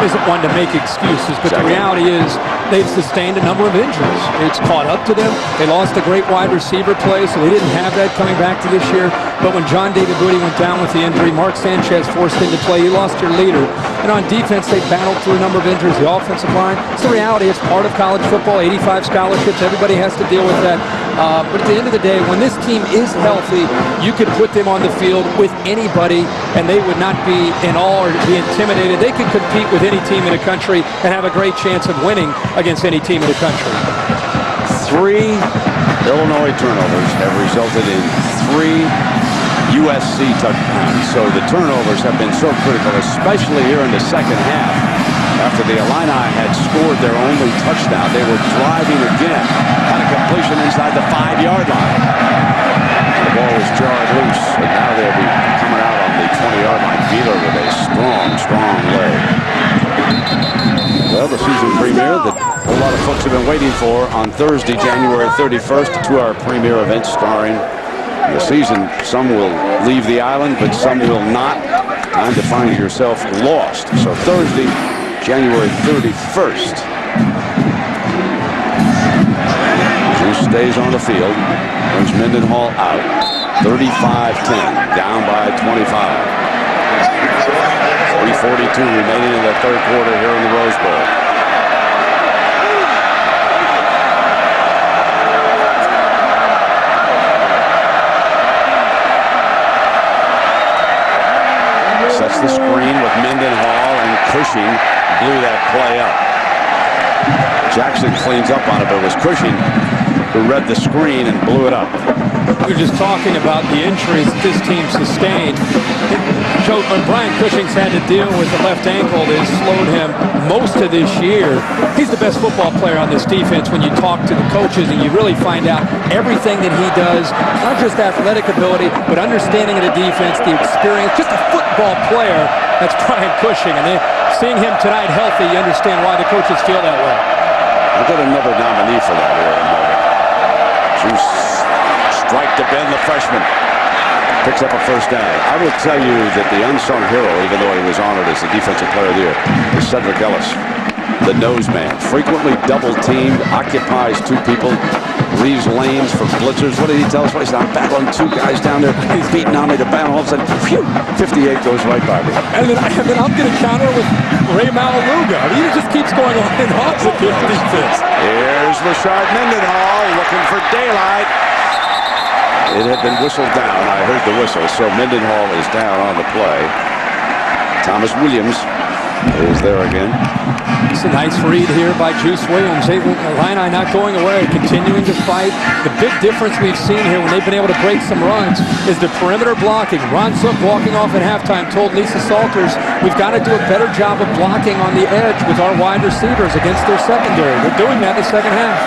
isn't one to make excuses, but the reality is they've sustained a number of injuries. It's caught up to them. They lost a great wide receiver play, so they didn't have that coming back to this year. But when John David Booty went down with the injury, Mark Sanchez forced him to play. You lost your leader. And on defense, they battled through a number of injuries. The offensive line, it's the reality. It's part of college football, 85 scholarships. Everybody has to deal with that. But at the end of the day, when this team is healthy, you could put them on the field with anybody, and they would not be in awe or be intimidated. They could compete with any team in the country and have a great chance of winning against any team in the country. 3 Illinois turnovers have resulted in 3 USC touchdowns. So the turnovers have been so critical, especially here in the second half. After the Illini had scored their only touchdown, they were driving again. Had a completion inside the 5-yard line. The ball was jarred loose, and now they'll be coming out on the 20-yard line. Beeler with a strong leg. Well, the season premiere that a whole lot of folks have been waiting for on Thursday, January 31st, 2-hour premiere event starring the season. Some will leave the island, but some will not. Time to find yourself lost. So Thursday, January 31st. Juice stays on the field. Brings Mendenhall out. 35-10. Down by 25. 3:42 remaining in the third quarter here in the Rose Bowl. Sets the screen with Mendenhall, and Cushing blew that play up. Jackson cleans up on it, but it was Cushing who read the screen and blew it up. We were just talking about the injuries that this team sustained. When Brian Cushing's had to deal with the left ankle that has slowed him most of this year. He's the best football player on this defense when you talk to the coaches and you really find out everything that he does, not just athletic ability, but understanding of the defense, the experience, just a football player. That's Brian Cushing. And then seeing him tonight healthy, you understand why the coaches feel that way. I've got another nominee for that here in a moment. Juice strike to Ben, the freshman. Picks up a first down. I will tell you that the unsung hero, even though he was honored as the defensive player of the year, is Cedric Ellis, the nose man. Frequently double-teamed, occupies 2 people, leaves lanes for blitzers. What did he tell us? He said, I'm battling 2 guys down there. He's beating on me to battle. All of a sudden, phew, 58 goes right by me. And then I'm going to counter with Ray Maualuga. I mean, he just keeps going on and on with this defense. Here's Rashard Mendenhall looking for daylight. It had been whistled down. I heard the whistle, so Mendenhall is down on the play. Thomas Williams is there again. It's a nice read here by Juice Williams. Illini not going away, continuing to fight. The big difference we've seen here when they've been able to break some runs is the perimeter blocking. Ron Zook walking off at halftime told Lisa Salters, we've got to do a better job of blocking on the edge with our wide receivers against their secondary. They're doing that in the second half.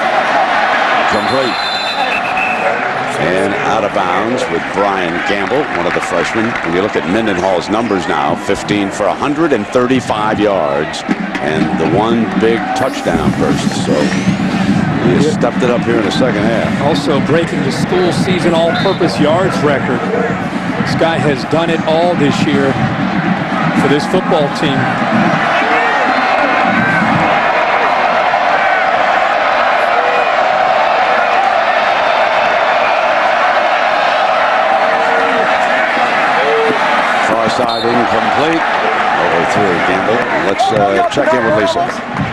Complete. And out of bounds with Brian Gamble, one of the freshmen. When you look at Mendenhall's numbers now, 15 for 135 yards and the 1 big touchdown burst. So he has stepped it up here in the second half. Also breaking the school season all-purpose yards record. This guy has done it all this year. for this football team. Far side incomplete. Over through Gamble. Let's check in with Lisa.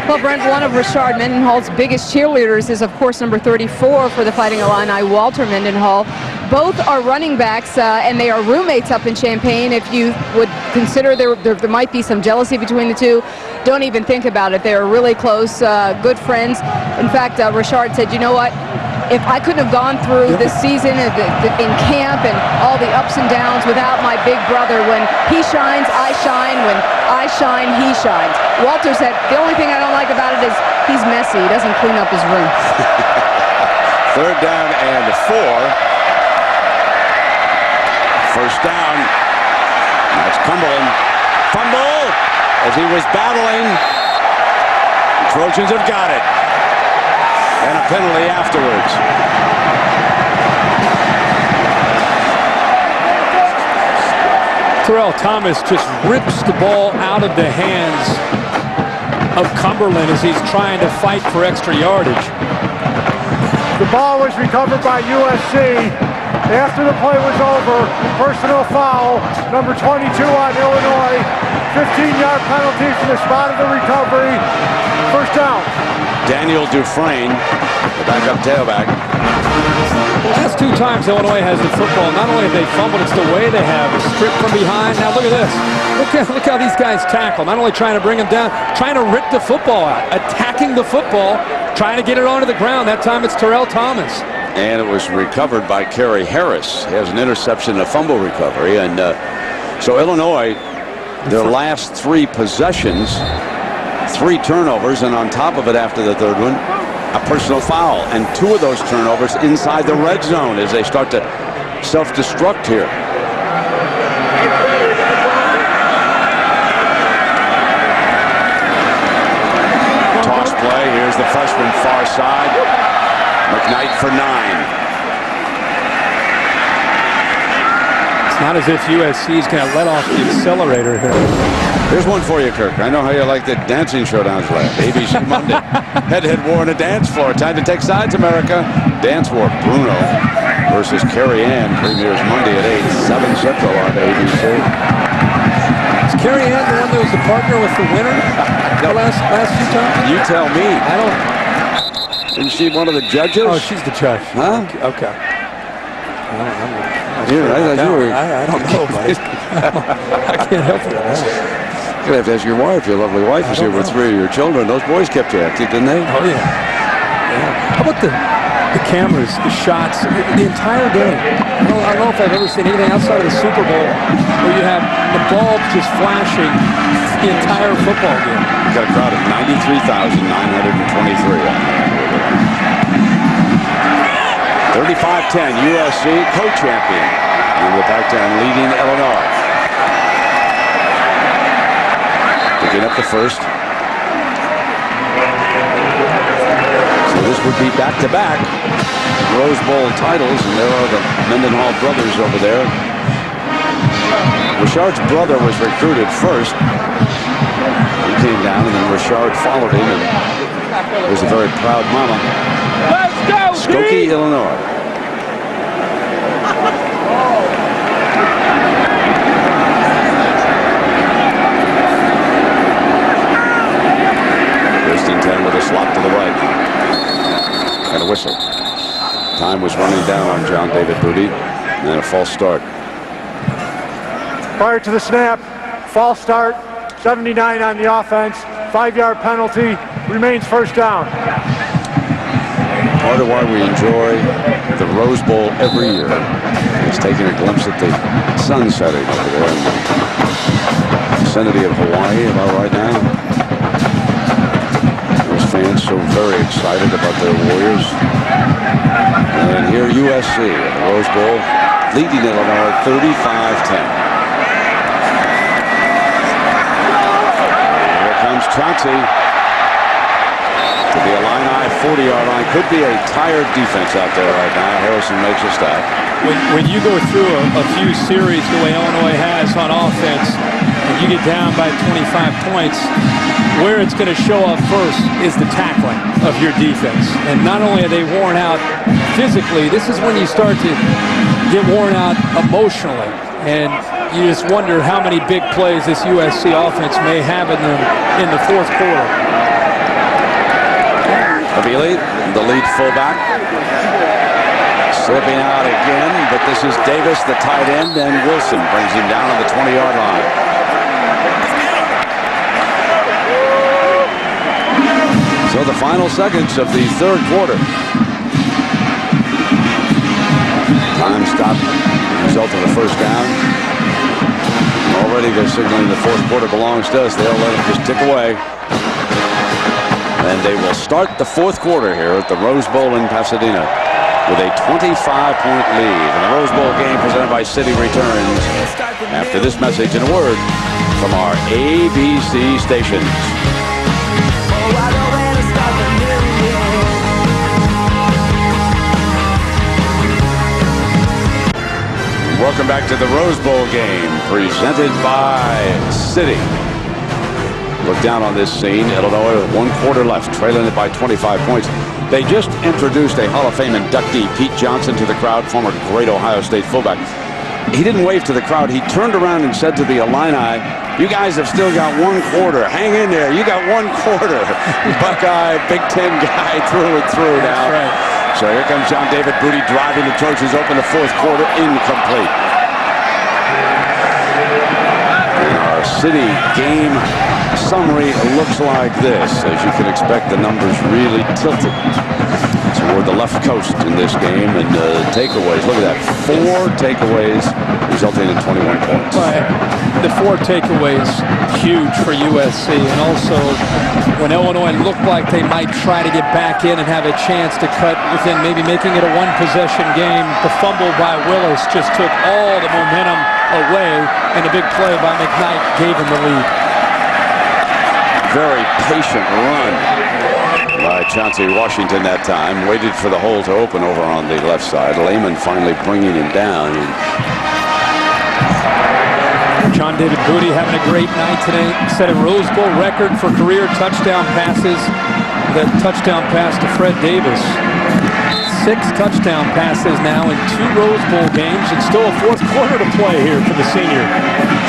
Well, Brent, one of Richard Mendenhall's biggest cheerleaders is, of course, number 34 for the Fighting Illini, Walter Mendenhall. Both are running backs, and they are roommates up in Champaign. If you would consider there might be some jealousy between the two, don't even think about it. They are really close, good friends. In fact, Richard said, you know what? If I couldn't have gone through this season in camp and all the ups and downs without my big brother, when he shines, I shine. When I shine, he shines. Walter said, the only thing I don't like about it is he's messy. He doesn't clean up his room. 3rd down and 4. First down. That's Cumberland. Fumble as he was battling. The Trojans have got it. And a penalty afterwards. Terrell Thomas just rips the ball out of the hands of Cumberland as he's trying to fight for extra yardage. The ball was recovered by USC. After the play was over, personal foul, number 22 on Illinois. 15-yard penalty from the spot of the recovery. First down. Daniel Dufresne, the backup tailback. The last 2 times Illinois has the football, not only have they fumbled, it's the way they have. A strip from behind. Now look at this. Look how these guys tackle. Not only trying to bring them down, trying to rip the football out. Attacking the football, trying to get it onto the ground. That time it's Terrell Thomas. And it was recovered by Kerry Harris. He has an interception and a fumble recovery. And so Illinois, their last 3 possessions, 3 turnovers, and on top of it after the 3rd one, a personal foul. And 2 of those turnovers inside the red zone as they start to self-destruct here. Toss play. Here's the freshman far side. McKnight for 9. It's not as if USC is going to let off the accelerator here. Here's one for you, Kirk. I know how you like the dancing showdowns last. ABC Monday. Head-to-head war on the dance floor. Time to take sides, America. Dance war. Bruno versus Carrie Ann. Premieres Monday at 8, 7 Central on ABC. Is Carrie Ann the one that was the partner with the winner the last few times? You tell me. I don't. Isn't she one of the judges? Oh, she's the judge. Huh? Okay. I thought you were. I don't know, buddy. I can't help it. You're going to have to ask your wife, your lovely wife, who's here with 3 of your children. Those boys kept you active, didn't they? Oh, yeah. How about the cameras, the shots, the entire game? I don't know if I've ever seen anything outside of the Super Bowl where you have the bulbs just flashing the entire football game. We've got a crowd of 93,923. 35-10, USC co-champion. And the Pac-10 leading Illinois. Picking up the first. So this would be back-to-back Rose Bowl titles, and there are the Mendenhall brothers over there. Richard's brother was recruited first. He came down, and then Richard followed him, and was a very proud mama. Let's go, Skokie, Illinois. First and 10 with a slot to the right. And a whistle. Time was running down on John David Booty, and then a false start. Prior to the snap, false start, 79 on the offense, 5-yard penalty, remains first down. Part of why we enjoy the Rose Bowl every year is taking a glimpse at the sun setting over there in the vicinity of Hawaii about right now. Those fans so very excited about their Warriors. And here USC at the Rose Bowl leading Illinois 35-10. Here comes Chauncey. To the Illini 40-yard line. Could be a tired defense out there right now. Harrison makes a stop. When you go through a few series the way Illinois has on offense, and you get down by 25 points, where it's going to show up first is the tackling of your defense. And not only are they worn out physically, this is when you start to get worn out emotionally. And you just wonder how many big plays this USC offense may have in them in the fourth quarter. Havili, the lead fullback, slipping out again, but this is Davis, the tight end, and Wilson brings him down on the 20-yard line. So the final seconds of the third quarter. Time stop, result of the first down. Already they're signaling the fourth quarter belongs to us. They'll let it just tick away. And they will start the fourth quarter here at the Rose Bowl in Pasadena with a 25-point lead. And the Rose Bowl game presented by Citi returns after this message and a word from our ABC stations. Welcome back to the Rose Bowl game presented by Citi. Look down on this scene. Illinois with 1 quarter left, trailing it by 25 points. They just introduced a Hall of Fame inductee, Pete Johnson, to the crowd, former great Ohio State fullback. He didn't wave to the crowd. He turned around and said to the Illini, "You guys have still got 1 quarter. Hang in there. You got 1 quarter." Buckeye, Big Ten guy through and through now. That's right. So here comes John David Booty driving the Trojans open the fourth quarter, incomplete. And our Citi game summary looks like this. As you can expect, the numbers really tilted toward the left coast in this game. And takeaways, look at that, 4 takeaways resulting in 21 points. Right. The 4 takeaways, huge for USC. And also, when Illinois looked like they might try to get back in and have a chance to cut within maybe making it a 1-possession game, the fumble by Willis just took all the momentum away, and the big play by McKnight gave him the lead. Very patient run by Chauncey Washington that time. Waited for the hole to open over on the left side. Lehman finally bringing him down. John David Booty having a great night today. Set a Rose Bowl record for career touchdown passes. The touchdown pass to Fred Davis. 6 touchdown passes now in 2 Rose Bowl games, and still a fourth quarter to play here for the senior.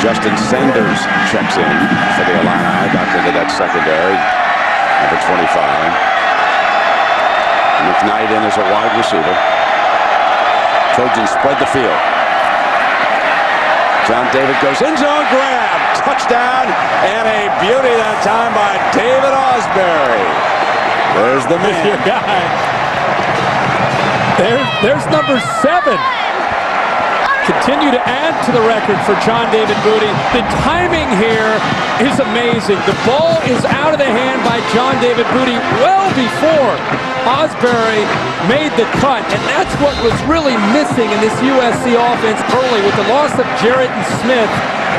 Justin Sanders checks in for the Illini, back into that secondary, number 25. McKnight in as a wide receiver. Trojans spread the field. John David goes in zone grab, touchdown, and a beauty that time by David Ausberry. There's the man. Your guy. There's number 7. Continue to add to the record for John David Booty. The timing here is amazing. The ball is out of the hand by John David Booty well before Ausberry made the cut, and that's what was really missing in this USC offense early. With the loss of Jarrett and Smith,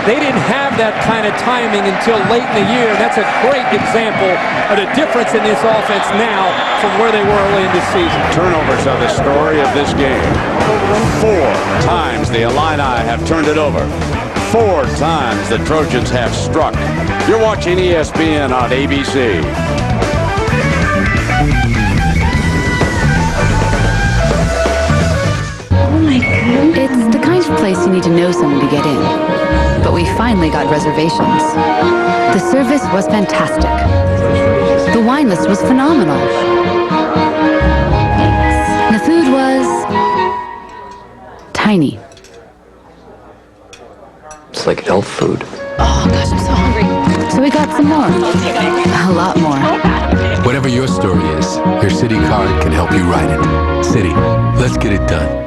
they didn't have that kind of timing until late in the year. That's a great example of the difference in this offense now from where they were early in this season. Turnovers are the story of this game. 4 times the Illini have turned it over. 4 times the Trojans have struck. You're watching ESPN on ABC. It's the kind of place you need to know someone to get in. But we finally got reservations. The service was fantastic. The wine list was phenomenal. And the food was tiny. It's like elf food. Oh gosh, I'm so hungry. So we got some more. A lot more. Whatever your story is, your Citi card can help you write it. Citi, let's get it done.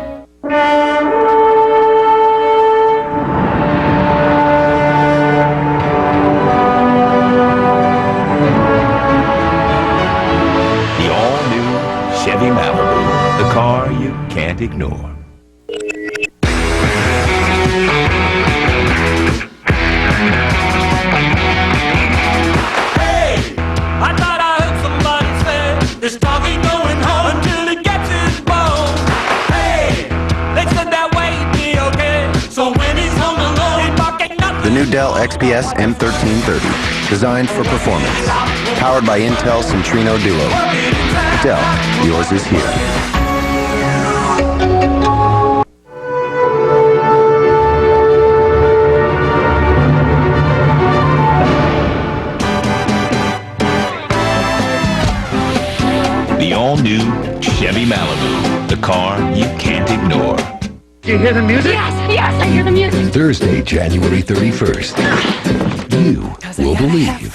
The all-new Chevy Malibu, the car you can't ignore. The new Dell XPS M1330, designed for performance. Powered by Intel Centrino Duo. Dell, yours is here. The all-new Chevy Malibu, the car you can't ignore. You hear the music? Yes, I hear the music. Thursday, January 31st. You will believe.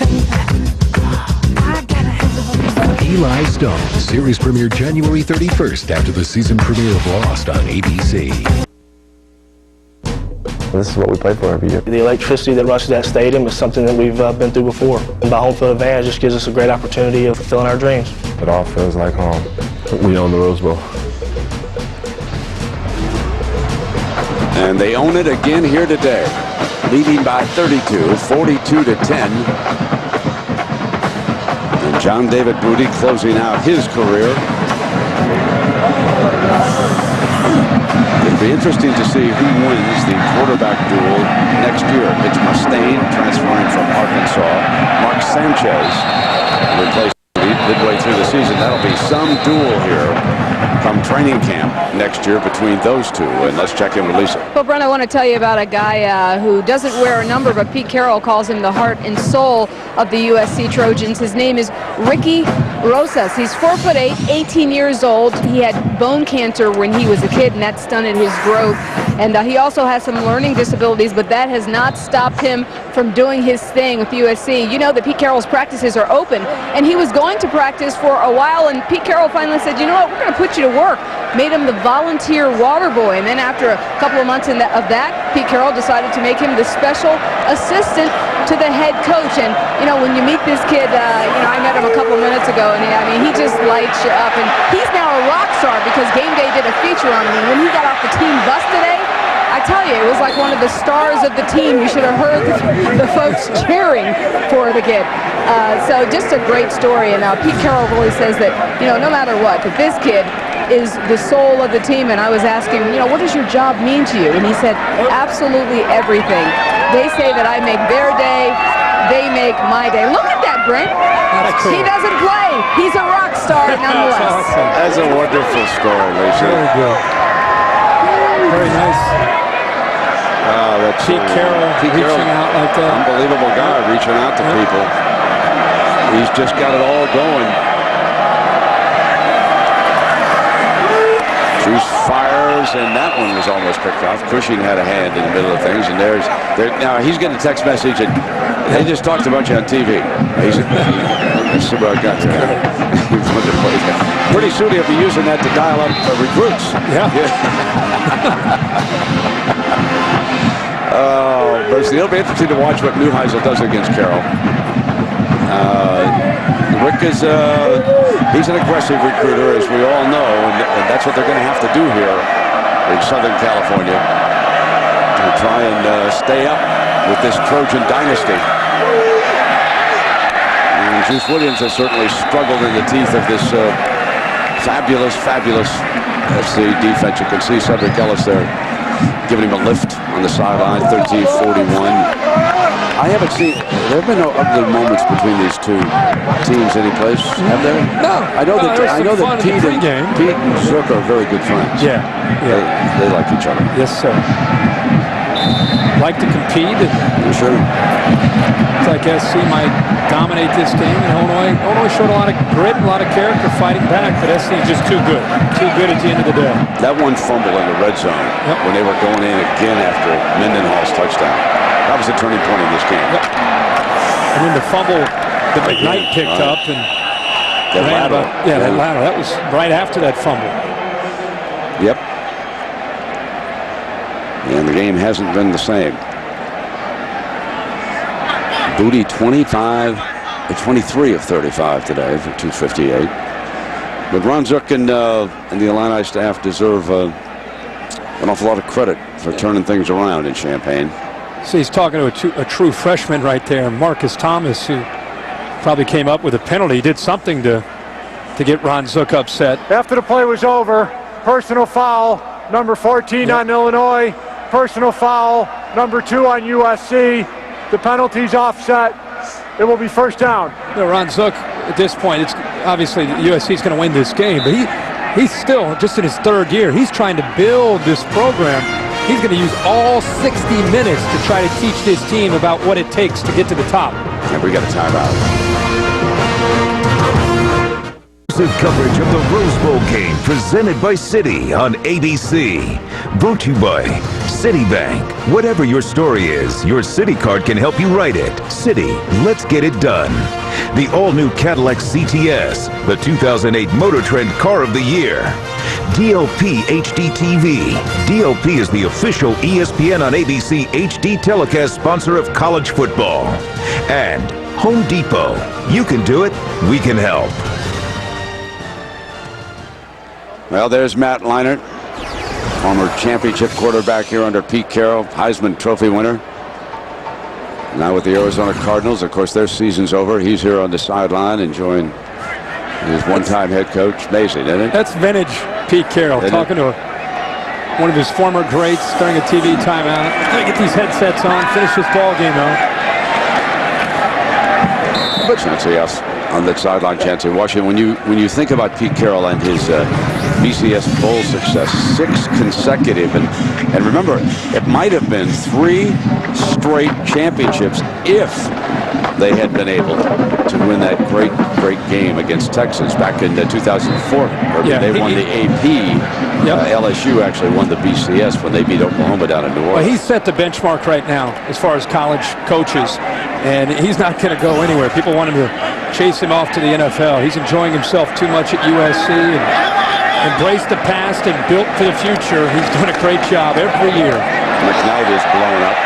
Eli Stone, series premiere January 31st after the season premiere of Lost on ABC. This is what we play for every year. The electricity that rushes that stadium is something that we've been through before. And by home field advantage just gives us a great opportunity of fulfilling our dreams. It all feels like home. We own the Rose Bowl. And they own it again here today, leading by 32, 42-10. And John David Booty closing out his career. It'll be interesting to see who wins the quarterback duel next year. Mitch Mustaine transferring from Arkansas. Mark Sanchez replaced Booty midway through the season. That'll be some duel here come training camp next year between those two. And let's check in with Lisa. Well, Brent, I want to tell you about a guy who doesn't wear a number, but Pete Carroll calls him the heart and soul of the USC Trojans. His name is Ricky Rosas. He's 4'8", 18 years old. He had bone cancer when he was a kid, and that stunted his growth. And he also has some learning disabilities, but that has not stopped him from doing his thing with USC. You know that Pete Carroll's practices are open, and he was going to practice for a while, and Pete Carroll finally said, you know what, we're going to put you to work. Made him the volunteer water boy, and then after a couple of months of that, Pete Carroll decided to make him the special assistant to the head coach. And you know, when you meet this kid, I met him a couple of minutes ago, and he just lights you up. And he's now a rock star because Game Day did a feature on him. And when he got off the team bus today, I tell you, it was like one of the stars of the team. You should have heard the folks cheering for the kid. So just a great story. And Pete Carroll really says that, no matter what, that this kid is the soul of the team. And I was asking, what does your job mean to you? And he said, absolutely everything. They say that I make their day, they make my day. Look at that, Brent. Cool. He doesn't play. He's a rock star nonetheless. That's awesome. That's a wonderful story, Lisa. Very good. Very nice. That's Pete Carroll reaching out like that. Unbelievable guy reaching out to people. He's just got it all going. Juice fires, and that one was almost picked off. Cushing had a hand in the middle of things, and now he's getting a text message, and they just talked about you on TV. Pretty soon he'll be using that to dial up recruits. Yeah. But it'll be interesting to watch what Neuheisel does against Carroll. Rick is he's an aggressive recruiter, as we all know, and that's what they're going to have to do here in Southern California to try and stay up with this Trojan dynasty. And Juice Williams has certainly struggled in the teeth of this fabulous SC defense. You can see Cedric Ellis there giving him a lift on the sideline, 13-41. I haven't seen, there have been no ugly moments between these two teams any place, have there? No. I know that Pete and Zook are very good friends. Yeah. They like each other. Yes, sir. Like to compete. Sure. It's like SC might dominate this game, and Illinois showed a lot of grit, a lot of character fighting back, but SC is just too good. Too good at the end of the day. That one fumble in the red zone when they were going in again after Mendenhall's touchdown. That was a turning point in this game. Yep. And then the fumble that McKnight picked up and that lateral. That lateral. That was right after that fumble. Yep. And the game hasn't been the same. Booty 23 of 35 today for 258. But Ron Zook and the Illini staff deserve an awful lot of credit for turning things around in Champaign. So he's talking to a true freshman right there, Marcus Thomas, who probably came up with a penalty. He did something to get Ron Zook upset. After the play was over, personal foul, number 14 on Illinois. personal foul, number 2 on USC. The penalty's offset. It will be first down. You know, Ron Zook, at this point, it's obviously USC's going to win this game, but he's still just in his 3rd year. He's trying to build this program. He's going to use all 60 minutes to try to teach this team about what it takes to get to the top. And we got a timeout. Coverage of the Rose Bowl game presented by Citi on ABC. Brought to you by Citibank. Whatever your story is, your Citi card can help you write it. Citi, let's get it done. The all-new Cadillac CTS, the 2008 Motor Trend Car of the Year. DLP HD TV. DLP is the official ESPN on ABC HD telecast sponsor of college football. And Home Depot. You can do it, we can help. Well, there's Matt Leinart, former championship quarterback here under Pete Carroll, Heisman Trophy winner. Now with the Arizona Cardinals, of course, their season's over. He's here on the sideline enjoying his one-time head coach. Amazing, isn't it? That's vintage Pete Carroll talking to one of his former greats during a TV timeout. Gotta get these headsets on, finish this ball game though. But Chancey on the sideline, Chancey Washington. When you think about Pete Carroll and his BCS Bowl success, 6 consecutive, and remember, it might have been 3 straight championships if they had been able to win that great game against Texas back in 2004. Yeah, they won the AP. LSU actually won the BCS when they beat Oklahoma down in New Orleans. Well, he's set the benchmark right now as far as college coaches, and he's not going to go anywhere. People want him to chase him off to the NFL. He's enjoying himself too much at USC and embraced the past and built for the future. He's done a great job every year. McKnight is blown up.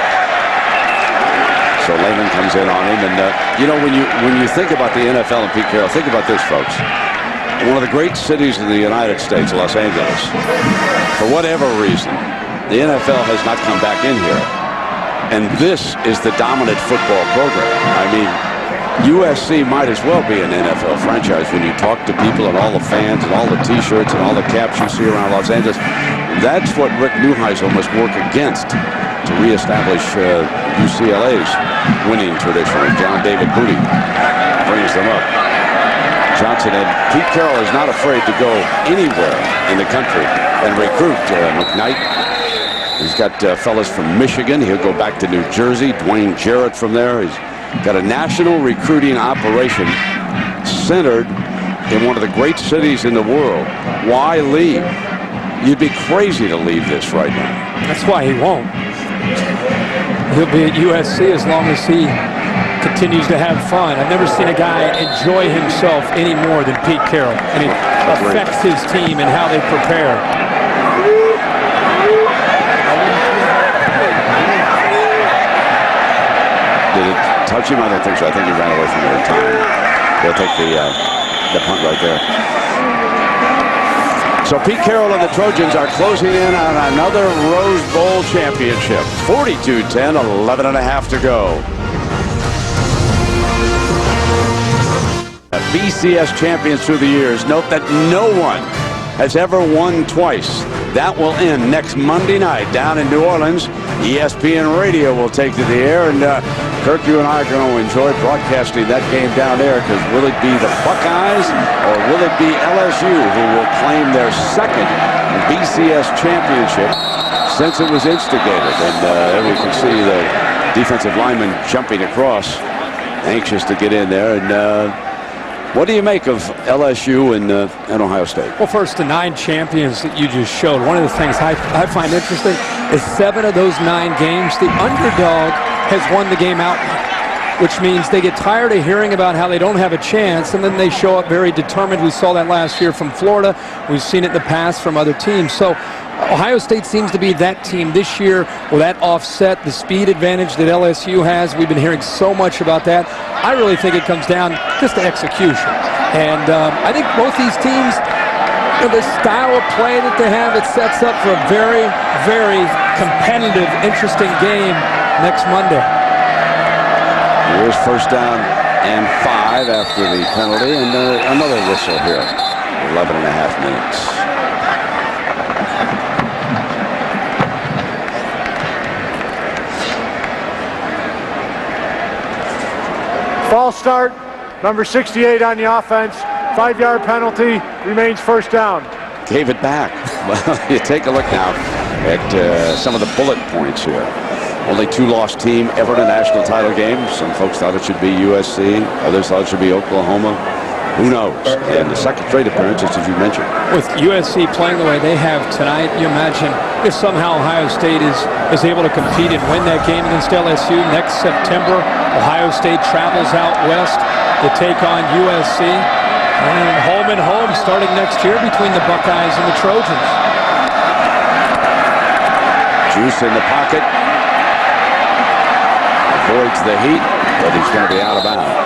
So Lehman comes in on him, and you know, when you think about the NFL and Pete Carroll, think about this, folks. One of the great cities in the United States, Los Angeles, for whatever reason, the NFL has not come back in here, and this is the dominant football program. I mean, USC might as well be an NFL franchise when you talk to people and all the fans and all the T-shirts and all the caps you see around Los Angeles. That's what Rick Neuheisel must work against to reestablish UCLA's winning tradition. And John David Booty brings them up. Johnson and Pete Carroll is not afraid to go anywhere in the country and recruit McKnight. He's got fellas from Michigan. He'll go back to New Jersey. Dwayne Jarrett from there. He's got a national recruiting operation centered in one of the great cities in the world. Why leave? You'd be crazy to leave this right now. That's why he won't. He'll be at USC as long as he continues to have fun. I've never seen a guy enjoy himself any more than Pete Carroll, and it affects his team and how they prepare. Did it touch him? I don't think so. I think he ran away from it at time. They'll take the punt right there. So Pete Carroll and the Trojans are closing in on another Rose Bowl championship. 42-10, 11 and a half to go. BCS champions through the years. Note that no one has ever won twice. That will end next Monday night down in New Orleans. ESPN Radio will take to the air, and Kirk, you and I are going to enjoy broadcasting that game down there, because will it be the Buckeyes or will it be LSU who will claim their second BCS championship since it was instigated? And there we can see the defensive lineman jumping across, anxious to get in there. And what do you make of LSU and Ohio State? Well, first, the 9 champions that you just showed. One of the things I find interesting is 7 of those 9 games, the underdog has won the game outright, which means they get tired of hearing about how they don't have a chance, and then they show up very determined. We saw that last year from Florida. We've seen it in the past from other teams. So Ohio State seems to be that team this year. Will that offset the speed advantage that LSU has? We've been hearing so much about that. I really think it comes down just to execution. And I think both these teams, the style of play that they have, it sets up for a very, very competitive, interesting game next Monday. Here's first down and 5 after the penalty, and another whistle here. 11 and a half minutes. False start, number 68 on the offense. 5-yard penalty, remains first down. Gave it back. Well, you take a look now at some of the bullet points here. Only 2-loss team ever in a national title game. Some folks thought it should be USC. Others thought it should be Oklahoma. Who knows? And the second straight appearance, as you mentioned. With USC playing the way they have tonight, you imagine if somehow Ohio State is able to compete and win that game against LSU next September. Ohio State travels out west to take on USC. And home starting next year between the Buckeyes and the Trojans. Juice in the pocket. Avoids the heat, but he's going to be out of bounds.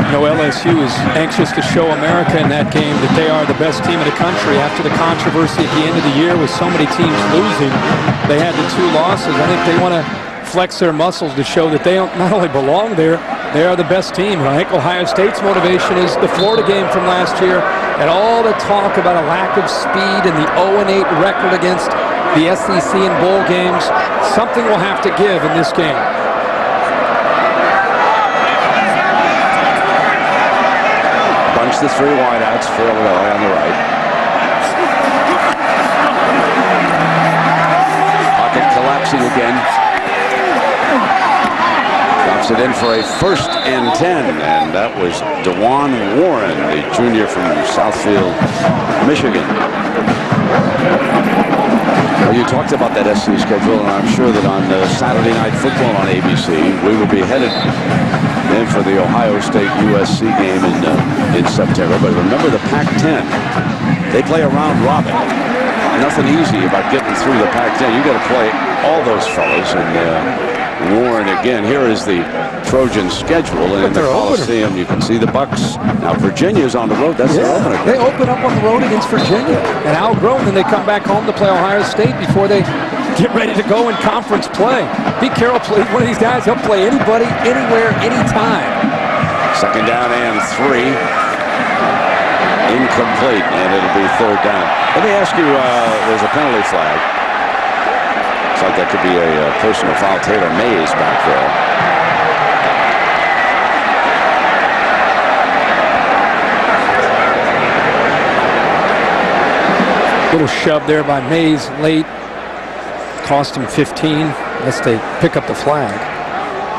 You know, LSU is anxious to show America in that game that they are the best team in the country. After the controversy at the end of the year with so many teams losing, they had the 2 losses. I think they want to flex their muscles to show that they not only belong there, they are the best team. And I think Ohio State's motivation is the Florida game from last year and all the talk about a lack of speed and the 0-8 record against the SEC in bowl games. Something will have to give in this game. Bunch the 3 wideouts for Illinois on the right. Pocket collapsing again. Drops it in for a 1st and 10, and that was DeJuan Warren, the junior from Southfield, Michigan. Well, you talked about that SC schedule, and I'm sure that on Saturday Night Football on ABC, we will be headed in for the Ohio State-USC game in September. But remember the Pac-10, they play a round robin. Nothing easy about getting through the Pac-10. You got to play all those fellas, and Warren again. Here is the Trojan schedule, and in the Coliseum you can see the Bucks. Now Virginia's on the road. That's their opener. They open up on the road against Virginia and outgrown, and they come back home to play Ohio State before they get ready to go in conference play. Pete Carroll plays one of these guys. He'll play anybody, anywhere, anytime. 2nd down and 3. Incomplete, and it'll be 3rd down. Let me ask you, there's a penalty flag. Looks like that could be a personal foul. Taylor Mays back there. Little shove there by Mays late. Cost him 15. Unless they pick up the flag.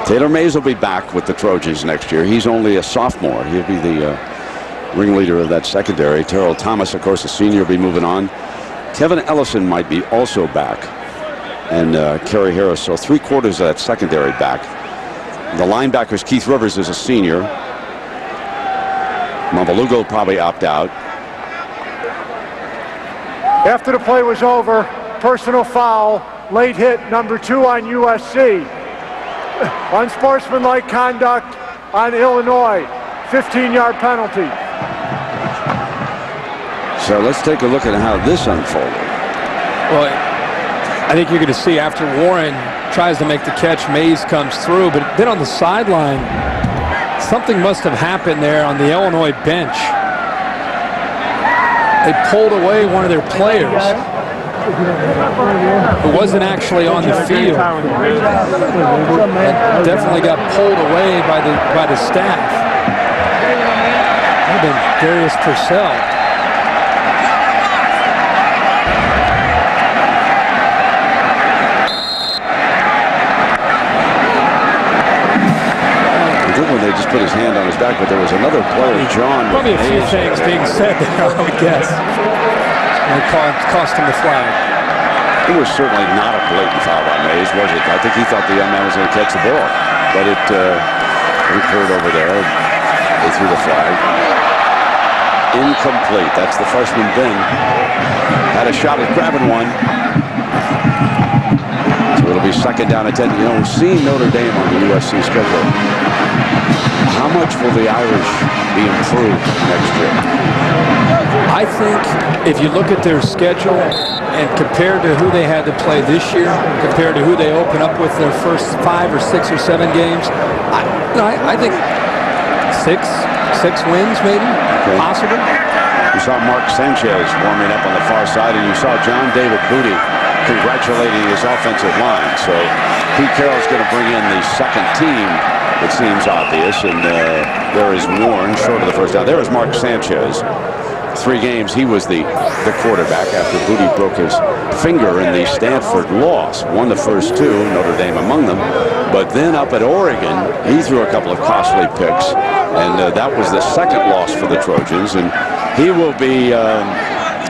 Taylor Mays will be back with the Trojans next year. He's only a sophomore. He'll be the ringleader of that secondary. Terrell Thomas, of course, a senior, will be moving on. Kevin Ellison might be also back. And Kerry Harris, so 3/4 of that secondary back. The linebackers, Keith Rivers is a senior. Mavalugo will probably opt out. After the play was over, personal foul, late hit, number 2 on USC. Unsportsmanlike conduct on Illinois, 15-yard penalty. So let's take a look at how this unfolded. Well, I think you're going to see after Warren tries to make the catch, Mays comes through, but then on the sideline, something must have happened there on the Illinois bench. They pulled away one of their players who wasn't actually on the field. And definitely got pulled away by the staff. That would have been Darius Purcell. They just put his hand on his back, but there was another player, John. Probably a few things being said there, I would guess. And it cost him the flag. It was certainly not a blatant foul by Mays, was it? I think he thought the young man was going to catch the ball, but it occurred over there. They threw the flag. Incomplete. That's the freshman Ben. Had a shot at grabbing one. So it'll be 2nd down and 10. You know, seeing Notre Dame on the USC schedule, how much will the Irish be improved next year? I think if you look at their schedule and compared to who they had to play this year, compared to who they open up with their first 5 or 6 or 7 games, I think six wins maybe, possible. You saw Mark Sanchez warming up on the far side, and you saw John David Booty congratulating his offensive line. So Pete Carroll's going to bring in the second team. It seems obvious, and there is Warren short of the first down. There is Mark Sanchez. 3 games he was the quarterback after Booty broke his finger in the Stanford loss. Won the first 2, Notre Dame among them. But then up at Oregon, he threw a couple of costly picks, and that was the second loss for the Trojans. And he will be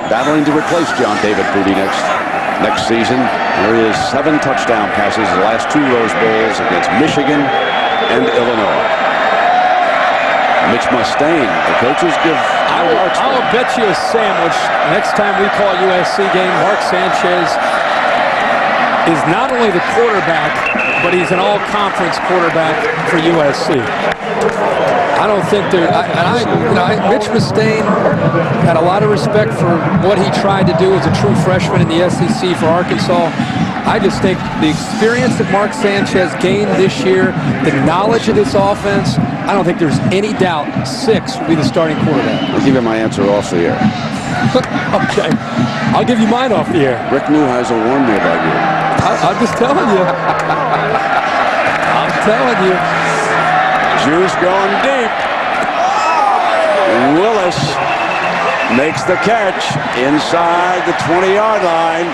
battling to replace John David Booty next season. There he is, 7 touchdown passes the last 2 Rose Bowls against Michigan and Illinois. Mitch Mustaine, the coaches give. I'll bet you a sandwich next time we call a USC game. Mark Sanchez is not only the quarterback, but he's an all-conference quarterback for USC. I don't think there. Mitch Mustaine had a lot of respect for what he tried to do as a true freshman in the SEC for Arkansas. I just think the experience that Mark Sanchez gained this year, the knowledge of this offense, I don't think there's any doubt 6 will be the starting quarterback. I'll give you my answer off the air. Okay. I'll give you mine off the air. Rick Neuheisel warned me about you. I'm just telling you. I'm telling you. Juice going deep. Willis makes the catch inside the 20-yard line.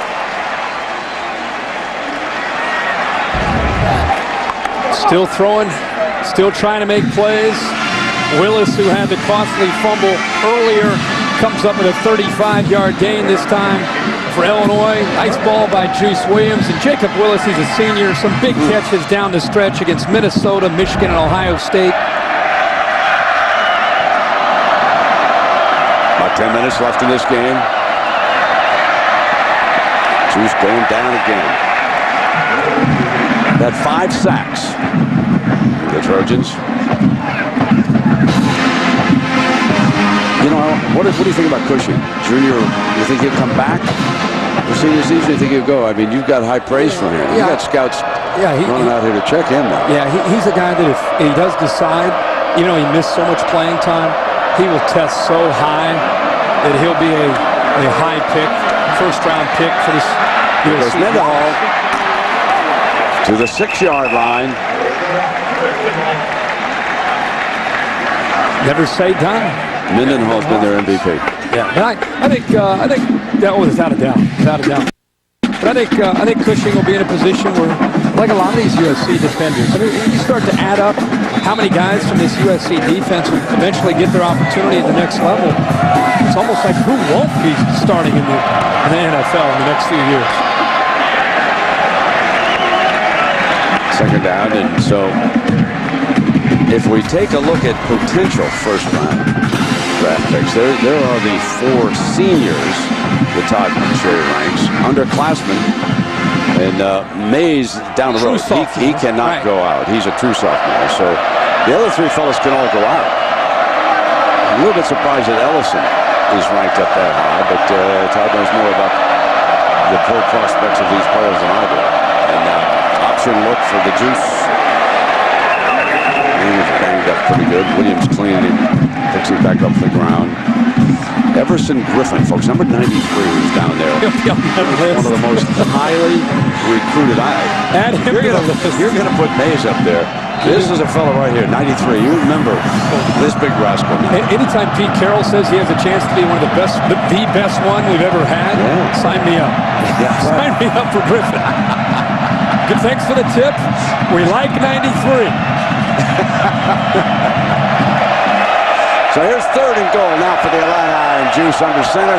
Still throwing, still trying to make plays. Willis, who had the costly fumble earlier, comes up with a 35-yard gain this time for Illinois. Nice ball by Juice Williams. And Jacob Willis, he's a senior. Some big catches down the stretch against Minnesota, Michigan, and Ohio State. About 10 minutes left in this game. Juice going down again. Had 5 sacks. The Trojans. You know, what do you think about Cushing? Junior, you think he'll come back for senior season? You think he'll go? I mean, you've got high praise for him. You got scouts running out here to check him now. Yeah, he's a guy that if he does decide, he missed so much playing time, he will test so high that he'll be a high pick, first-round pick for this USC. Mendenhall to the 6-yard line. Never say done. Mendenhall's been their MVP. Yeah, but I think that was without a doubt. But I think Cushing will be in a position where, like a lot of these USC defenders, I mean, you start to add up how many guys from this USC defense will eventually get their opportunity at the next level. It's almost like who won't be starting in the NFL in the next few years. Second down, and so if we take a look at potential first-round draft picks, there are the 4 seniors that Todd McShay ranks, underclassmen, and Mays down the road. He cannot go out. He's a true sophomore, so the other 3 fellas can all go out. I'm a little bit surprised that Ellison is ranked up that high, but Todd knows more about the pro prospects of these players than I do. And option look for the Juice. He was banged up pretty good. Williams cleaning him, picks him back up the ground. Everson Griffin, folks, number 93, who's down there. One of the most highly recruited. You're going to put Mays up there. This is a fellow right here, 93. You remember this big rascal now. Anytime Pete Carroll says he has a chance to be one of the best one we've ever had, sign me up. Yeah. Sign me up for Griffin. Good, thanks for the tip. We like 93. So here's 3rd and goal now for the Illini, and Juice under center.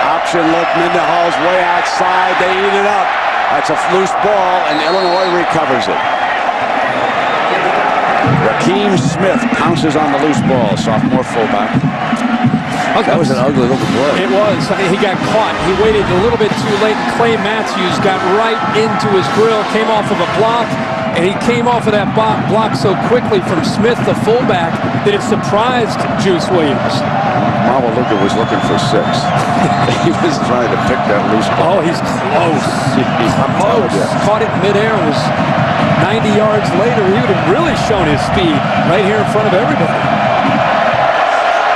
Option look, Mendenhall's way outside. They eat it up. That's a loose ball, and Illinois recovers it. Rakeem Smith pounces on the loose ball, sophomore fullback. That was an ugly looking play. It was. I mean, he got caught. He waited a little bit too late. Clay Matthews got right into his grill, came off of a block, and he came off of that block so quickly from Smith, the fullback, that it surprised Juice Williams. Mamaluka was looking for 6. He was trying to pick that loose ball. Oh, he's close. He's close. Caught it midair and was 90 yards later. He would have really shown his speed right here in front of everybody.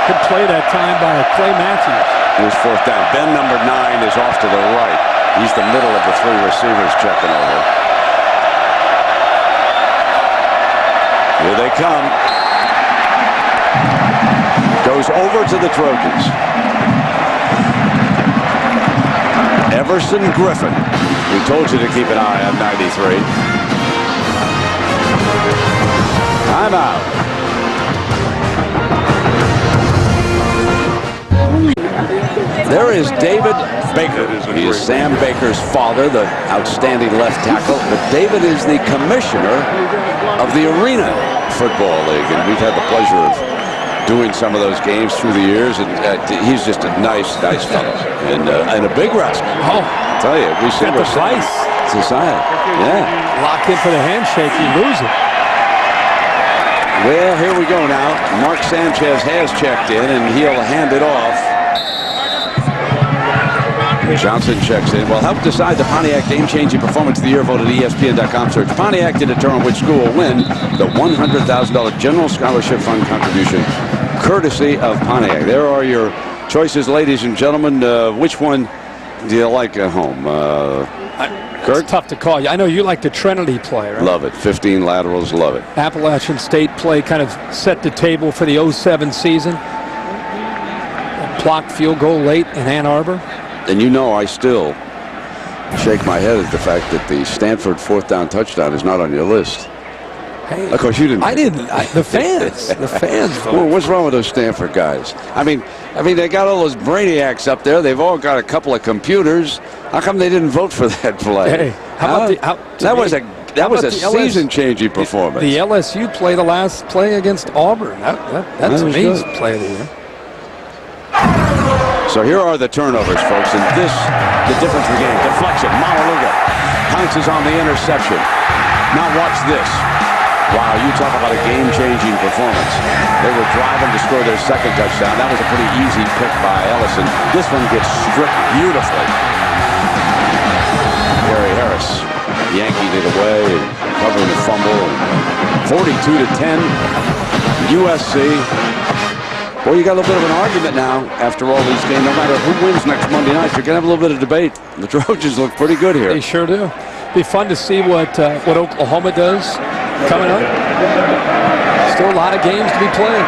Good play that time by Clay Matthews. Here's fourth down. Ben, number 9, is off to the right. He's the middle of the 3 receivers checking over. Here they come. Goes over to the Trojans. Everson Griffin. We told you to keep an eye on 93. Timeout. There is David Baker. He is Sam Baker's father, the outstanding left tackle. But David is the commissioner of the Arena Football League, and we've had the pleasure of doing some of those games through the years. And he's just a nice fellow, and a big wrestler. Oh, I tell you, we see the slice. Society. Yeah. Lock in for the handshake, you lose it. Well, here we go now. Mark Sanchez has checked in, and he'll hand it off. Johnson checks in. Will help decide the Pontiac game-changing performance of the year. Voted ESPN.com. Search Pontiac to determine which school will win the $100,000 General Scholarship Fund contribution, courtesy of Pontiac. There are your choices, ladies and gentlemen. Which one do you like at home? Kirk? It's tough to call. I know you like the Trinity play, right? Love it. 15 laterals. Love it. Appalachian State play kind of set the table for the 07 season. A blocked field goal late in Ann Arbor. And you know I still shake my head at the fact that the Stanford 4th down touchdown is not on your list. Hey, of course you didn't. I didn't. The fans. The fans voted. Well, what's wrong with those Stanford guys? I mean, they got all those brainiacs up there. They've all got a couple of computers. How come they didn't vote for that play? Hey, that was a season-changing performance. The LSU play, the last play against Auburn. That's an amazing play of the year. So here are the turnovers, folks, and this, the difference in the game. Deflection, Maualuga pounces on the interception. Now watch this. Wow, you talk about a game-changing performance. They were driving to score their second touchdown. That was a pretty easy pick by Ellison. This one gets stripped beautifully. Gary Harris yanking it away and covering the fumble. 42-10, USC. Well, you got a little bit of an argument now after all these games. No matter who wins next Monday night, you're going to have a little bit of debate. The Trojans look pretty good here. They sure do. Be fun to see what Oklahoma does coming up. Still a lot of games to be played.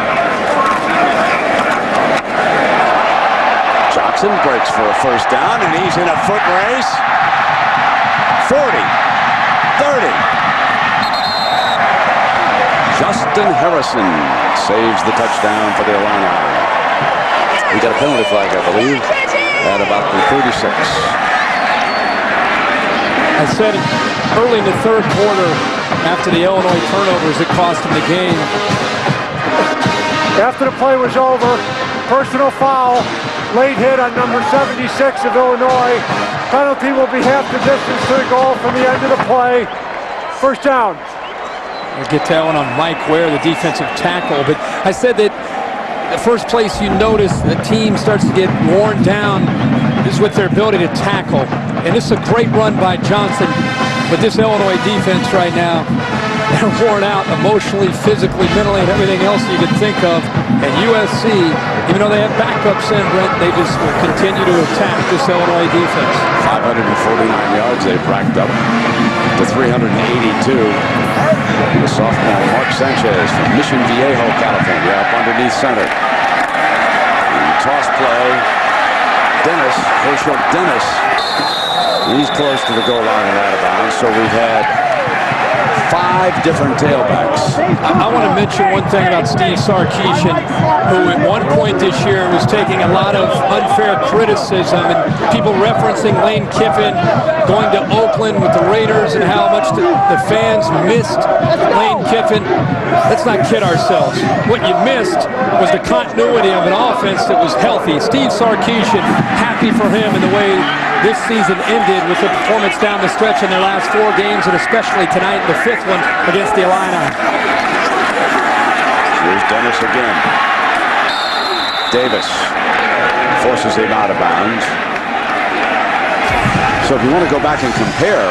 Johnson breaks for a first down, and he's in a foot race. 40, 30. Justin Harrison saves the touchdown for the Illini. We got a penalty flag, I believe, at about the 36. I said early in the third quarter, after the Illinois turnovers that cost him the game. After the play was over, personal foul, late hit on number 76 of Illinois. Penalty will be half the distance to the goal from the end of the play. First down. We'll get that one on Mike Ware, the defensive tackle. But I said that the first place you notice the team starts to get worn down is with their ability to tackle. And this is a great run by Johnson. But this Illinois defense right now, they're worn out emotionally, physically, mentally, and everything else you could think of. And USC, even though they have backups in, Brent, they just will continue to attack this Illinois defense. 549 yards they've racked up to 382. The sophomore Mark Sanchez from Mission Viejo, California, up underneath center. And toss play. Dennis, Herschel Dennis. He's close to the goal line and out of bounds. So we've had 5 different tailbacks. I want to mention one thing about Steve Sarkisian, who at one point this year was taking a lot of unfair criticism and people referencing Lane Kiffin going to Oakland with the Raiders and how much the fans missed Lane Kiffin. Let's not kid ourselves. What you missed was the continuity of an offense that was healthy. Steve Sarkisian, happy for him in the way this season ended with the performance down the stretch in their last 4 games, and especially tonight, the 5th one against the Illini. Here's Dennis again. Davis forces him out of bounds. So if you want to go back and compare,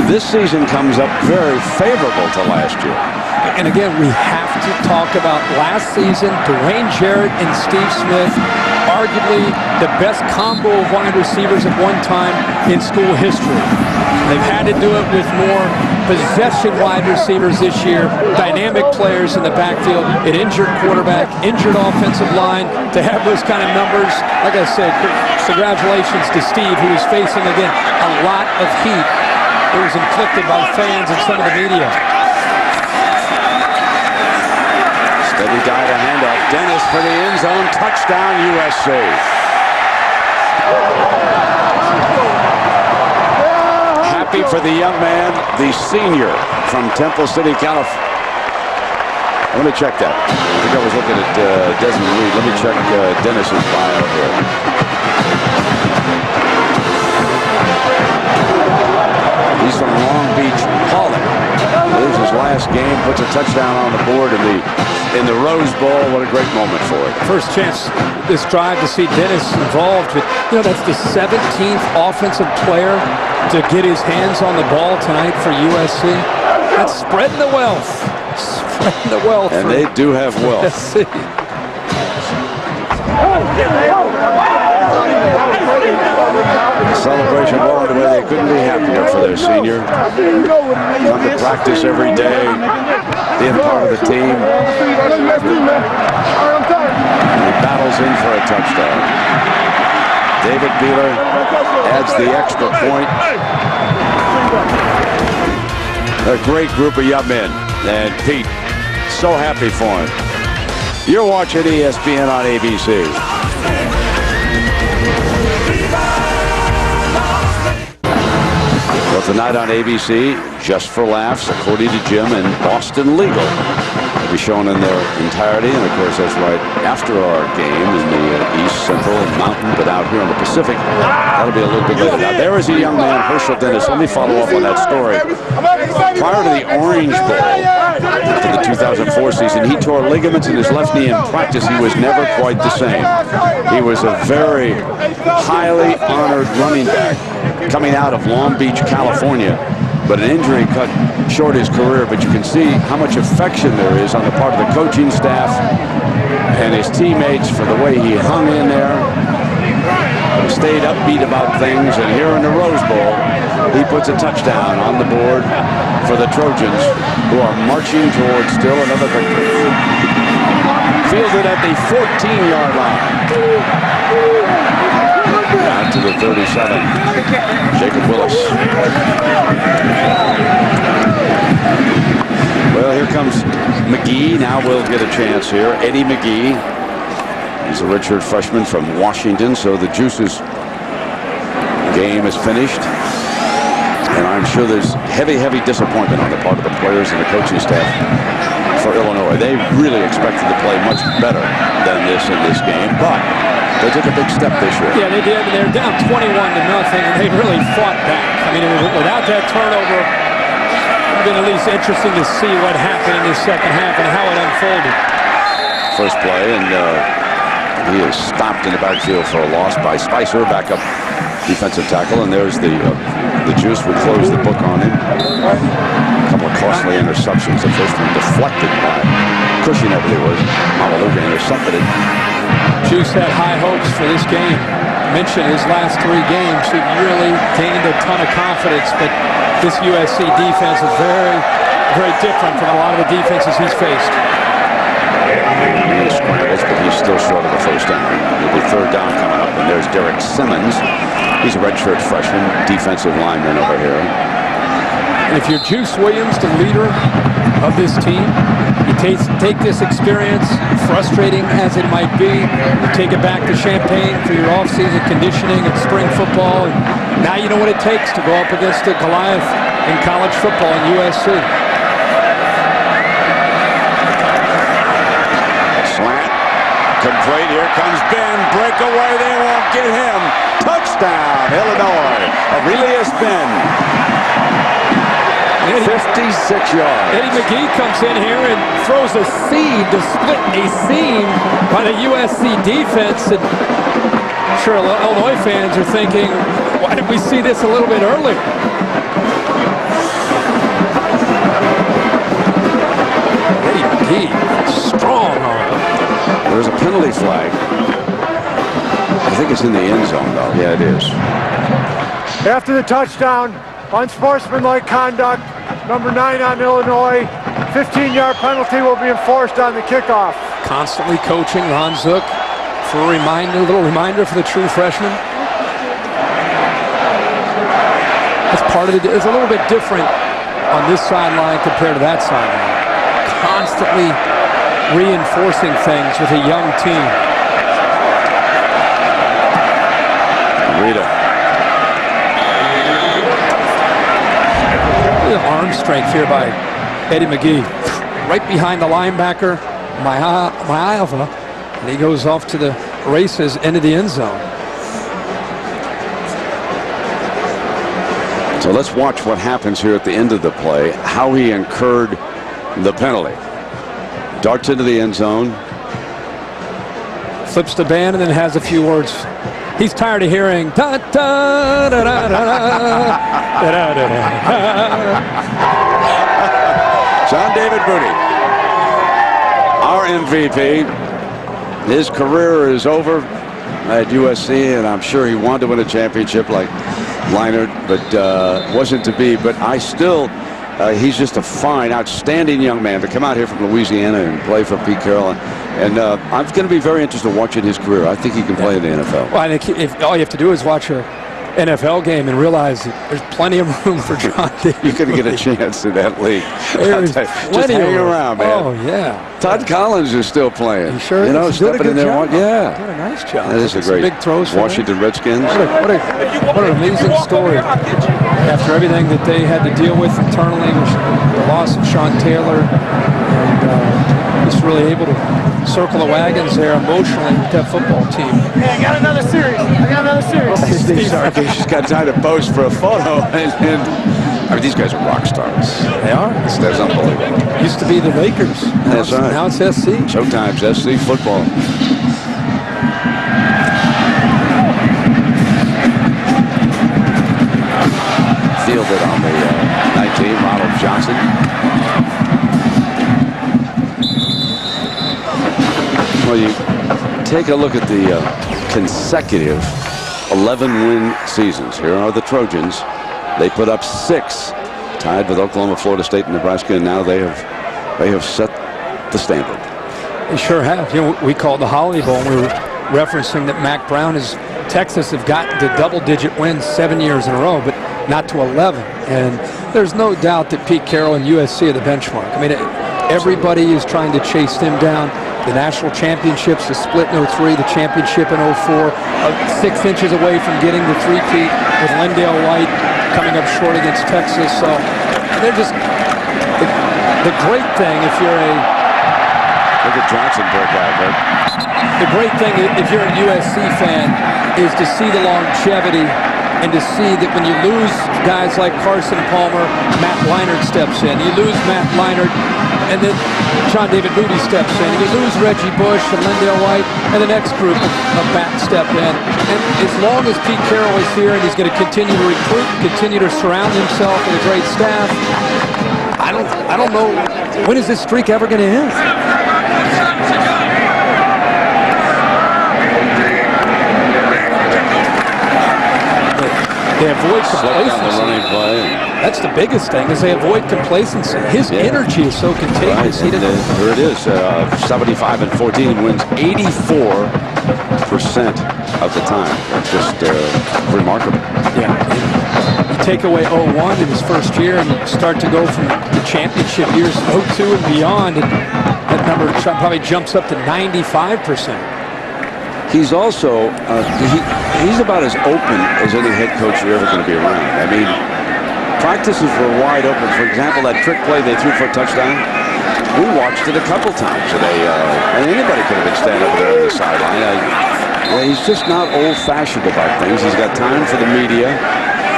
this season comes up very favorable to last year. And again, we have to talk about last season, Dwayne Jarrett and Steve Smith arguably the best combo of wide receivers at one time in school history. They've had to do it with more possession wide receivers this year, dynamic players in the backfield, an injured quarterback, injured offensive line. To have those kind of numbers, like I said, congratulations to Steve, who is facing, again, a lot of heat that was inflicted by fans and some of the media. Steady guy to handoff. Dennis for the end zone. Touchdown, USC. Happy for the young man, the senior from Temple City, California. Let me check that. I think I was looking at Desmond Reed. Let me check Dennis's bio here. He's from Long Beach, Holland. Lives his last game, puts a touchdown on the board in the Rose Bowl. What a great moment for it. First chance this drive to see Dennis involved. But, you know, that's the 17th offensive player to get his hands on the ball tonight for USC. That's spreading the wealth. Spreading the wealth. And they do have wealth. USC. Celebration going the way they couldn't be happier for their senior. Come to practice every day, being part of the team. And he battles in for a touchdown. David Beeler adds the extra point. A great group of young men. And Pete, so happy for him. You're watching ESPN on ABC. Well, tonight on ABC, Just for Laughs, according to Jim, and Boston Legal will be shown in their entirety. And, of course, that's right after our game in the East, Central, and Mountain. But out here in the Pacific, that'll be a little bit later. Now, there is a young man, Herschel Dennis. Let me follow up on that story. Prior to the Orange Bowl, after the 2004 season, he tore ligaments in his left knee in practice. He was never quite the same. He was a very highly honored running back coming out of Long Beach, California. But an injury cut short his career. But you can see how much affection there is on the part of the coaching staff and his teammates for the way he hung in there, stayed upbeat about things. And here in the Rose Bowl, he puts a touchdown on the board for the Trojans, who are marching towards still another victory. Fielded at the 14-yard line. Out to the 37, Jacob Willis. Well, here comes McGee. Now we'll get a chance here. Eddie McGee. He's a redshirt freshman from Washington, so the Juices game is finished. And I'm sure there's heavy, heavy disappointment on the part of the players and the coaching staff for Illinois. They really expected to play much better than this in this game, but they took a big step this year. Yeah, they did. They're down 21-0, and they really fought back. I mean, without that turnover, it would have been at least interesting to see what happened in the second half and how it unfolded. First play, and he is stopped in the backfield for a loss by Spicer, backup defensive tackle, and there's the Juice would close the book on him. A couple of costly interceptions. The first one deflected by Cushing, I believe it was. Mamaluga intercepted it. Juice had high hopes for this game. Mentioned his last 3 games. He really gained a ton of confidence, but this USC defense is very, very different from a lot of the defenses he's faced. He scrambles, but he's still short of the first down. It'll be third down coming up, and there's Derek Simmons. He's a redshirt freshman, defensive lineman over here. And if you're Juice Williams, the leader of this team, you take this experience, frustrating as it might be, you take it back to Champaign for your off-season conditioning and spring football. And now you know what it takes to go up against a Goliath in college football in USC. Slant, complete. Here comes Ben. Breakaway. They won't get him. Touchdown, Illinois. Aurelius Ben. 56 yards. Eddie McGee comes in here and throws a seed to split a seam by the USC defense. And I'm sure Illinois fans are thinking, why didn't we see this a little bit earlier? Eddie McGee, strong arm. There's a penalty flag. think it's in the end zone, though. Yeah, it is. After the touchdown, unsportsmanlike conduct, number 9 on Illinois. 15-yard penalty will be enforced on the kickoff. Constantly coaching Ron Zook for a little reminder for the true freshman. That's part of it. It's a little bit different on this sideline compared to that sideline. Constantly reinforcing things with a young team. Rita. The arm strength here by Eddie McGee. Right behind the linebacker, Maiava, and he goes off to the races into the end zone. So let's watch what happens here at the end of the play, how he incurred the penalty. Darts into the end zone. Flips the band and then has a few words. He's tired of hearing da da da da da da da da. John David Booty, our MVP. His career is over at USC, and I'm sure he wanted to win a championship like Leinart, but wasn't to be. But I still, he's just a fine, outstanding young man to come out here from Louisiana and play for Pete Carroll. And I'm going to be very interested in watching his career. I think he can play in the NFL. Well, I think if all you have to do is watch a NFL game and realize that there's plenty of room for John David. You're going to get a chance in that league. There's just hang around, man. Oh, yeah. Todd Collins is still playing. He sure is. You know, He's doing a stepping in good there. job. Yeah. Doing a nice job. That is a great big throws for Washington Redskins. What an amazing story. After everything that they had to deal with internally, the loss of Sean Taylor, and just really able to circle the wagons there emotionally with that football team. Hey, I got another series. Steve Sarkisian's got time to pose for a photo, and I mean, these guys are rock stars. They are. That's unbelievable. Used to be the Lakers. That's right. Now it's SC. Showtime's SC football. Fielded on the 19, Ronald Johnson. Well, you take a look at the consecutive 11-win seasons. Here are the Trojans. They put up 6, tied with Oklahoma, Florida State, and Nebraska, and now they have set the standard. They sure have. You know, we call it the Holiday Bowl, and we were referencing that Mac Brown is Texas have gotten to double-digit wins 7 years in a row, but not to 11. And there's no doubt that Pete Carroll and USC are the benchmark. I mean, everybody is trying to chase them down. The national championships, the split in 03, the championship in 04, 6 inches away from getting the three-peat with Lendale White coming up short against Texas. So they're just the great thing if you're a... Look at Johnson break out, right? The great thing if you're a USC fan is to see the longevity and to see that when you lose guys like Carson Palmer, Matt Leinart steps in. You lose Matt Leinart, and then John David Booty steps in. And you lose Reggie Bush and Lendale White, and the next group of backs step in. And as long as Pete Carroll is here and he's going to continue to recruit, continue to surround himself with a great staff, I don't know, when is this streak ever going to end? They avoid complacency. That's the biggest thing, is they avoid complacency. His energy is so contagious. Right. Here it is, 75-14, wins 84% of the time. That's just remarkable. Yeah. You take away 0-1 in his first year, and you start to go from the championship years 0-2 and beyond, and that number probably jumps up to 95%. He's also, he's about as open as any head coach you're ever going to be around. I mean, practices were wide open. For example, that trick play they threw for a touchdown, we watched it a couple times today. And anybody could have been standing over there on the sideline. He's just not old-fashioned about things. He's got time for the media.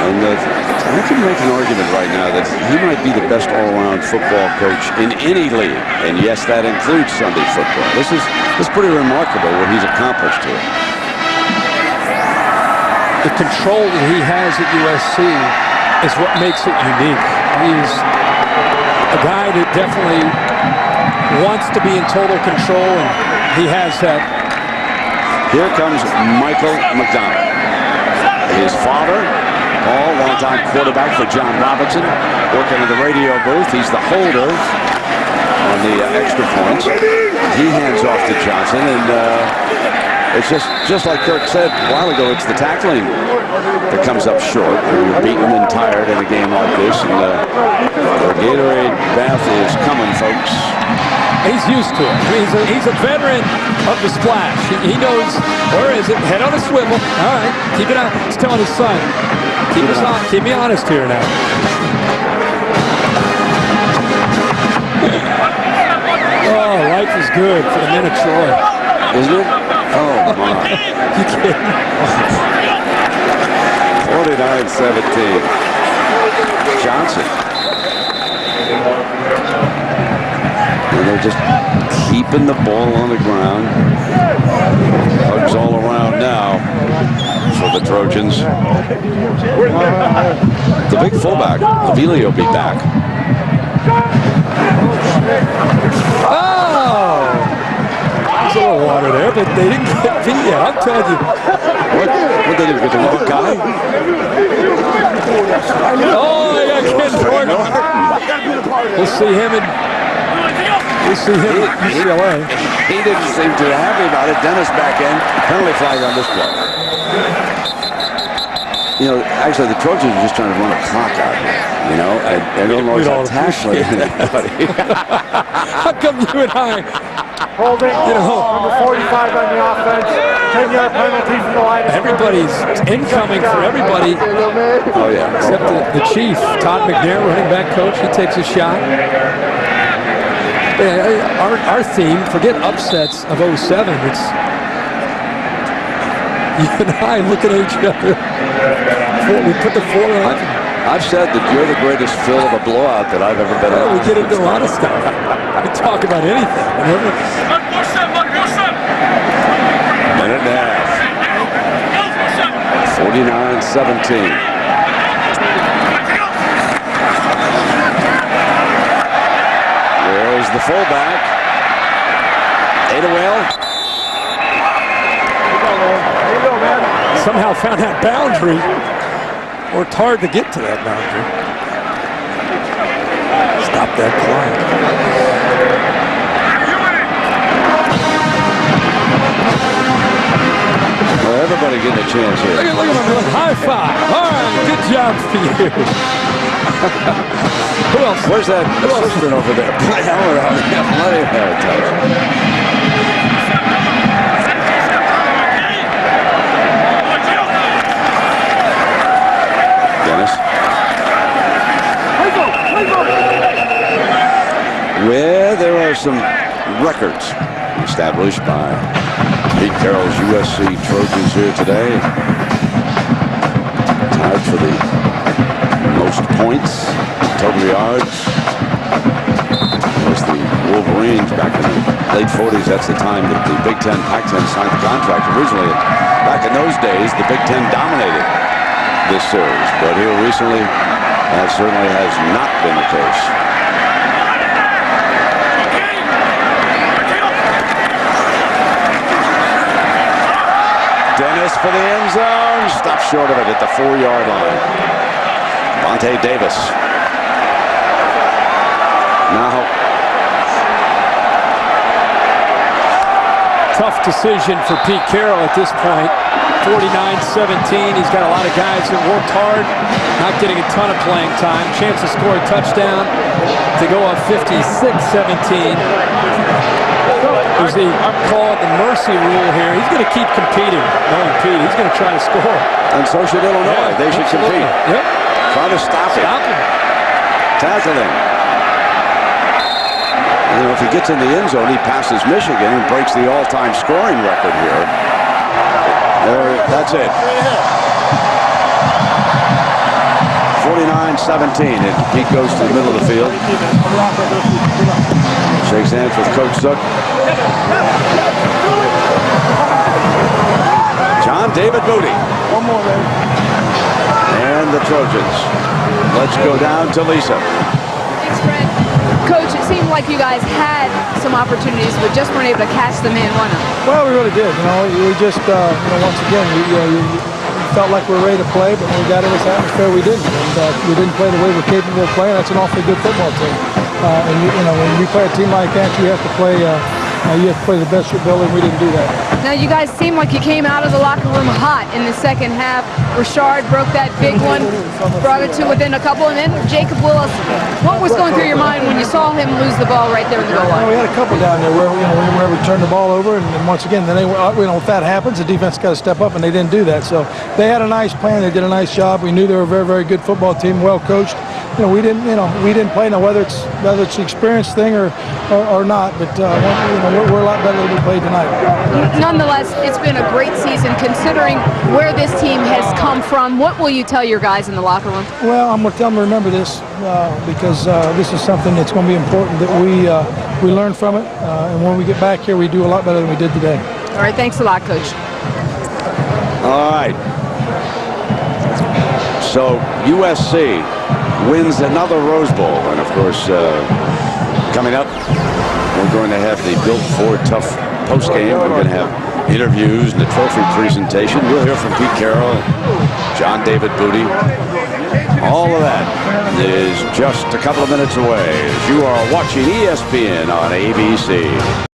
And I can make an argument right now that he might be the best all-around football coach in any league. And yes, that includes Sunday football. This is pretty remarkable what he's accomplished here. The control that he has at USC is what makes it unique. He's a guy that definitely wants to be in total control, and he has that Here comes Michael McDonald. His father, Paul, longtime quarterback for John Robinson, working in the radio booth. He's the holder on the extra points. He hands off to Johnson, and it's just like Kirk said a while ago, it's the tackling that comes up short. You're beaten and tired in a game like this, and the Gatorade bath is coming, folks. He's used to it. He's a veteran of the splash. He knows, where is it? Head on a swivel. All right, keep it on. He's telling his son, keep me honest here now. Oh, life is good for the men of Troy. Isn't it? Oh, my. You kidding? 49-17. Johnson. And they're just keeping the ball on the ground. Hugs all around now for the Trojans. The big fullback, Avili, will be back. Oh! There's a little water there, but they didn't get beat yet. I'm telling you. What they did, get the wrong guy? Oh, they got Ken Thornton. We'll see him at UCLA. He didn't seem too happy about it. Dennis back in. Penalty flag on this play. You know, actually, the Trojans are just trying to run a clock out here. You know, I don't know if that's tackling anybody. How come you and I? Holding, number 45 on the offense. 10-yard penalty from the line. Everybody's incoming for everybody. Oh, yeah. Except the chief, Todd McNair, running back coach. He takes a shot. Our theme, forget upsets of 07. It's you and I looking at each other. We put the four on. I've said that you're the greatest fill of a blowout that I've ever been in. We get into a lot of stuff. We talk about anything. Minute and a half. 49-17. There's the fullback. Adewale. Somehow found that boundary. Worked hard to get to that boundary. Stop that clock. Well, everybody getting a chance here. Look at him. High five. All right, good job for you. Who else? Where's that assistant over there? Plenty of hair touch. Where there are some records established by Pete Carroll's USC Trojans here today. Tied for the most points, total yards. Of course, the Wolverines back in the late 40s, that's the time that the Big Ten, Pac-10 signed the contract. Originally, back in those days, the Big Ten dominated this series. But here recently, that certainly has not been the case. Dennis for the end zone. Stopped short of it at the 4-yard line. Vontae Davis. Now. Tough decision for Pete Carroll at this point. 49-17. He's got a lot of guys that worked hard, not getting a ton of playing time. Chance to score a touchdown to go up 56-17. There's the call the mercy rule here. He's going to keep competing. Knowing Pete, he's going to try to score. And so should Illinois. They should compete. Yep. Try to stop him. Tackle him. You know, if he gets in the end zone, he passes Michigan and breaks the all-time scoring record here. That's it. 49-17, and Pete goes to the middle of the field. Shakes hands with Coach Zook. John David Moody. One more, man. And the Trojans. Let's go down to Lisa. Coach, it seemed like you guys had some opportunities, but just weren't able to catch them in one. Well, we really did. We just, once again, we felt like we were ready to play, but when we got in this atmosphere, we didn't. And we didn't play the way we're capable of playing. That's an awfully good football team. And when you play a team like that, you have to play. You have to play the best you're building. We didn't do that. Now, you guys seem like you came out of the locker room hot in the second half. Rashard broke that big one, brought it to within a couple, and then Jacob Willis. What was going through your mind when you saw him lose the ball right there in the goal line? We had a couple down there where we turned the ball over, and once again, then if that happens, the defense got to step up, and they didn't do that. So they had a nice plan. They did a nice job. We knew they were a very, very good football team, well coached. We didn't play. Now whether it's the experience thing or not, but we're a lot better than we played tonight. Nonetheless, it's been a great season considering where this team has come from. What will you tell your guys in the locker room? Well, I'm going to tell them to remember this because this is something that's going to be important that we learn from it, and when we get back here, we do a lot better than we did today. All right, thanks a lot, Coach. All right. So USC wins another Rose Bowl, and of course, coming up, we're going to have the Built Ford Tough postgame. We're going to have interviews and the trophy presentation. We'll hear from Pete Carroll, John David Booty. All of that is just a couple of minutes away as you are watching ESPN on ABC.